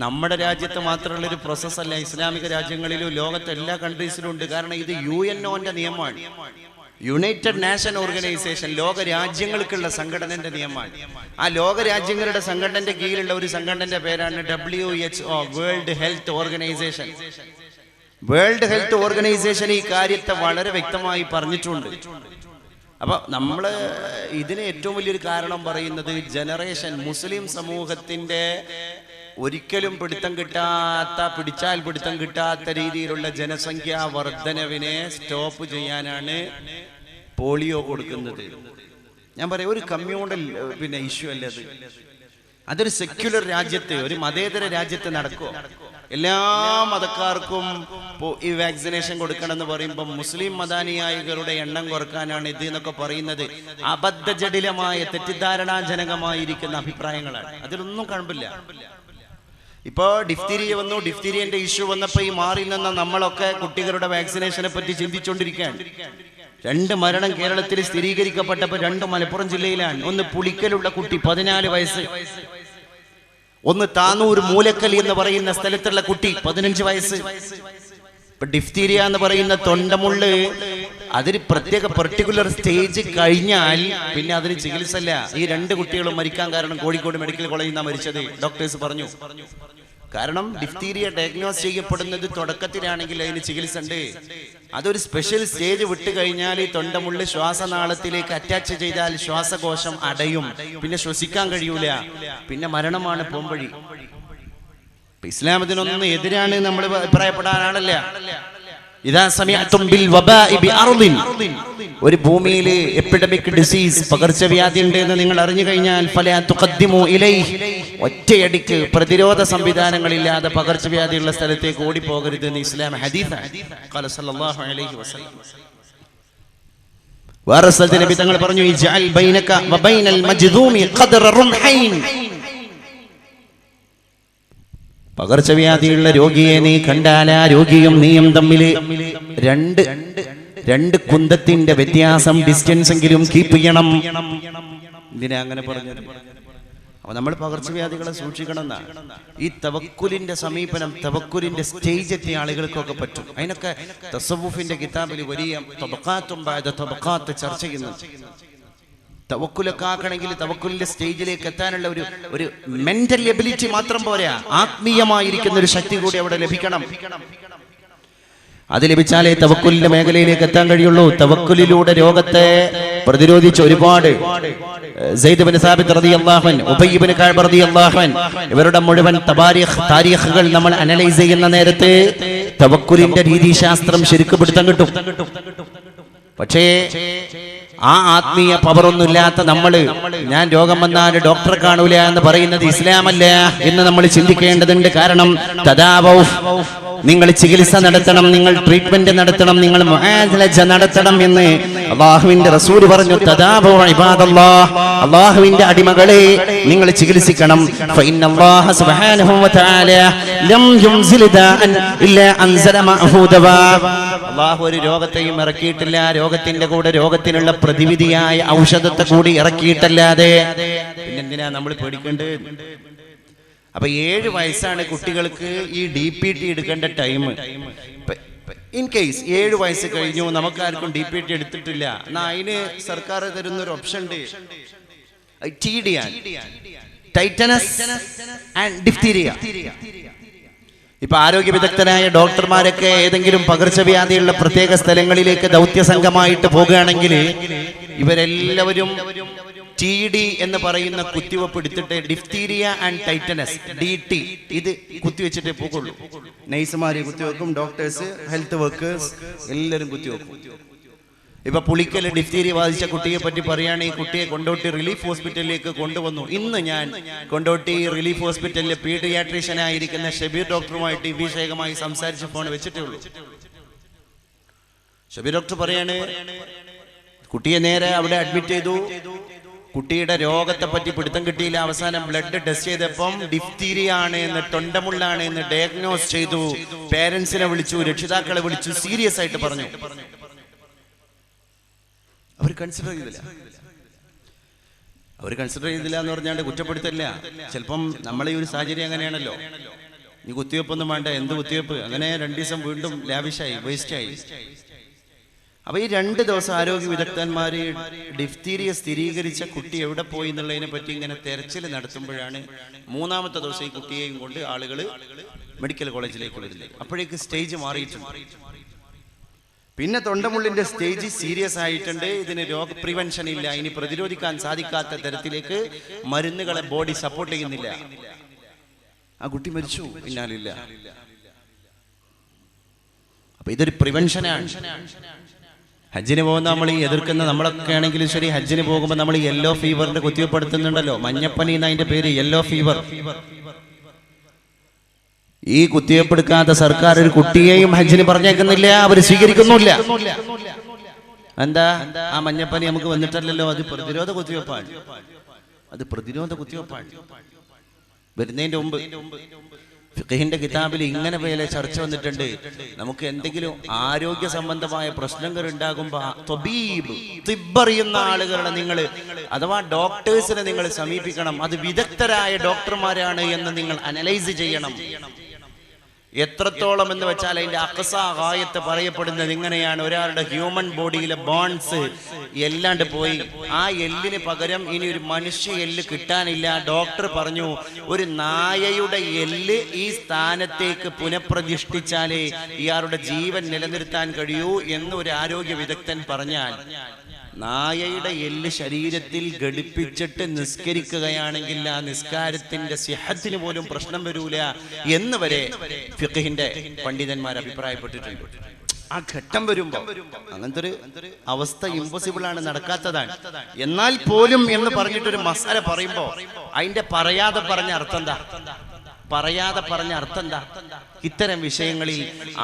നമ്മുടെ രാജ്യത്ത് മാത്രമുള്ള ഒരു പ്രോസസ് അല്ല, ഇസ്ലാമിക രാജ്യങ്ങളിലും ലോകത്തെ എല്ലാ കൺട്രീസിലും ഉണ്ട്. കാരണം ഇത് UNOന്റെ നിയമമാണ്. യുണൈറ്റഡ് നാഷൻ ഓർഗനൈസേഷൻ, ലോക രാജ്യങ്ങൾക്കുള്ള സംഘടനയുടെ നിയമമാണ്. ആ ലോക രാജ്യങ്ങളുടെ സംഘടനയുടെ കീഴിലുള്ള ഒരു സംഘടനയുടെ പേരാണ് WHO, world health organisation. World health organisation ഈ കാര്യത്തെ വളരെ വ്യക്തമായി പറഞ്ഞിട്ടുണ്ട്. അപ്പൊ നമ്മള് ഇതിന് ഏറ്റവും വലിയൊരു കാരണം പറയുന്നത് ജനറേഷൻ, മുസ്ലിം സമൂഹത്തിന്റെ ഒരിക്കലും പിടിച്ചാൽ പിടുത്തം കിട്ടാത്ത രീതിയിലുള്ള ജനസംഖ്യാ വർധനവിനെ സ്റ്റോപ്പ് ചെയ്യാനാണ് പോളിയോ കൊടുക്കുന്നത്. ഞാൻ പറയാം, ഒരു കമ്മ്യൂണൽ ഇഷ്യൂ അല്ലേ അത്. അതൊരു സെക്യുലർ രാജ്യത്ത്, ഒരു മതേതര രാജ്യത്ത് നടക്കുമോ? എല്ലാ മതക്കാർക്കും ഈ വാക്സിനേഷൻ കൊടുക്കണം എന്ന് പറയുമ്പോൾ മുസ്ലിം മതാനുയായികളുടെ എണ്ണം കുറക്കാനാണ് ഇത് എന്നൊക്കെ പറയുന്നത് അബദ്ധജടിലമായ, തെറ്റിദ്ധാരണാജനകമായിരിക്കുന്ന അഭിപ്രായങ്ങളാണ്. അതിലൊന്നും കഴമ്പില്ല. ഇപ്പോ ഡിഫ്തീരിയ വന്നു, ഡിഫ്തീരിയന്റെ ഇഷ്യൂ വന്നപ്പോ ഈ മാറി നിന്ന നമ്മളൊക്കെ കുട്ടികളുടെ വാക്സിനേഷനെ പറ്റി ചിന്തിച്ചുകൊണ്ടിരിക്കുകയാണ്. 2 മരണം കേരളത്തിൽ സ്ഥിരീകരിക്കപ്പെട്ടപ്പോൾ 2 മലപ്പുറം ജില്ലയിലാണ്. ഒന്ന് പുളിക്കലുള്ള കുട്ടി 14 വയസ്സ്, ഒന്ന് താനൂർ മൂലക്കൽ എന്ന് പറയുന്ന സ്ഥലത്തുള്ള കുട്ടി 15 വയസ്സ്. ഇപ്പൊ ഡിഫ്തീരിയ എന്ന് പറയുന്ന തൊണ്ടമുള്ള് അതിന് പ്രത്യേക പെർട്ടിക്കുലർ സ്റ്റേജ് കഴിഞ്ഞാൽ പിന്നെ അതിന് ചികിത്സ ഇല്ല. ഈ 2 കുട്ടികളും മരിക്കാൻ കാരണം കോഴിക്കോട് മെഡിക്കൽ കോളേജിൽ നിന്നാണ് മരിച്ചത്. ഡോക്ടേഴ്സ് പറഞ്ഞു. കാരണം ഡിഫ്തീരിയ ഡയഗ്നോസ് ചെയ്യപ്പെടുന്നത് തുടക്കത്തിലാണെങ്കിൽ അതിന് ചികിത്സ ഉണ്ട്. അതൊരു സ്പെഷ്യൽ സ്റ്റേജ് വിട്ട് കഴിഞ്ഞാൽ ഈ തൊണ്ടമുള്ള് ശ്വാസനാളത്തിലേക്ക് അറ്റാച്ച് ചെയ്താൽ ശ്വാസകോശം അടയും, പിന്നെ ശ്വസിക്കാൻ കഴിയൂല, പിന്നെ മരണമാണ് പോംവഴി. ഇസ്ലാം ഇതിനൊന്നും എതിരാണ് നമ്മൾ അഭിപ്രായപ്പെടാനാണല്ല. ഇദാ സമിഅതും ബിൽ വബാഇ ബിഅർദിൻ, ഒരു ഭൂമിയിൽ എപ്പിഡമിക് ഡിസീസ് പകർച്ചവ്യാധി ഉണ്ട് എന്ന് നിങ്ങൾ അറിഞ്ഞു കഴിഞ്ഞാൽ ഫലാ തുഖദ്ദിമു ഇലൈഹി, ഒറ്റയടിക്ക് പ്രതിരോധ സംവിധാനങ്ങളില്ലാതെ പകർച്ചവ്യാധിയുള്ള സ്ഥലത്തേക്ക് ഓടിപ്പോകരുത് എന്ന് ഇസ്ലാം ഹദീസാണ്. ഖാല സല്ലല്ലാഹു അലൈഹി വസല്ലം. വേറെ സ്ഥലത്ത് നബി തങ്ങൾ പറഞ്ഞു ഇജ്അൽ ബൈനക വബൈനൽ മജ്ദൂമി ഖദ്റ റുംഹൈൻ, പകർച്ചവ്യാധിയുള്ള രോഗിയെ നീ കണ്ടാൽ ആ രോഗിയും നീയും തമ്മിൽ രണ്ട് കുന്തത്തിന്റെ വ്യത്യാസം, ഡിസ്റ്റൻസ് എങ്കിലും കീപ്പ് ചെയ്യണം. ഇതിനെ അങ്ങനെ പറഞ്ഞത്. അപ്പൊ നമ്മൾ പകർച്ചവ്യാധികളെ സൂക്ഷിക്കണം എന്നാണ്. ഈ തവക്കുലിന്റെ സമീപനം, തവക്കുലിന്റെ സ്റ്റേജ് എത്തിയ ആളുകൾക്കൊക്കെ പറ്റും. അതിനൊക്കെ തസവ്വുഫിന്റെ കിതാബിൽ വലിയ തബഖാത്തും ബഅദ തബഖാത്ത് ചർച്ച ചെയ്യുന്നു. തവക്കുലൊക്കെ ആക്കണമെങ്കിൽ തവക്കുലിന്റെ സ്റ്റേജിലേക്ക് എത്താനുള്ള ഒരു മെന്റൽ എബിലിറ്റി മാത്രം പോരാ, ആത്മീയമായിരിക്കുന്ന ഒരു ശക്തി കൂടി അവിടെ ലഭിക്കണം. അത് ലഭിച്ചാലേ തവക്കുലിന്റെ മേഖലയിലേക്ക് എത്താൻ കഴിയുള്ളൂ. തവക്കുലിലൂടെ രോഗത്തെ പ്രതിരോധിച്ച ഒരുപാട് സെയ്ദ് ബിൻ സാബിത്ത് റളിയല്ലാഹു അൻഹു, ഉബയ്യ് ബിൻ കഅബ് റളിയല്ലാഹു അൻഹു, ഇവരുടെ മുഴുവൻ താരീഖുകൾ നമ്മൾ അനലൈസ് ചെയ്യുന്ന നേരത്തെ തവക്കുലിന്റെ രീതിശാസ്ത്രം ശരിക്കും പിടുത്തം കിട്ടും. പക്ഷേ ആ ആത്മീയ പവറൊന്നുമില്ലാത്ത നമ്മള് ഞാൻ രോഗം വന്നാൽ ഡോക്ടറെ കാണൂല എന്ന് പറയുന്നത് ഇസ്ലാമല്ല എന്ന് നമ്മൾ ചിന്തിക്കേണ്ടതുണ്ട്. കാരണം തദാവൗ, നിങ്ങൾ ചികിത്സ നടത്തണം, നിങ്ങൾ ട്രീറ്റ്മെന്റ് നടത്തണം, നിങ്ങൾ മുആലജ നടത്തണം എന്ന് അല്ലാഹുവിന്റെ റസൂൽ പറഞ്ഞു. തദാവൗ ഇബാദല്ലാഹ്, അല്ലാഹുവിന്റെ അടിമകളെ നിങ്ങൾ ചികിത്സിക്കണം. ഫഇന്നല്ലാഹ സുബ്ഹാനഹു വ തആല ലം യുൻസിൽ ദാഅൻ ഇല്ലാ അൻസല മഅഹു ദവാ, അല്ലാഹു ഒരു രോഗത്തെയും ഇറക്കിയിട്ടില്ല, രോഗത്തിന്റെ കൂടെ രോഗത്തിനുള്ള പ്രതിവിധിയായ ഔഷധത്തെ കൂടി ഇറക്കിയിട്ടല്ലാതെ. പിന്നെന്തിനാ നമ്മൾ പേടിക്കേണ്ടത്? അപ്പൊ 7 വയസ്സാണ് കുട്ടികൾക്ക് ഈ DPT എടുക്കേണ്ട ടൈം. ഇൻ കേസ് 7 വയസ്സ് കഴിഞ്ഞു, നമുക്കാർക്കും DPT എടുത്തിട്ടില്ല, എന്നാ അതിന് സർക്കാർ തരുന്നൊരു ഓപ്ഷൻ ഉണ്ട്. TD, tetanus and diphtheria. ഇപ്പൊ ആരോഗ്യ വിദഗ്ധരായ ഡോക്ടർമാരൊക്കെ ഏതെങ്കിലും പകർച്ചവ്യാധിയുള്ള പ്രത്യേക സ്ഥലങ്ങളിലേക്ക് ദൗത്യസംഘമായിട്ട് പോകുകയാണെങ്കിൽ ഇവരെല്ലാവരും TD എന്ന് പറയുന്ന കുത്തിവെപ്പ് എടുത്തിട്ട് ഡിഫ്തീരിയ ആൻഡ് ടൈറ്റനസ് DT ഇത് കുത്തിവെച്ചിട്ടേ പോകുള്ളൂ. നഴ്സുമാര് കുത്തിവെക്കും, ഡോക്ടേഴ്സ്, ഹെൽത്ത് വർക്കേഴ്സ് എല്ലാവരും കുത്തിവെക്കും. ഇപ്പൊ പുളിക്കൽ ഡിഫ്തീരിയ ബാധിച്ച കുട്ടിയെ പറ്റി പറയുകയാണ്. ഈ കുട്ടിയെ കൊണ്ടോട്ടി റിലീഫ് ഹോസ്പിറ്റലിലേക്ക് കൊണ്ടുവന്നു. ഇന്ന് ഞാൻ കൊണ്ടോട്ടി റിലീഫ് ഹോസ്പിറ്റലിലെ പീഡിയാട്രീഷ്യനായിരിക്കുന്ന ഷബീർ ഡോക്ടറുമായിട്ട് ഈ വിഷയകമായി സംസാരിച്ച ഫോൺ വെച്ചിട്ടേ ഉള്ളൂ. ഷബീർ ഡോക്ടർ പറയാണ്, കുട്ടിയെ നേരെ അവിടെ അഡ്മിറ്റ് ചെയ്തു. കുട്ടിയുടെ രോഗത്തെ പറ്റി പിടുത്തം കിട്ടിയില്ല. അവസാനം ബ്ലഡ് ടെസ്റ്റ് ചെയ്തപ്പം ഡിഫ്തീരിയ ആണ് എന്ന്, തൊണ്ടമുള്ളാണ് എന്ന് ഡയഗ്നോസ് ചെയ്തു. പേരൻസിനെ വിളിച്ചു, രക്ഷിതാക്കളെ വിളിച്ചു, സീരിയസ് ആയിട്ട് പറഞ്ഞു. അവർ കൺസിഡർ ചെയ്തില്ല എന്ന് പറഞ്ഞാണ്ട് കുറ്റപ്പെടുത്തില്ല. ചിലപ്പം നമ്മളെ ഈ ഒരു സാഹചര്യം അങ്ങനെയാണല്ലോ. ഈ കുത്തിവെപ്പൊന്നും വേണ്ട, എന്ത് കുത്തിവെപ്പ്, അങ്ങനെ 2 ദിവസം വീണ്ടും ലാവിഷായി, വേസ്റ്റായി. അപ്പൊ ഈ 2 ദിവസം ആരോഗ്യ വിദഗ്ധന്മാര് ഡിഫ്തീരിയ സ്ഥിരീകരിച്ച കുട്ടി എവിടെ പോയി എന്നുള്ളതിനെ പറ്റി ഇങ്ങനെ തെരച്ചിൽ നടത്തുമ്പോഴാണ് 3-ാമത്തെ ദിവസം ഈ കുട്ടിയെയും കൊണ്ട് ആളുകൾ മെഡിക്കൽ കോളേജിലേക്ക് വരുന്നത്. അപ്പോഴേക്ക് സ്റ്റേജ് മാറിയിട്ടുണ്ട്. പിന്നെ തൊണ്ടമുള്ളിന്റെ സ്റ്റേജ് സീരിയസ് ആയിട്ടുണ്ട്. ഇതിന് രോഗ പ്രിവെൻഷൻ ഇല്ല, ഇനി പ്രതിരോധിക്കാൻ സാധിക്കാത്ത തരത്തിലേക്ക് മരുന്നുകളെ ബോഡി സപ്പോർട്ട് ചെയ്യുന്നില്ല. ആ കുട്ടി മരിച്ചു. പിന്നാലില്ല. അപ്പൊ ഇതൊരു പ്രിവെൻഷനാണ്. ഹജ്ജിന് പോകുന്ന നമ്മൾ ഈ എതിർക്കുന്ന നമ്മളൊക്കെ ആണെങ്കിലും ശരി, ഹജ്ജിന് പോകുമ്പോൾ നമ്മൾ യെല്ലോ ഫീവറിന്റെ കുത്തിവെപ്പെടുത്തുന്നുണ്ടല്ലോ. മഞ്ഞപ്പനി എന്നതിന്റെ പേര് യെല്ലോ ഫീവർ. ഈ കുത്തിവെപ്പെടുക്കാത്ത സർക്കാർ ഒരു കുട്ടിയെയും ഹജ്ജിന് പറഞ്ഞേക്കുന്നില്ല, അവർ സ്വീകരിക്കുന്നില്ല. എന്താ? ആ മഞ്ഞപ്പനി നമുക്ക് വന്നിട്ടല്ലോ, അത് പ്രതിരോധ കുത്തിവെപ്പാണ്. വരുന്നതിന്റെ മുമ്പ് ഫിഖഹിന്റെ കിതാബിൽ ഇങ്ങനെ പോലെ ചർച്ച വന്നിട്ടുണ്ട്. നമുക്ക് എന്തെങ്കിലും ആരോഗ്യ സംബന്ധമായ പ്രശ്നങ്ങൾ ഉണ്ടാകുമ്പോൾ തിബ്ബറിയുന്ന ആളുകളുടെ നിങ്ങൾ അഥവാ ഡോക്ടേഴ്സിനെ നിങ്ങൾ സമീപിക്കണം. അത് വിദഗ്ധരായ ഡോക്ടർമാരാണ് എന്ന് നിങ്ങൾ അനലൈസ് ചെയ്യണം. എത്രത്തോളം എന്ന് വെച്ചാൽ അതിന്റെ അഖ്സാ ഗായത്ത് പറയപ്പെടുന്നത് ഇങ്ങനെയാണ്: ഒരാളുടെ ഹ്യൂമൻ ബോഡിയിലെ ബോൺസ് എല്ലാണ്ട് പോയി, ആ എല്ലിന് പകരം ഇനി ഒരു മനുഷ്യ എല്ല് കിട്ടാനില്ല. ഡോക്ടർ പറഞ്ഞു, ഒരു നായയുടെ എല്ല് ഈ സ്ഥാനത്തേക്ക് പുനഃപ്രതിഷ്ഠിച്ചാലേ ഇയാളുടെ ജീവൻ നിലനിർത്താൻ കഴിയൂ എന്ന് ഒരു ആരോഗ്യ വിദഗ്ധൻ പറഞ്ഞാൽ, നായയുടെ എല്ല് ശരീരത്തിൽ ഘടിപ്പിച്ചിട്ട് നിസ്കരിക്കുകയാണെങ്കിൽ ആ നിസ്കാരത്തിന്റെ സിഹത്തിന് പോലും പ്രശ്നം വരൂല എന്ന് വരെ ഫിഖ്ഹിന്റെ പണ്ഡിതന്മാർ അഭിപ്രായപ്പെട്ടിട്ടുണ്ട്. ആ ഘട്ടം വരുമ്പോ അങ്ങനത്തെ ഒരു അവസ്ഥ ഇമ്പോസിബിൾ ആണ്, നടക്കാത്തതാണ്. എന്നാൽ പോലും എന്ന് പറഞ്ഞിട്ടൊരു മസാല പറയുമ്പോ അതിന്റെ പറയാതെ പറഞ്ഞ അർത്ഥം എന്താ? പറയാതെ പറഞ്ഞ അർത്ഥം എന്താ? ഇത്തരം വിഷയങ്ങളിൽ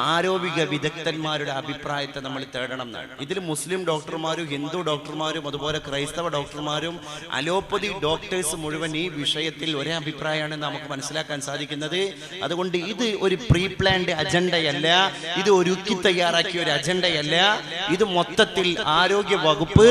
ആരോഗ്യ വിദഗ്ധന്മാരുടെ അഭിപ്രായത്തെ നമ്മൾ തേടണം എന്നാണ്. ഇതിൽ മുസ്ലിം ഡോക്ടർമാരും ഹിന്ദു ഡോക്ടർമാരും അതുപോലെ ക്രൈസ്തവ ഡോക്ടർമാരും അലോപ്പതി ഡോക്ടേഴ്സ് മുഴുവൻ ഈ വിഷയത്തിൽ ഒരേ അഭിപ്രായമാണ് നമുക്ക് മനസ്സിലാക്കാൻ സാധിക്കുന്നത്. അതുകൊണ്ട് ഇത് ഒരു പ്രീ പ്ലാൻഡ് അജണ്ടയല്ല, ഇത് ഒരുക്കി തയ്യാറാക്കിയ ഒരു അജണ്ടയല്ല. ഇത് മൊത്തത്തിൽ ആരോഗ്യ വകുപ്പ്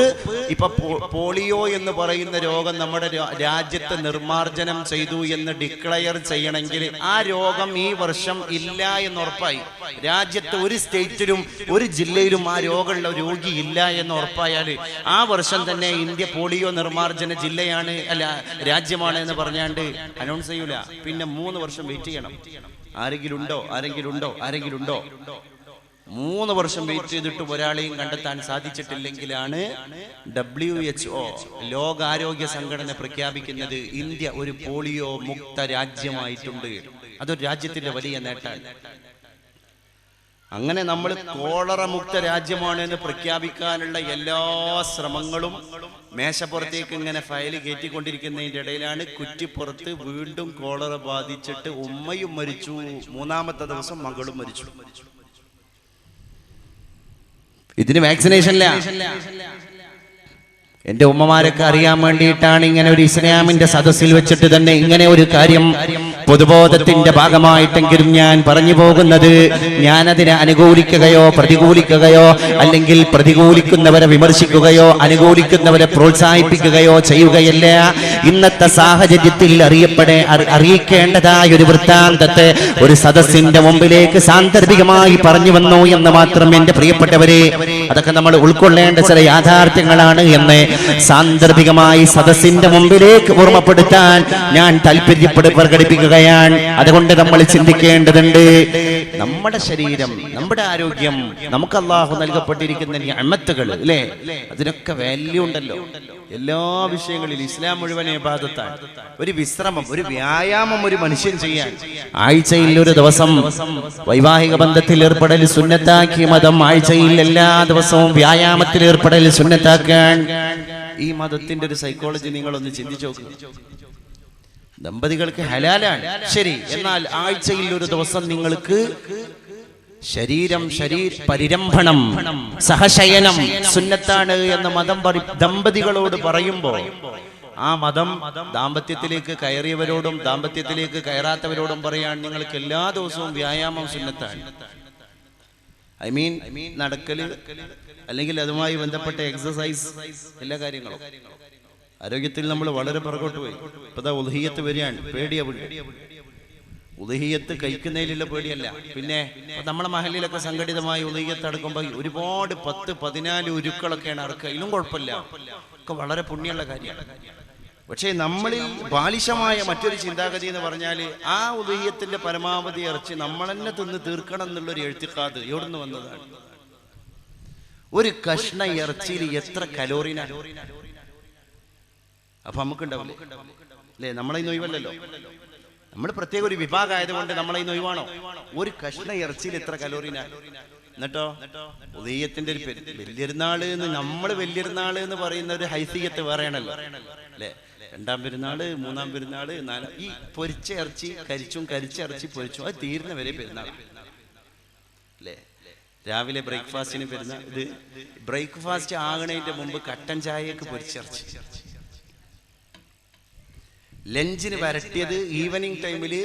ഇപ്പൊ പോളിയോ എന്ന് പറയുന്ന രോഗം നമ്മുടെ രാജ്യത്ത് നിർമ്മാർജ്ജനം ചെയ്തു എന്ന് ഡിക്ലെയർ ചെയ്യണമെങ്കിൽ ആ രോഗം ഈ വർഷം ഇല്ല എന്ന് ഉറപ്പായി. രാജ്യത്ത് ഒരു സ്റ്റേറ്റിലും ഒരു ജില്ലയിലും ആ രോഗമുള്ള രോഗി ഇല്ല എന്ന് ഉറപ്പായാൽ ആ വർഷം തന്നെ ഇന്ത്യ പോളിയോ നിർമ്മാർജ്ജന ജില്ലയാണ്, അല്ല രാജ്യമാണ് എന്ന് പറഞ്ഞാണ്ട് അനൗൺസ് ചെയ്യൂല. പിന്നെ 3 വർഷം വെയിറ്റ് ചെയ്യണം. ആരെങ്കിലും ഉണ്ടോ? 3 വർഷം വെയിറ്റ് ചെയ്തിട്ട് ഒരാളെയും കണ്ടെത്താൻ സാധിച്ചിട്ടില്ലെങ്കിലാണ് WHO ലോകാരോഗ്യ സംഘടന പ്രഖ്യാപിക്കുന്നത് ഇന്ത്യ ഒരു പോളിയോ മുക്ത രാജ്യമായിട്ടുണ്ട്. അതൊരു രാജ്യത്തിന്റെ വലിയ നേട്ടമാണ്. അങ്ങനെ നമ്മൾ കോളറ മുക്ത രാജ്യമാണ് എന്ന് പ്രഖ്യാപിക്കാനുള്ള എല്ലാ ശ്രമങ്ങളും മേശപ്പുറത്തേക്ക് ഇങ്ങനെ ഫയൽ കയറ്റിക്കൊണ്ടിരിക്കുന്നതിന്റെ ഇടയിലാണ് കുറ്റിപ്പുറത്ത് വീണ്ടും കോളറ ബാധിച്ചിട്ട് ഉമ്മയും മരിച്ചു, 3-ാമത്തെ ദിവസം മകളും മരിച്ചു. ഇതിന് വാക്സിനേഷൻ ഇല്ല. എന്റെ ഉമ്മമാരൊക്കെ അറിയാൻ വേണ്ടിയിട്ടാണ് ഇങ്ങനെ ഒരു ഇസ്ലാമിന്റെ സദസ്സിൽ വെച്ചിട്ട് തന്നെ ഇങ്ങനെ ഒരു കാര്യം പൊതുബോധത്തിന്റെ ഭാഗമായിട്ടെങ്കിലും ഞാൻ പറഞ്ഞു പോകുന്നത്. ഞാൻ അതിനെ അനുകൂലിക്കുകയോ പ്രതികൂലിക്കുകയോ അല്ലെങ്കിൽ പ്രതികൂലിക്കുന്നവരെ വിമർശിക്കുകയോ അനുകൂലിക്കുന്നവരെ പ്രോത്സാഹിപ്പിക്കുകയോ ചെയ്യുകയല്ല. ഇന്നത്തെ സാഹചര്യത്തിൽ അറിയിക്കേണ്ടതായ ഒരു വൃത്താന്തത്തെ ഒരു സദസ്സിന്റെ മുമ്പിലേക്ക് സാന്ദർഭികമായി പറഞ്ഞു വന്നു എന്ന് മാത്രം എന്റെ പ്രിയപ്പെട്ടവരെ. അതൊക്കെ നമ്മൾ ഉൾക്കൊള്ളേണ്ട ചില യാഥാർത്ഥ്യങ്ങളാണ് എന്ന് സാന്ദർഭികമായി സദസ്സിന്റെ മുമ്പിലേക്ക് ഓർമ്മപ്പെടുത്താൻ ഞാൻ പ്രകടിപ്പിക്കുകയാണ്. അതുകൊണ്ട് നമ്മൾ ചിന്തിക്കേണ്ടതുണ്ട്, നമ്മുടെ ശരീരം, നമ്മുടെ ആരോഗ്യം, നമുക്ക് അല്ലാഹു നൽകപ്പെട്ടിരിക്കുന്ന നിഅമത്തുകൾ അല്ലേ, അതിനൊക്കെ വാല്യൂ ഉണ്ടല്ലോ. എല്ലാ വിഷയങ്ങളിലും ഇസ്ലാം മുഴുവൻ ഇബാദത്താണ്. ഒരു വിശ്രമം, ഒരു വ്യായാമം ഒരു മനുഷ്യൻ ചെയ്യാൻ ആഴ്ചയിൽ ഒരു ദിവസം വൈവാഹിക ബന്ധത്തിൽ ഏർപ്പെടൽ സുന്നത്താക്കിയ മതം ആഴ്ചയിൽ എല്ലാ ദിവസവും വ്യായാമത്തിൽ ഏർപ്പെടൽ സുന്നത്താക്കാൻ. ഈ മതത്തിന്റെ ഒരു സൈക്കോളജി നിങ്ങളൊന്ന് ചിന്തിച്ചു നോക്കുക. ദമ്പതികൾക്ക് ഹലാലാണ്, ശരി, എന്നാൽ ആഴ്ചയിൽ ഒരു ദിവസം നിങ്ങൾക്ക് പരിരംഭണം, സഹശയനം സുന്നത്താണ് എന്ന് മതം ദമ്പതികളോട് പറയുമ്പോൾ ആ മതം ദാമ്പത്യത്തിലേക്ക് കയറിയവരോടും ദാമ്പത്യത്തിലേക്ക് കയറാത്തവരോടും പറയാൻ നിങ്ങൾക്ക് എല്ലാ ദിവസവും വ്യായാമം സുന്നത്താണ്. ഐ മീൻ നടക്കല് അല്ലെങ്കിൽ അതുമായി ബന്ധപ്പെട്ട എക്സസൈസ്, എല്ലാ കാര്യങ്ങളും. ആരോഗ്യത്തിൽ നമ്മൾ വളരെ പുറകോട്ട് പോയി. ഇപ്പതാ ഉദ്ഹിയ്യത്ത് വരികയാണ്, പേടിയാ. ഉദ്ഹിയ്യത്ത് കഴിക്കുന്നതിലുള്ള പേടിയല്ല. പിന്നെ നമ്മളെ മഹലിലൊക്കെ സംഘടിതമായി ഉദ്ഹിയ്യത്ത് അടക്കുമ്പോൾ ഒരുപാട് 10-14 ഉരുക്കളൊക്കെയാണ് അറക്കുക. ഇതിലും കുഴപ്പമില്ല, ഒക്കെ വളരെ പുണ്യമുള്ള കാര്യമാണ്. പക്ഷേ നമ്മളിൽ ബാലിശമായ മറ്റൊരു ചിന്താഗതി എന്ന് പറഞ്ഞാൽ ആ ഉദ്ഹിയ്യത്തിന്റെ പരമാവധി ഇറച്ചി നമ്മൾ തന്നെ തിന്ന് തീർക്കണം എന്നുള്ളൊരു എഴുത്തിക്കാത് എവിടുന്ന് വന്നതാണ്. ഒരു കഷ്ണ ഇറച്ചിയിൽ എത്ര കലോറിനാണ്? അപ്പൊ നമുക്കുണ്ടാവില്ലേ അല്ലേ? നമ്മളെ നൊയ്വല്ലോ, നമ്മൾ പ്രത്യേക ഒരു വിഭാഗം ആയതുകൊണ്ട് നമ്മളെ നൊയ്വാണോ? ഒരു കഷ്ണ ഇറച്ചിയിൽ എത്ര കലോറിനാണ്? എന്നിട്ടോ ഉദയത്തിന്റെ ഒരു വലിയൊരുനാള് എന്ന് നമ്മൾ വലിയൊരുനാള് എന്ന് പറയുന്ന ഒരു ഹൈസിയത്ത് വേറെയാണല്ലോ അല്ലെ? 2ാം പെരുന്നാള്, 3ാം പെരുന്നാള്, 4 ഈ പൊരിച്ച ഇറച്ചി കരിച്ച ഇറച്ചി പൊരിച്ചു അത് തീരുന്ന വരെ പെരുന്നാൾ അല്ലേ? രാവിലെ ബ്രേക്ക്ഫാസ്റ്റിന് പെരുന്നാൾ. ഇത് ബ്രേക്ക്ഫാസ്റ്റ് ആകണതിന്റെ മുമ്പ് കട്ടൻ ചായക്ക് പൊരിച്ചിറച്ചി, ലഞ്ചിന് വരട്ടിയത്, ഈവനിങ് ടൈമില്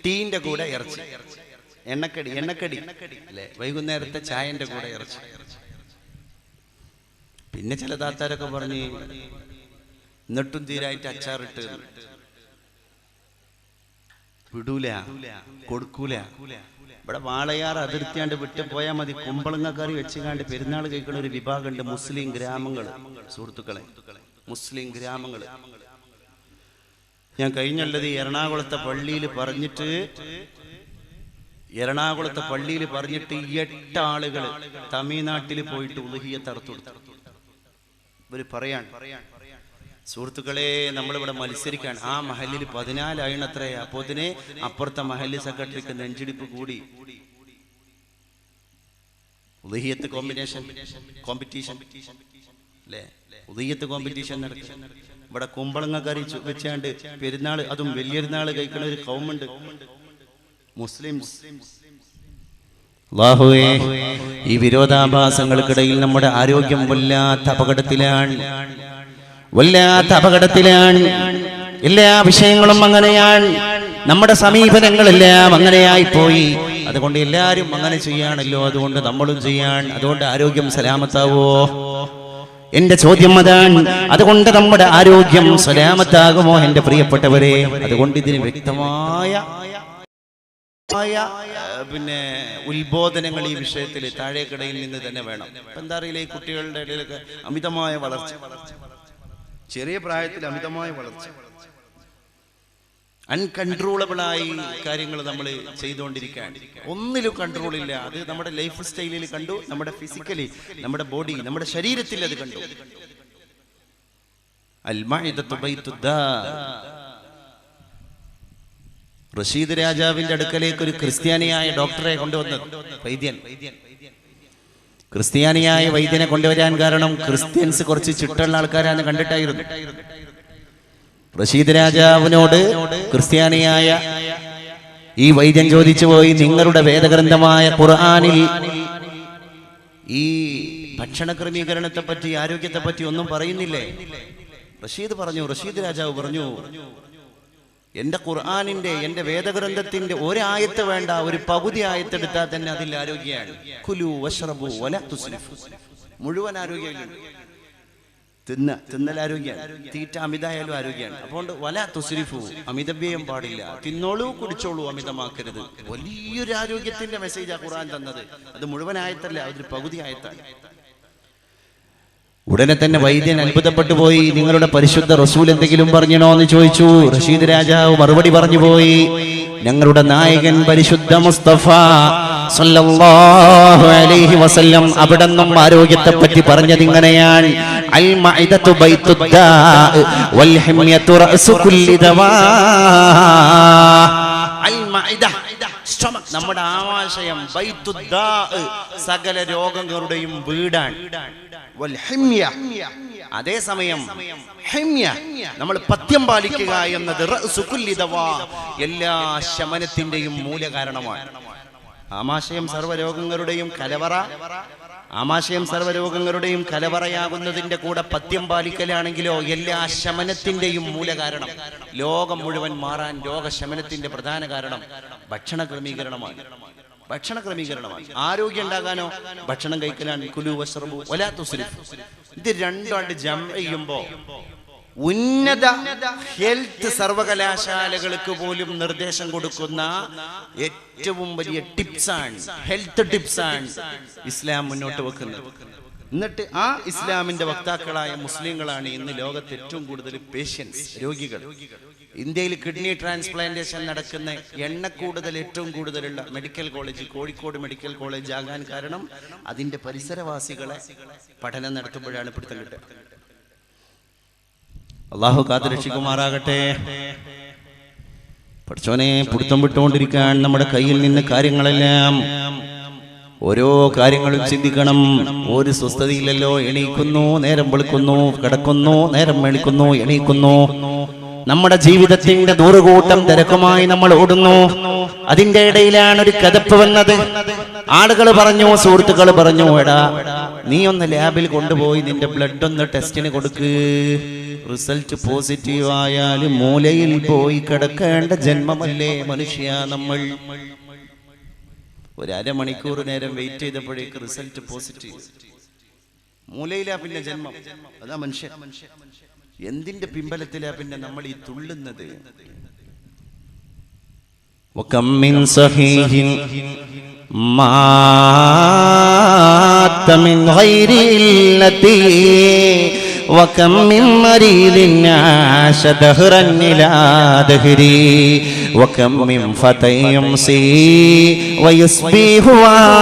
ടീന്റെ കൂടെ ഇറച്ചി, എണ്ണക്കടി അല്ലെ, വൈകുന്നേരത്തെ ചായന്റെ കൂടെ ഇറച്ചി. പിന്നെ ചില താത്താരൊക്കെ പറഞ്ഞ് എന്നിട്ടും തീരായിട്ട് അച്ചാറിട്ട് വിടൂല, കൊടുക്കൂല. ഇവിടെ വാളയാർ അതിർത്തിയാണ്ട് വിട്ട് പോയാൽ മതി. കുമ്പളങ്ങക്കറി വെച്ചുകാണ്ട് പെരുന്നാൾ കഴിക്കുന്ന ഒരു വിഭാഗമുണ്ട്. മുസ്ലിം ഗ്രാമങ്ങൾ, സുഹൃത്തുക്കളെ, മുസ്ലിം ഗ്രാമങ്ങൾ. ഞാൻ കഴിഞ്ഞുള്ളത് എറണാകുളത്തെ പള്ളിയിൽ പറഞ്ഞിട്ട് 8 ആളുകൾ തമിഴ്നാട്ടിൽ പോയിട്ട് ഉളുഹിയ്യത്ത് അറുത്തു കൊടുത്തു. ഇവര് പറയാൻ, സുഹൃത്തുക്കളെ, നമ്മളിവിടെ മത്സരിക്കാൻ ആ മഹലിൽ 14 ആയിണത്രേ. അപ്പോതിനെ അപ്പുറത്തെ മഹല്ല് സെക്രട്ടറിക്ക് നെഞ്ചിടിപ്പ് കൂടി. ഉളുഹിയ്യത്ത് കോമ്പറ്റീഷൻ അല്ലേ? ഉളുഹിയ്യത്ത് കോമ്പറ്റീഷൻ നടക്കും. ഇവിടെ കുമ്പളങ്ങ കറി വെച്ചാണ്ട് പെരുന്നാൾ, അതും വലിയൊരുന്നാൾ കഴിക്കുന്ന ഒരു കൗമുണ്ട് മുസ്ലിംസ്. അല്ലാഹുവേ, ഈ വിരോധാഭാസങ്ങൾക്കിടയിൽ നമ്മുടെ ആരോഗ്യം വല്ലാത്ത അപകടത്തിലാണ്. എല്ലാ വിഷയങ്ങളും അങ്ങനെയാണ്. നമ്മുടെ സമീപനങ്ങളെല്ലാം അങ്ങനെയായി പോയി. അതുകൊണ്ട് എല്ലാവരും അങ്ങനെ ചെയ്യാണല്ലോ, അതുകൊണ്ട് നമ്മളും ചെയ്യാൻ. അതുകൊണ്ട് ആരോഗ്യം സലാമത്താവോ? എന്റെ ചോദ്യം അതാണ്. അതുകൊണ്ട് നമ്മുടെ ആരോഗ്യം സലാമത്താകുമോ എന്റെ പ്രിയപ്പെട്ടവരെ? അതുകൊണ്ട് ഇതിന് വ്യക്തമായ ഉത്ബോധനങ്ങൾ ഈ വിഷയത്തിൽ താഴേക്കിടയിൽ നിന്ന് തന്നെ വേണം. എന്താ അറിയില്ല, ഈ കുട്ടികളുടെ ഇടയിലൊക്കെ അമിതമായ വളർച്ച, ചെറിയ പ്രായത്തിൽ അമിതമായ വളർച്ച, അൺകൺട്രോളബിളായി കാര്യങ്ങൾ നമ്മൾ ചെയ്തുകൊണ്ടിരിക്കുകയാണ്. ഒന്നിലും കൺട്രോൾ ഇല്ല. അത് നമ്മുടെ ലൈഫ് സ്റ്റൈലിൽ കണ്ടു, നമ്മുടെ ഫിസിക്കലി, നമ്മുടെ ബോഡി, നമ്മുടെ ശരീരത്തിൽ അത് കണ്ടു. റഷീദ് രാജാവിന്റെ അടുക്കലേക്ക് ഒരു ക്രിസ്ത്യാനിയായ ഡോക്ടറെ കൊണ്ടുവന്നത്, വൈദ്യൻ. ക്രിസ്ത്യാനിയായ വൈദ്യനെ കൊണ്ടുവരാൻ കാരണം ക്രിസ്ത്യൻസ് കുറച്ച് ചിട്ടുള്ള ആൾക്കാരാണ് കണ്ടിട്ടായിരുന്നു. റഷീദ് രാജാവിനോട് ക്രിസ്ത്യാനിയായ ഈ വൈദ്യൻ ചോദിച്ചു പോയി, നിങ്ങളുടെ വേദഗ്രന്ഥമായ ഖുർആനിൽ ഈ ഭക്ഷണ ക്രമീകരണത്തെ പറ്റി, ആരോഗ്യത്തെ പറ്റി ഒന്നും പറയുന്നില്ലേ? റഷീദ് രാജാവ് പറഞ്ഞു, എന്റെ ഖുർആനിന്റെ, എന്റെ വേദഗ്രന്ഥത്തിന്റെ ഒരായത്ത് വേണ്ട, ഒരു പകുതി ആയത്തെടുത്താൽ തന്നെ അതിൽ ആരോഗ്യമാണ്. കുലു വശ്റബു വലാ തുസ്രിഫു, മുഴുവൻ ആരോഗ്യമാണ്. തിന്നൽ ആരോഗ്യമാണ്, തീറ്റ അമിതായാലും ആരോഗ്യമാണ്. അതുകൊണ്ട് വലാ തുസ്രിഫു, അമിതവ്യയം പാടില്ല. തിന്നോളൂ, കുടിച്ചോളൂ, അമിതമാക്കരുത്. വലിയൊരു ആരോഗ്യത്തിന്റെ മെസ്സേജാണ് ഖുർആൻ തന്നത്. അത് മുഴുവൻ ആയത്തല്ല, അതൊരു പകുതി ആയത്താണ്. ഉടനെ തന്നെ വൈദ്യൻ അത്ഭുതപ്പെട്ടു പോയി. നിങ്ങളുടെ പരിശുദ്ധ റസൂൽ എന്തെങ്കിലും പറഞ്ഞണോ എന്ന് ചോദിച്ചു. റഷീദ് രാജാവ് മറുപടി പറഞ്ഞു പോയി, ഞങ്ങളുടെ നായകൻ പരിശുദ്ധ മുസ്തഫ സല്ലല്ലാഹു അലൈഹി വസല്ലം അവിടെന്നും ആരോഗ്യത്തെ പറ്റി പറഞ്ഞത് ഇങ്ങനെയാണ്: അൽ മഅദതു ബൈത്തുദ്ദാ വൽ ഹിമ്യതു റഅസു കുല്ലി ദവാ. അൽ മഅദ, സ്റ്റൊമക്, നമ്മുടെ ആമാശയം, ബൈത്തുദ്ദാ, സകല രോഗങ്ങളുടെയും വീടാണ്. അതേസമയം നമ്മൾ പഥ്യം പാലിക്കുക എന്നത് എല്ലാ ശമനത്തിന്റെയും മൂലകാരണമാണ്. ആമാശയം സർവ്വരോഗങ്ങളുടെയും കലവറയാകുന്നതിന്റെ കൂടെ പഥ്യം പാലിക്കലാണെങ്കിലോ എല്ലാ ശമനത്തിന്റെയും മൂലകാരണം, ലോകം മുഴുവൻ മാറാൻ രോഗശമനത്തിന്റെ പ്രധാന കാരണം ഭക്ഷണ ക്രമീകരണമാണ്. ആരോഗ്യം ഉണ്ടാകാനോ ഭക്ഷണം കഴിക്കലാണ്. കുലു വശ്റബു വലാ തുസ്രിഫു. ഇത് രണ്ടാണ്ട് ജംഅ് ചെയ്യുമ്പോ ഉന്നത ഹെൽത്ത് സർവകലാശാലകൾക്ക് പോലും നിർദ്ദേശം കൊടുക്കുന്ന ഏറ്റവും വലിയ ടിപ്സാണ്, ഹെൽത്ത് ടിപ്സാണ് ഇസ്ലാം മുന്നോട്ട് വെക്കുന്നത്. എന്നിട്ട് ആ ഇസ്ലാമിന്റെ വക്താക്കളായ മുസ്ലിങ്ങളാണ് ഇന്ന് ലോകത്ത് ഏറ്റവും കൂടുതൽ പേഷ്യൻസ്, രോഗികൾ. ഇന്ത്യയിൽ കിഡ്നി ട്രാൻസ്പ്ലാന്റേഷൻ നടക്കുന്ന എണ്ണക്കൂടുതൽ ഏറ്റവും കൂടുതലുള്ള medical college Kozhikode medical college ആകാൻ കാരണം അതിന്റെ പരിസരവാസികളെ പഠനം നടത്തുമ്പോഴാണ് പിടുത്തം കിട്ടുക. അള്ളാഹു കാത്തുരക്ഷിക്കുമാറാകട്ടെ. പഠിച്ചോനെ, പിടുത്തം വിട്ടുകൊണ്ടിരിക്കാൻ നമ്മുടെ കയ്യിൽ നിന്ന് കാര്യങ്ങളെല്ലാം, ഓരോ കാര്യങ്ങളും ചിന്തിക്കണം. ഒരു സ്വസ്ഥതയില്ലല്ലോ. എണീക്കുന്നു, നേരം വെളുക്കുന്നു, കിടക്കുന്നു, നേരം വെളുക്കുന്നു, എണീക്കുന്നു. നമ്മുടെ ജീവിതത്തിന്റെ 100 കൂട്ടം തിരക്കുമായി നമ്മൾ ഓടുന്നു. അതിന്റെ ഇടയിലാണ് ഒരു കഥപ്പ് വന്നത്. ആളുകൾ പറഞ്ഞു, സുഹൃത്തുക്കൾ പറഞ്ഞു, എടാ നീ ഒന്ന് ലാബിൽ കൊണ്ടുപോയി നിന്റെ ബ്ലഡ് ഒന്ന് ടെസ്റ്റിന് കൊടുക്ക്. റിസൾട്ട് പോസിറ്റീവ് ആയാൽ മൂലയിൽ പോയി കിടക്കേണ്ട ജന്മമല്ലേ മനുഷ്യ നമ്മൾ. ഒരു അരമണിക്കൂർ നേരം വെയിറ്റ് ചെയ്തപ്പോഴേക്ക് റിസൾട്ട് പോസിറ്റീവ്. മൂലയിലാ പിന്നെ ജന്മം. അതാ മനുഷ്യൻ. എന്തിന്റെ പിമ്പലത്തിലാ പിന്നെ നമ്മൾ ഈ തുള്ളുന്നത്? وكم من صحيح مات من غير علتي وكم من مريض عاش دهرا إلى دهري وكم من فتى يمسي ويصبح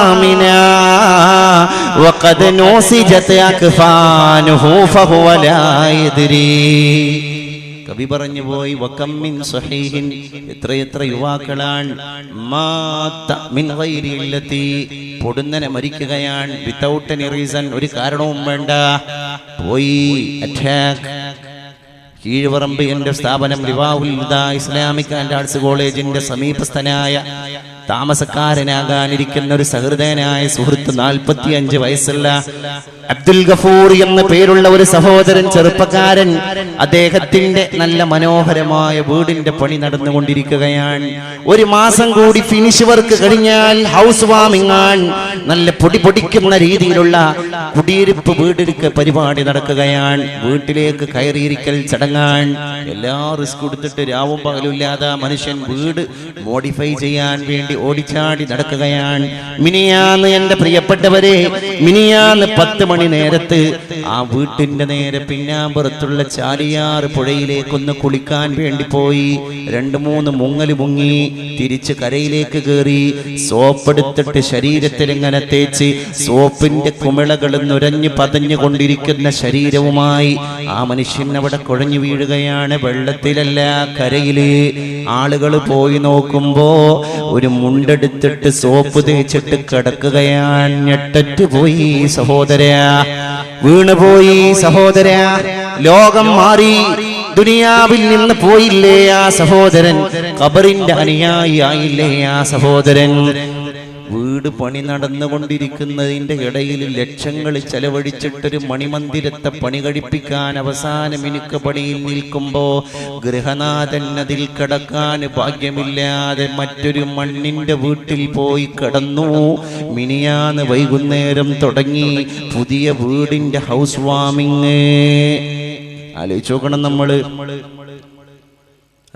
آمنا وقد نوسجت أكفانه فهو لا يدري. കവി പറഞ്ഞു പോയി വകമ്മിൻ സഹീഹിൻ, എത്രയെത്ര യുവാക്കളാണ് മിൻ ഗൈരി ഇല്ലത്തി, പൊടുന്നനെ മരിക്കുകയാണ്, വിത്തൗട്ട് എനി റീസൺ, ഒരു കാരണവും വേണ്ട, പോയി അറ്റാക്ക്. കീഴ്പറമ്പ് എൻ്റെ സ്ഥാപനം റിവാഹുൽ ഹുദാ ഇസ്ലാമിക് ആൻഡ് ആർട്സ് കോളേജിന്റെ സമീപസ്ഥനായ താമസക്കാരനാകാനിരിക്കുന്ന ഒരു സഹൃദയനായ സുഹൃത്ത്, 45 വയസ്സുള്ള അബ്ദുൽ ഗഫൂർ എന്ന പേരുള്ള ഒരു സഹോദരൻ, ചെറുപ്പക്കാരൻ, അദ്ദേഹത്തിന്റെ നല്ല മനോഹരമായ വീടിന്റെ പണി നടന്നുകൊണ്ടിരിക്കുകയാണ്. ഒരു മാസം കൂടി ഫിനിഷ് വർക്ക് കഴിഞ്ഞാൽ ഹൗസ് വാമിംഗ് ആണ്. നല്ല പൊടിക്കുന്ന രീതിയിലുള്ള കുടിയിരിപ്പ് വീടിരിക്ക പരിപാടി നടക്കുകയാണ്. വീട്ടിലേക്ക് കയറിയിരിക്കൽ ചടങ്ങാൻ. എല്ലാ റിസ്ക് എടുത്തിട്ട് രാവും പകലുമില്ലാതെ മനുഷ്യൻ വീട് മോഡിഫൈ ചെയ്യാൻ വേണ്ടി ഓടിച്ചാടി നടക്കുകയാണ്. മിനിയാന്ന് എൻ്റെ പ്രിയപ്പെട്ടവരെ, മിനിയാന്ന് 10 മണി നേരത്ത് ആ വീട്ടിന്റെ നേരെ പിന്നാമ്പുറത്തുള്ള ചാലിയാർ പുഴയിലേക്കൊന്ന് കുളിക്കാൻ വേണ്ടി പോയി. 2-3 മുങ്ങല് മുങ്ങി തിരിച്ച് കരയിലേക്ക് കയറി. സോപ്പെടുത്തിട്ട് ശരീരത്തിൽ ഇങ്ങനെ തേച്ച് സോപ്പിന്റെ കുമിളകൾ നുരഞ്ഞു പതഞ്ഞു കൊണ്ടിരിക്കുന്ന ശരീരവുമായി ആ മനുഷ്യൻ അവിടെ കുഴഞ്ഞു വീഴുകയാണ്. വെള്ളത്തിലല്ല, കരയില്. ആളുകൾ പോയി നോക്കുമ്പോ ഒരു മുണ്ടെടുത്തിട്ട് സോപ്പ് തേച്ചിട്ട് കിടക്കുകയാണ്. ഞെട്ടറ്റ് പോയി സഹോദരാ, വീണുപോയി സഹോദരാ. ലോകം മാറി, ദുനിയാവിൽ നിന്ന് പോയില്ലേ ആ സഹോദരൻ, ഖബറിന്റെ അനുയായി ആയില്ലേ ആ സഹോദരൻ. വീട് പണി നടന്നുകൊണ്ടിരിക്കുന്നതിന്റെ ഇടയിൽ ലക്ഷങ്ങൾ ചെലവഴിച്ചിട്ടൊരു മണിമന്ദിരത്തെ പണി കഴിപ്പിക്കാൻ അവസാന മിനുക്ക് പണിയിൽ നിൽക്കുമ്പോ ഗൃഹനാഥൻ അതിൽ കിടക്കാൻ ഭാഗ്യമില്ലാതെ മറ്റൊരു മണ്ണിന്റെ വീട്ടിൽ പോയി കിടന്നു. മിനിയാന്ന് വൈകുന്നേരം തുടങ്ങി പുതിയ വീടിന്റെ ഹൗസ് വാമിങ്. ആലോചിച്ച് നോക്കണം നമ്മള്.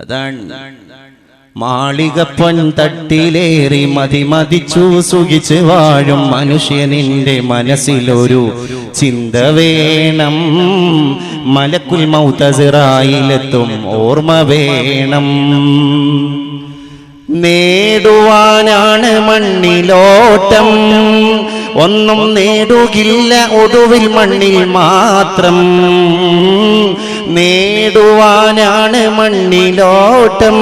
അതാണ് മാളികപ്പൊൻ തട്ടിലേറി മതിമതിച്ചു സുഖിച്ച് വാഴും മനുഷ്യനിന്റെ മനസ്സിലൊരു ചിന്ത വേണം. മലക്കുൽ മൗതസിറായിലെത്തും ഓർമ്മ വേണം. നേടുവാനാണ് മണ്ണിലോട്ടം, ഒന്നും നേടുകില്ല ഒടുവിൽ മണ്ണിൽ മാത്രം. നേടുവാനാണ് മണ്ണിലോട്ടം,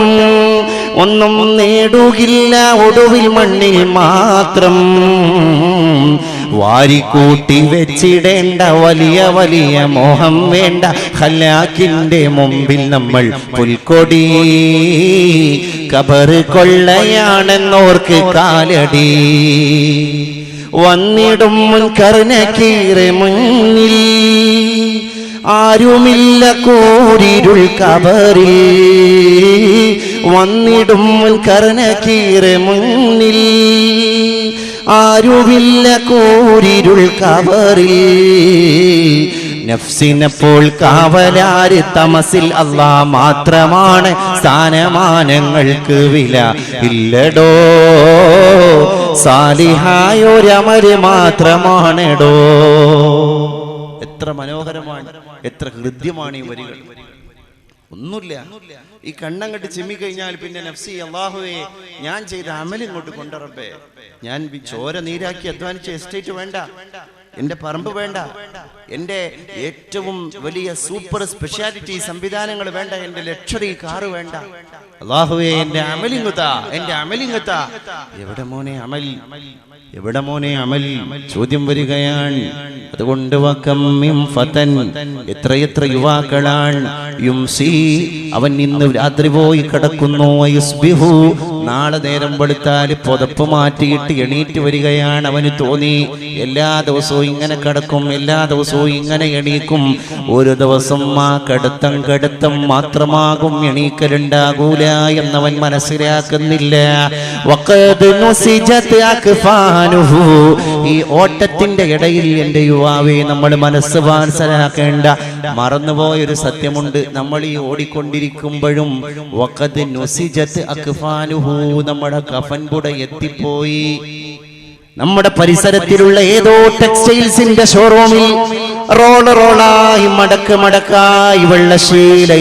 ഒന്നും നേടുകില്ല ഒടുവിൽ മണ്ണിൽ മാത്രം. വാരിക്കൂട്ടി വെച്ചിടേണ്ട വലിയ വലിയ മോഹം വേണ്ട. ഖലാക്കിന്റെ മുമ്പിൽ നമ്മൾ പുൽക്കൊടി. ഖബർ കൊള്ളയാണെന്നോർക്ക് കാലടി. വന്നിടും മുൻകർനക്കീറെ മുന്നിൽ, ആരുമില്ല കൂരിരുൾ ഖബറിൽ. വന്നിടും മുൻകർനക്കീറെ മുന്നിൽ, ആരുമില്ല കൂരിരുൾ ഖബറിൽ. നഫ്സിനെപ്പോൾ കാവലാര് തമസിൽ അല്ലാ മാത്രമാണ്. സ്ഥാനമാനങ്ങൾക്ക് വില ഇല്ലടോ, സാലിഹായൊരമര് മാത്രമാണെടോ. എത്ര മനോഹരമാണ്, എത്ര ഹൃദ്യമാണ് ഈ വരികൾ. ഒന്നുമില്ല, ഈ കണ്ണങ്ങട്ട് ചിമ്മിക്കഴിഞ്ഞാൽ പിന്നെ നഫ്സി അല്ലാഹുവേ ഞാൻ ചെയ്ത അമൽ ഇങ്ങോട്ട് കൊണ്ടുറപ്പേ. ഞാൻ ചോര നീരാക്കി അധ്വാനിച്ച എസ്റ്റേറ്റ് വേണ്ട, എന്റെ പറമ്പ് വേണ്ട, എന്റെ ഏറ്റവും വലിയ സൂപ്പർ സ്പെഷ്യാലിറ്റി സംവിധാനങ്ങൾ വേണ്ട, എന്റെ ലക്ഷറി കാറ് വേണ്ട. അല്ലാഹുവേ എന്റെ അമലിങ്ങുതാ, എന്റെ അമലിങ്ങുതാ. എവിടെ മോനെ അമൽ, എവിടെ മോനെ അമൽ? ചോദ്യം വരികയാണ്. അതുകൊണ്ട് വകമ്മിൻ ഫതൻ, എത്രയെത്ര യുവാക്കളാണ് യുംസി, അവൻ ഇന്ന് രാത്രി പോയി കിടക്കുന്നു, യുസ്ബിഹു, നാളെ നേരം വെളുത്താൽ പുതപ്പ് മാറ്റിയിട്ട് എണീറ്റ് വരികയാണ്. അവന് തോന്നി എല്ലാ ദിവസവും ഇങ്ങനെ കിടക്കും, എല്ലാ ദിവസവും ഇങ്ങനെ എണീക്കും. ഒരു ദിവസം ആ കടുത്തം മാത്രമാകും, എണീക്കലുണ്ടാകൂല എന്നവൻ മനസ്സിലാക്കുന്നില്ല. വഖദ് നുസിജത് അക്ഫാനുഹു, ഈ ഓട്ടത്തിന്റെ ഇടയിൽ എൻ്റെ യുവാവെ നമ്മൾ മനസ്സ് മനസ്സിലാക്കേണ്ട മറന്നുപോയൊരു സത്യമുണ്ട്. നമ്മൾ ഈ ഓടിക്കൊണ്ടിരിക്കുമ്പോഴും വഖദ് നുസിജത് അക്ഫാനുഹു, നമ്മുടെ കഫൻ പുട എത്തിപ്പോയി. നമ്മുടെ പരിസരത്തിലുള്ള ഏതോ ടെക്സ്റ്റൈൽസിന്റെ ഷോറൂമിൽ റോളായി മടക്കായി വെള്ളശീല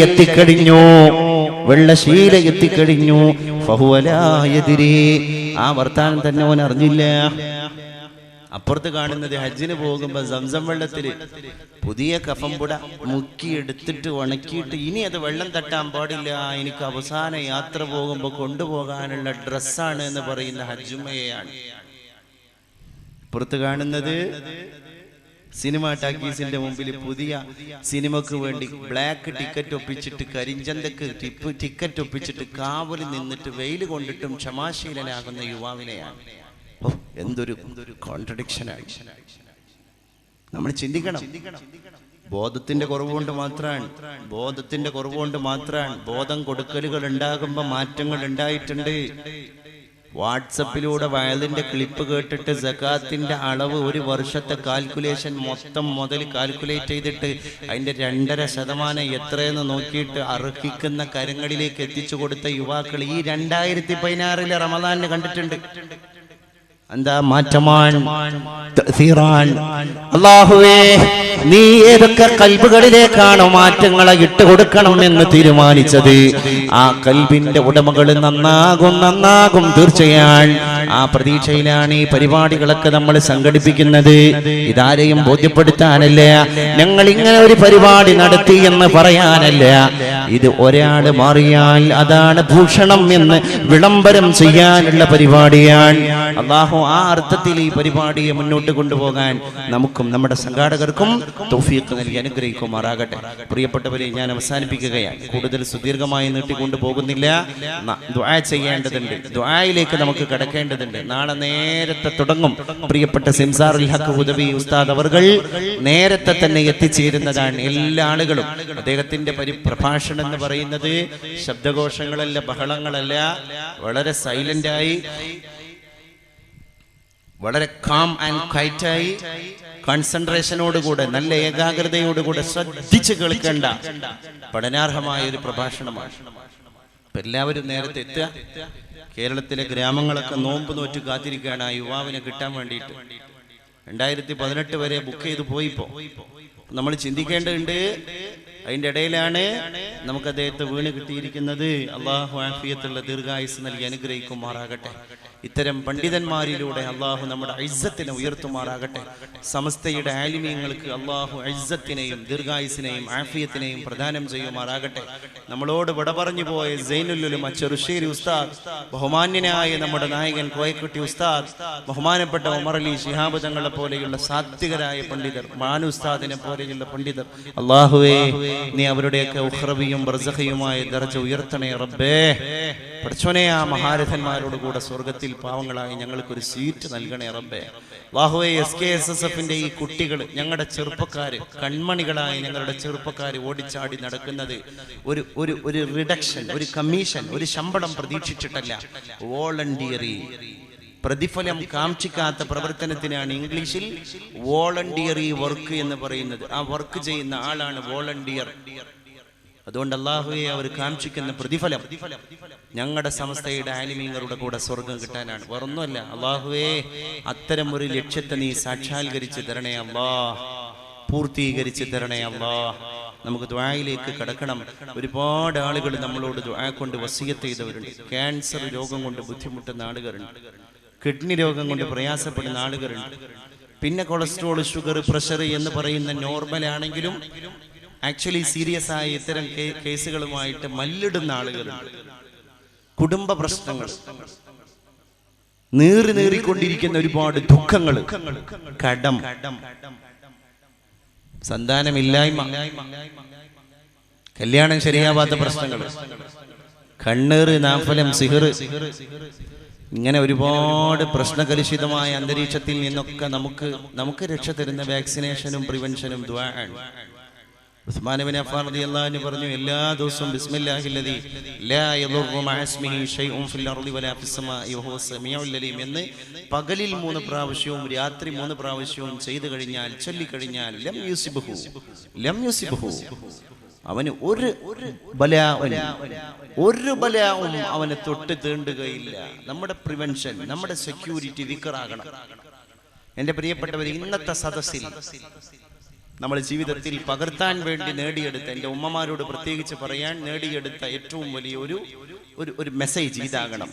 എത്തിക്കഴിഞ്ഞു. ഫഹുവലായതിരി, ആ വർത്താനം തന്നെ അവൻ അറിഞ്ഞില്ല. അപ്പുറത്ത് കാണുന്നത് ഹജ്ജിന് പോകുമ്പോ സംസം വെള്ളത്തിൽ പുതിയ കഫംപുട മുക്കിയെടുത്തിട്ട് ഉണക്കിയിട്ട് ഇനി അത് വെള്ളം തട്ടാൻ പാടില്ല, എനിക്ക് അവസാന യാത്ര പോകുമ്പോൾ കൊണ്ടുപോകാനുള്ള ഡ്രസ്സാണ് എന്ന് പറയുന്ന ഹജ്ജുമ്മയാണ്. പുറത്ത് കാണുന്നത് സിനിമ ടാക്കീസിന്റെ മുമ്പിൽ പുതിയ സിനിമക്ക് വേണ്ടി ബ്ലാക്ക് ടിക്കറ്റ് ഒപ്പിച്ചിട്ട് കരിഞ്ചന്തക്ക് ടിക്കറ്റ് ഒപ്പിച്ചിട്ട് കാവലിൽ നിന്നിട്ട് വെയിൽ കൊണ്ടിട്ടും ക്ഷമാശീലനാകുന്ന യുവാവിനെയാണ്. എന്തൊരു കോൺട്രഡിക്ഷനാണ്. നമ്മൾ ചിന്തിക്കണം. ബോധത്തിന്റെ കുറവുകൊണ്ട് മാത്രമാണ് ബോധം കൊടുക്കലുകൾ ഉണ്ടാകുമ്പോൾ മാറ്റങ്ങൾ ഉണ്ടായിട്ടുണ്ട്. വാട്സപ്പിലൂടെ വയലിന്റെ ക്ലിപ്പ് കേട്ടിട്ട് സകാത്തിന്റെ അളവ് ഒരു വർഷത്തെ കാൽക്കുലേഷൻ മൊത്തം മുതൽ കാൽക്കുലേറ്റ് ചെയ്തിട്ട് അതിന്റെ 2.5% എത്രയെന്ന് നോക്കിയിട്ട് അർഹിക്കുന്ന കരങ്ങളിലേക്ക് എത്തിച്ചു കൊടുത്ത യുവാക്കൾ ഈ 2016 റമദാനിന് കണ്ടിട്ടുണ്ട്. എന്താ മാറ്റമാണ്? അല്ലാഹുവേ, നീ ഏതൊക്കെ കൽബുകളിലേക്കാണോ മാറ്റങ്ങളെ ഇട്ടുകൊടുക്കണം എന്ന് തീരുമാനിച്ചത്, ആ കൽബിന്റെ ഉടമകൾ നന്നാകും തീർച്ചയായും. ആ പ്രതീക്ഷയിലാണ് ഈ പരിപാടികളൊക്കെ നമ്മൾ സംഘടിപ്പിക്കുന്നത്. ഇതാരെയും ബോധ്യപ്പെടുത്താനല്ല, ഞങ്ങൾ ഇങ്ങനെ ഒരു പരിപാടി നടത്തി എന്ന് പറയാനല്ല. ഇത് ഒരാൾ മാറിയാൽ അതാണ് ഭൂഷണം എന്ന് വിളംബരം ചെയ്യാനുള്ള പരിപാടിയാണ്. അല്ലാഹു ആ അർത്ഥത്തിൽ ഈ പരിപാടിയെ മുന്നോട്ട് കൊണ്ടുപോകാൻ നമുക്കും നമ്മുടെ സംഘാടകർക്കും തൗഫീഖ് നൽകി അനുഗ്രഹിക്കുമാറാകട്ടെ. പ്രിയപ്പെട്ടവരെ, ഞാൻ അവസാനിപ്പിക്കുകയാണ്. കൂടുതൽ സുദീർഘമായി നീട്ടിക്കൊണ്ടു പോകുന്നില്ല. ദുആ ചെയ്യേണ്ടതുണ്ട്, ദുആയിലേക്ക് നമുക്ക് കടക്കേണ്ടതുണ്ട്. നാളെ നേരത്തെ തുടങ്ങും. പ്രിയപ്പെട്ട സിംസാറുൽ ഹഖ് ഹുദവി ഉസ്താദ് അവർകൾ നേരത്തെ തന്നെ എത്തിച്ചേരുന്നതാണ്. എല്ലാ ആളുകളും അദ്ദേഹത്തിന്റെ പ്രഭാഷണം എന്ന് പറയുന്നത് ശബ്ദഘോഷങ്ങളല്ല, ബഹളങ്ങളല്ല, വളരെ സൈലന്റായി, വളരെ കാം ആൻഡ് ക്വയറ്റായി, കോൺസെൻട്രേഷനോടുകൂടെ, നല്ല ഏകാഗ്രതയോടുകൂടെ ശ്രദ്ധിച്ച് കേൾക്കേണ്ട പഠനാർഹമായ ഒരു പ്രഭാഷണമാണ്. അപ്പൊ എല്ലാവരും നേരത്തെ എത്തുക. കേരളത്തിലെ ഗ്രാമങ്ങളൊക്കെ നോമ്പ് നോറ്റ് കാത്തിരിക്കുകയാണ് ആ യുവാവിനെ കിട്ടാൻ വേണ്ടിയിട്ട്. 2018 വരെ ബുക്ക് ചെയ്ത് പോയിപ്പോ നമ്മൾ ചിന്തിക്കേണ്ടതുണ്ട്. അതിൻ്റെ ഇടയിലാണ് നമുക്ക് അദ്ദേഹത്തെ വീണ് കിട്ടിയിരിക്കുന്നത്. അള്ളാഹു ആഫിയത്തുള്ള ദീർഘായുസ് നൽകി അനുഗ്രഹിക്കുമാറാകട്ടെ. ഇത്തരം പണ്ഡിതന്മാരിലൂടെ അള്ളാഹു നമ്മുടെ ഇസ്സത്തിനെ ഉയർത്തുമാറാകട്ടെ. സമസ്തയുടെ ആലിമീങ്ങൾക്ക് അള്ളാഹു ഇസ്സത്തിനെയും ദീർഘായുസിനെയും ആഫിയത്തിനെയും പ്രദാനം ചെയ്യുമാറാകട്ടെ. നമ്മളോട് വിട പറഞ്ഞു പോയ സൈനുൽ ഉലമ ചെറുശ്ശേരി ഉസ്താദ്, ബഹുമാന്യനായ നമ്മുടെ നായകൻ കോയക്കുട്ടി ഉസ്താദ്, ബഹുമാനപ്പെട്ട ഉമർ അലി ശിഹാബ് തങ്ങളെ പോലെയുള്ള സാത്വികരായ പണ്ഡിതർ, മാനു ഉസ്താദിനെ പോലെയുള്ള പണ്ഡിതർ, അള്ളാഹുവേ, നീ അവരുടെയൊക്കെ ഉഖ്റവിയും ബർസഖിയുമായ ദർജ ഉയർത്തണേ റബ്ബേ. പഠിച്ചോനെ, ആ മഹാരഥന്മാരോട് കൂടെ സ്വർഗത്തിൽ പാവങ്ങളായി ഞങ്ങൾക്കൊരു സീറ്റ് നൽകണേ റബ്ബേ. അല്ലാഹുവേ, SKSSFന്റെ ഈ കുട്ടികൾ, ഞങ്ങളുടെ ചെറുപ്പക്കാര്, കൺമണികളായി ഞങ്ങളുടെ ചെറുപ്പക്കാര് ഓടിച്ചാടി നടക്കുന്നത് ഒരു റിഡക്ഷൻ, ഒരു കമ്മീഷൻ, ഒരു ശമ്പളം പ്രതീക്ഷിച്ചിട്ടല്ല, വോളണ്ടിയറി, പ്രതിഫലം കാക്ഷിക്കാത്ത പ്രവർത്തനത്തിനാണ് ഇംഗ്ലീഷിൽ വോളണ്ടിയറി വർക്ക് എന്ന് പറയുന്നത്. ആ വർക്ക് ചെയ്യുന്ന ആളാണ് വോളണ്ടിയർ. അതുകൊണ്ട് അല്ലാഹുവേ, അവർ കാക്ഷിക്കുന്ന പ്രതിഫലം ഞങ്ങളുടെ സമസ്തയുടെ ആലിമീങ്ങളുടെ കൂടെ സ്വർഗം കിട്ടാനാണ്, വേറൊന്നുമല്ല. അല്ലാഹുവേ, അത്തരം ഒരു ലക്ഷ്യത്തെ നീ സാക്ഷാത്കരിച്ച് തരണേ അല്ലാ, പൂർത്തീകരിച്ച് തരണേ അല്ലാ. നമുക്ക് ദുആയിലേക്ക് കടക്കണം. ഒരുപാട് ആളുകൾ നമ്മളോട് ദുആ കൊണ്ട് വസിയത്ത് ചെയ്തവരുണ്ട്. ക്യാൻസർ രോഗം കൊണ്ട് ബുദ്ധിമുട്ടുന്ന ആളുകളുണ്ട്, കിഡ്നി രോഗം കൊണ്ട് പ്രയാസപ്പെടുന്ന ആളുകളുണ്ട്, പിന്നെ കൊളസ്ട്രോൾ, ഷുഗർ, പ്രഷർ എന്ന് പറയുന്ന നോർമൽ ആണെങ്കിലും ആക്ച്വലി സീരിയസ് ആയ ഇത്തരം കേസുകളുമായിട്ട് മല്ലിടുന്ന ആളുകളുണ്ട്. കുടുംബ പ്രശ്നങ്ങൾ, നീറിക്കൊണ്ടിരിക്കുന്ന ഒരുപാട് ദുഃഖങ്ങൾ, കടം, സന്താനമില്ലായ്മ, കല്യാണം ശരിയാവാത്ത പ്രശ്നങ്ങൾ, കണ്ണീറ്, നാഫലം, സിഹർ, ഇങ്ങനെ ഒരുപാട് പ്രശ്നകലുഷിതമായ അന്തരീക്ഷത്തിൽ നിന്നൊക്കെ നമുക്ക് രക്ഷ തരുന്ന വാക്സിനേഷനും പ്രിവെൻഷനും ദുആഅണ്. ഉസ്മാൻ ഇബ്നു അഫ്ഫാൻ റളിയല്ലാഹു അൻഹു പറഞ്ഞു, എല്ലാ ദിവസവും ബിസ്മില്ലാഹില്ലദീ ലാ യദുറു മഅ ഇസ്മിഹി ഷൈഉൻ ഫിൽ അർളി വലാ ഫിസ് സമാഇ വഹുവ സമീഉൽ അലീം എന്ന് പകലിൽ 3 പ്രാവശ്യവും രാത്രി 3 പ്രാവശ്യവും ചെയ്തു കഴിഞ്ഞാൽ, ചൊല്ലിക്കഴിഞ്ഞാൽ ലം യുസിബ്ഹു അവന് ഒരു ബലാവും അവനെ തൊട്ട് തീണ്ടുകയില്ല. നമ്മുടെ പ്രിവെൻഷൻ, നമ്മുടെ സെക്യൂരിറ്റി ദിക്റാകണം. എൻ്റെ പ്രിയപ്പെട്ടവർ, ഇന്നത്തെ സദസ്സിൽ നമ്മൾ ജീവിതത്തിൽ പകർത്താൻ വേണ്ടി നേടിയെടുത്ത, എൻ്റെ ഉമ്മമാരോട് പ്രത്യേകിച്ച് പറയാൻ നേടിയെടുത്ത ഏറ്റവും വലിയ ഒരു മെസ്സേജ് ഇതാകണം.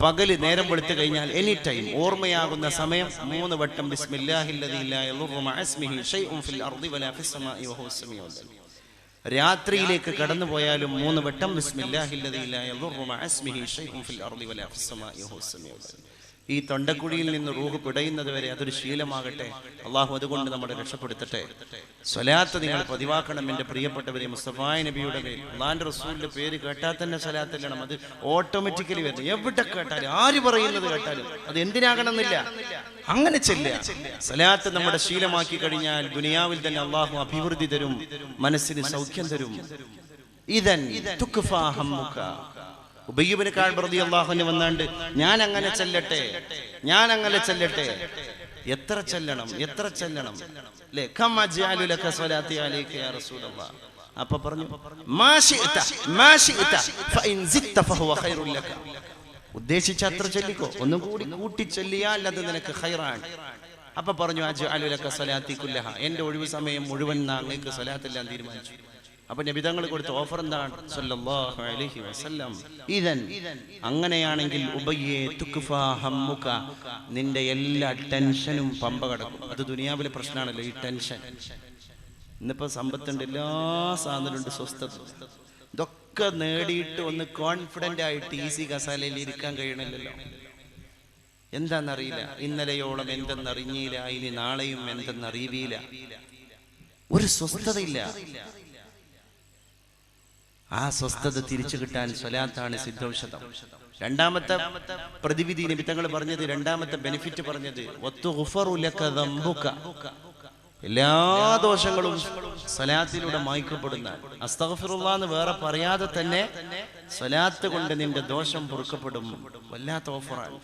പകല് നേരം വെളുത്തു കഴിഞ്ഞാൽ എനി ടൈം ഓർമ്മയാകുന്ന സമയം 3 വട്ടം ബിസ്മില്ലാഹില്ലദീ ലാ യദുറു മഅ ഇസ്മിഹി ശൈഉൻ ഫിൽ അർളി വലാ ഫിസ് സമാഇ വഹുവസ് സമീഉൽ അലീം. രാത്രിയിലേക്ക് കടന്നു പോയാലും 3 വട്ടം ബിസ്മില്ലാഹില്ലദീ ലാ യദുറു മഅ ഇസ്മിഹി ശൈഉൻ ഫിൽ അർളി വലാ ഫിസ് സമാഇ വഹുവസ് സമീഉൽ അലീം. ഈ തൊണ്ടക്കുഴിയിൽ നിന്ന് റൂഹ് പിടയുന്നത് വരെ അതൊരു ശീലമാകട്ടെ. അള്ളാഹു അതുകൊണ്ട് നമ്മളെ രക്ഷപ്പെടുത്തട്ടെ. സ്വലാത്ത് നിങ്ങൾ പതിവാക്കണം എൻ്റെ പ്രിയപ്പെട്ടവരെ. മുസ്തഫായ നബിയുടെ പേര്, അള്ളാഹിന്റെ റസൂലിന്റെ പേര് കേട്ടാൽ തന്നെ സ്വലാത്ത് ചെല്ലണം. അത് ഓട്ടോമാറ്റിക്കലി വരുന്നു. എവിടെ കേട്ടാലും, ആര് പറയുന്നത് കേട്ടാലും, അത് എന്തിനാകണമെന്നില്ല, അങ്ങനെ ചെല്ലുക. സ്വലാത്ത് നമ്മുടെ ശീലമാക്കി കഴിഞ്ഞാൽ ദുനിയാവിൽ തന്നെ അള്ളാഹു അഭിവൃദ്ധി തരും, മനസ്സിന് സൗഖ്യം തരും. ഇദൻ തുക്ഫാ ഹമ്മുക. ഉബയ്യ് ഇബ്നു കഅബ് റളിയല്ലാഹു അൻഹു വന്നാണ്ട് ഞാൻ അങ്ങനെ ചെല്ലട്ടെ. എത്ര ചെല്ലണം അല്ലേ? കമാ ജഅലു ലക സ്വലാത്തി അലൈക യാ റസൂലല്ലാഹ്. അപ്പൊ പറഞ്ഞു മാ ശിഅത ഫഇൻ സിത്ത ഫഹുവ ഖൈറുൽ ലക. ഉദ്ദേശിച്ച അത്ര ചൊല്ലിക്കോ, ഒന്നും കൂടി കൂട്ടി ചൊല്ലിയാൽ അത് നിനക്ക് ഖൈറാണ്. അപ്പൊ പറഞ്ഞു അജ്അലു ലക സ്വലാത്തി കുല്ലഹ. എൻ്റെ ഒഴിവ് സമയം മുഴുവൻ അങ്ങേക്ക് സ്വലാത്തെല്ലാം തീരുമാനിച്ചു. അപ്പൊ നബി തങ്ങൾ കൊടുത്ത ഓഫർ എന്താണ്? സല്ലല്ലാഹു അലൈഹി വസല്ലം. ഇദൻ അങ്ങനെയാണെങ്കിൽ ഉബയ്യേ തുക്ഫാ ഹമ്മുക, നിന്റെ എല്ലാ ടെൻഷനും പമ്പ കടക്കും. അത് ദുനിയാവിലെ പ്രശ്നമാണല്ലോ ഈ ടെൻഷൻ. ഇന്നിപ്പോ സമ്പത്തുണ്ട്, എല്ലാ സാധനമുണ്ട്, സ്വസ്ഥത. ഇതൊക്കെ നേടിയിട്ട് ഒന്ന് കോൺഫിഡന്റ് ആയിട്ട് ഈസി കസാലയിൽ ഇരിക്കാൻ കഴിയണല്ലോ. എന്താന്നറിയില്ല, ഇന്നലെയോളം എന്തെന്നറിഞ്ഞില്ല, ഇനി നാളെയും എന്തെന്നറിയില്ല, ഒരു സ്വസ്ഥതയില്ല. ആ സ്വസ്ഥത തിരിച്ചു കിട്ടാൻ സ്വലാത്താണ് സിദ്ധൌഷധം. രണ്ടാമത്തെ പ്രതിവിധി നിമിത്തങ്ങൾ പറഞ്ഞത്, രണ്ടാമത്തെ ബെനിഫിറ്റ് പറഞ്ഞത് എല്ലാ ദോഷങ്ങളും സ്വലാത്തിലൂടെ മായ്ക്കപ്പെടുന്ന. അസ്തഗ്ഫിറുല്ലാഹ് എന്ന് വേറെ പറയാതെ തന്നെ സ്വലാത്ത് കൊണ്ട് നിന്റെ ദോഷം പൊറുക്കപ്പെടും. വല്ലാത്ത ഓഫറാണ്.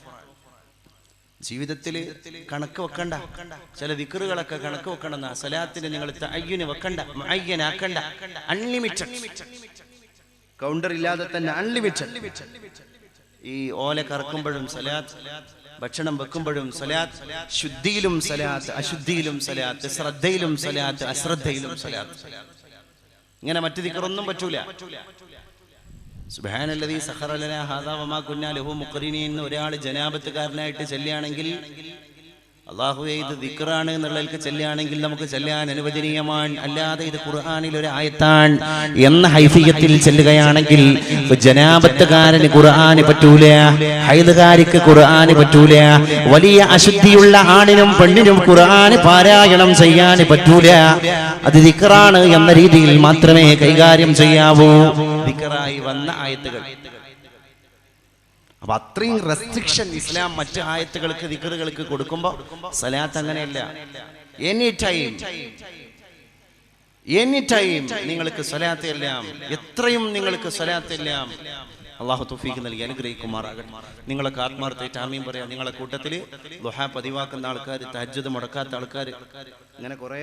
ജീവിതത്തിൽ കണക്ക് വെക്കണ്ട, ചില ദിക്റുകളൊക്കെ കണക്ക് വെക്കണം. സ്വലാത്തിന് നിങ്ങൾ തഅയ്യുന് വെക്കണ്ട, മുഅയ്യനാക്കണ്ട. അൺലിമിറ്റഡ്, കൗണ്ടർ ഇല്ലാതെ തന്നെ അൺലിമിറ്റഡ്. ഈ ഓല കറക്കുമ്പോഴും സ്വലാത്ത്, ഭക്ഷണം വെക്കുമ്പോഴും സ്വലാത്ത്, ശുദ്ധിയിലും സ്വലാത്ത്, അശുദ്ധിയിലും സ്വലാത്ത്, ശ്രദ്ധയിലും സ്വലാത്ത്, അശ്രദ്ധയിലും സ്വലാത്ത്. ഇങ്ങനെ മറ്റു ദിക്റൊന്നും പറ്റൂല. സുബ്ഹാനല്ലദീ സഖറ ലനാ ഹാദാ വമാ കുന്നാ ലഹു മുഖ്രിനീൻ ഒരാൾ ജനാബത്തുകാരനായിട്ട് ചെല്ലുകയാണെങ്കിൽ, അല്ലാഹുവേ ഇത് ദിക്റാണ് എന്നുള്ളതിലേക്ക് ചെല്ലുകയാണെങ്കിൽ നമുക്ക് ചെല്ലാൻ അനുവദനീയമാണ്. അല്ലാതെ ഇത് ഖുർആനിൽ ഒരു ആയത്താണ് എന്ന ഹൈഫിയത്തിൽ ചെല്ലുകയാണെങ്കിൽ ജനാബത്തുകാരന് ഖുർആന് പറ്റൂല, ഹൈദുകാരിക്ക് ഖുർആന് പറ്റൂല, വലിയ അശുദ്ധിയുള്ള ആണിനും പെണ്ണിനും ഖുർആന് പാരായണം ചെയ്യാൻ പറ്റൂല. അത് ദിക്റാണ് എന്ന രീതിയിൽ മാത്രമേ കൈകാര്യം ചെയ്യാവൂ, ദിക്റായി വന്ന ആയത്തുകൾ. അപ്പൊ അത്രയും റെസ്ട്രിക്ഷൻ ഇസ്ലാം മറ്റ് ആയത്തുകൾക്ക്, ദിക്റുകൾക്ക് കൊടുക്കുമ്പോ സലാത്ത് അങ്ങനെയല്ല. എനി ടൈം നിങ്ങൾക്ക് സലാത്ത് എല്ലാം, എത്രയും നിങ്ങൾക്ക് സലാത്ത് എല്ലാം. അള്ളാഹു തൗഫീഖ് നൽകി അനുഗ്രഹിക്കുമാറാകട്ടെ. നിങ്ങളൊക്കെ ആത്മാർത്ഥമായിട്ട് ആമീൻ പറയാം. നിങ്ങളെ കൂട്ടത്തിൽ ദുഹാ പതിവാക്കുന്ന ആൾക്കാർ, തഹജ്ജുദ് മുടക്കാത്ത ആൾക്കാർ, ഇങ്ങനെ കുറെ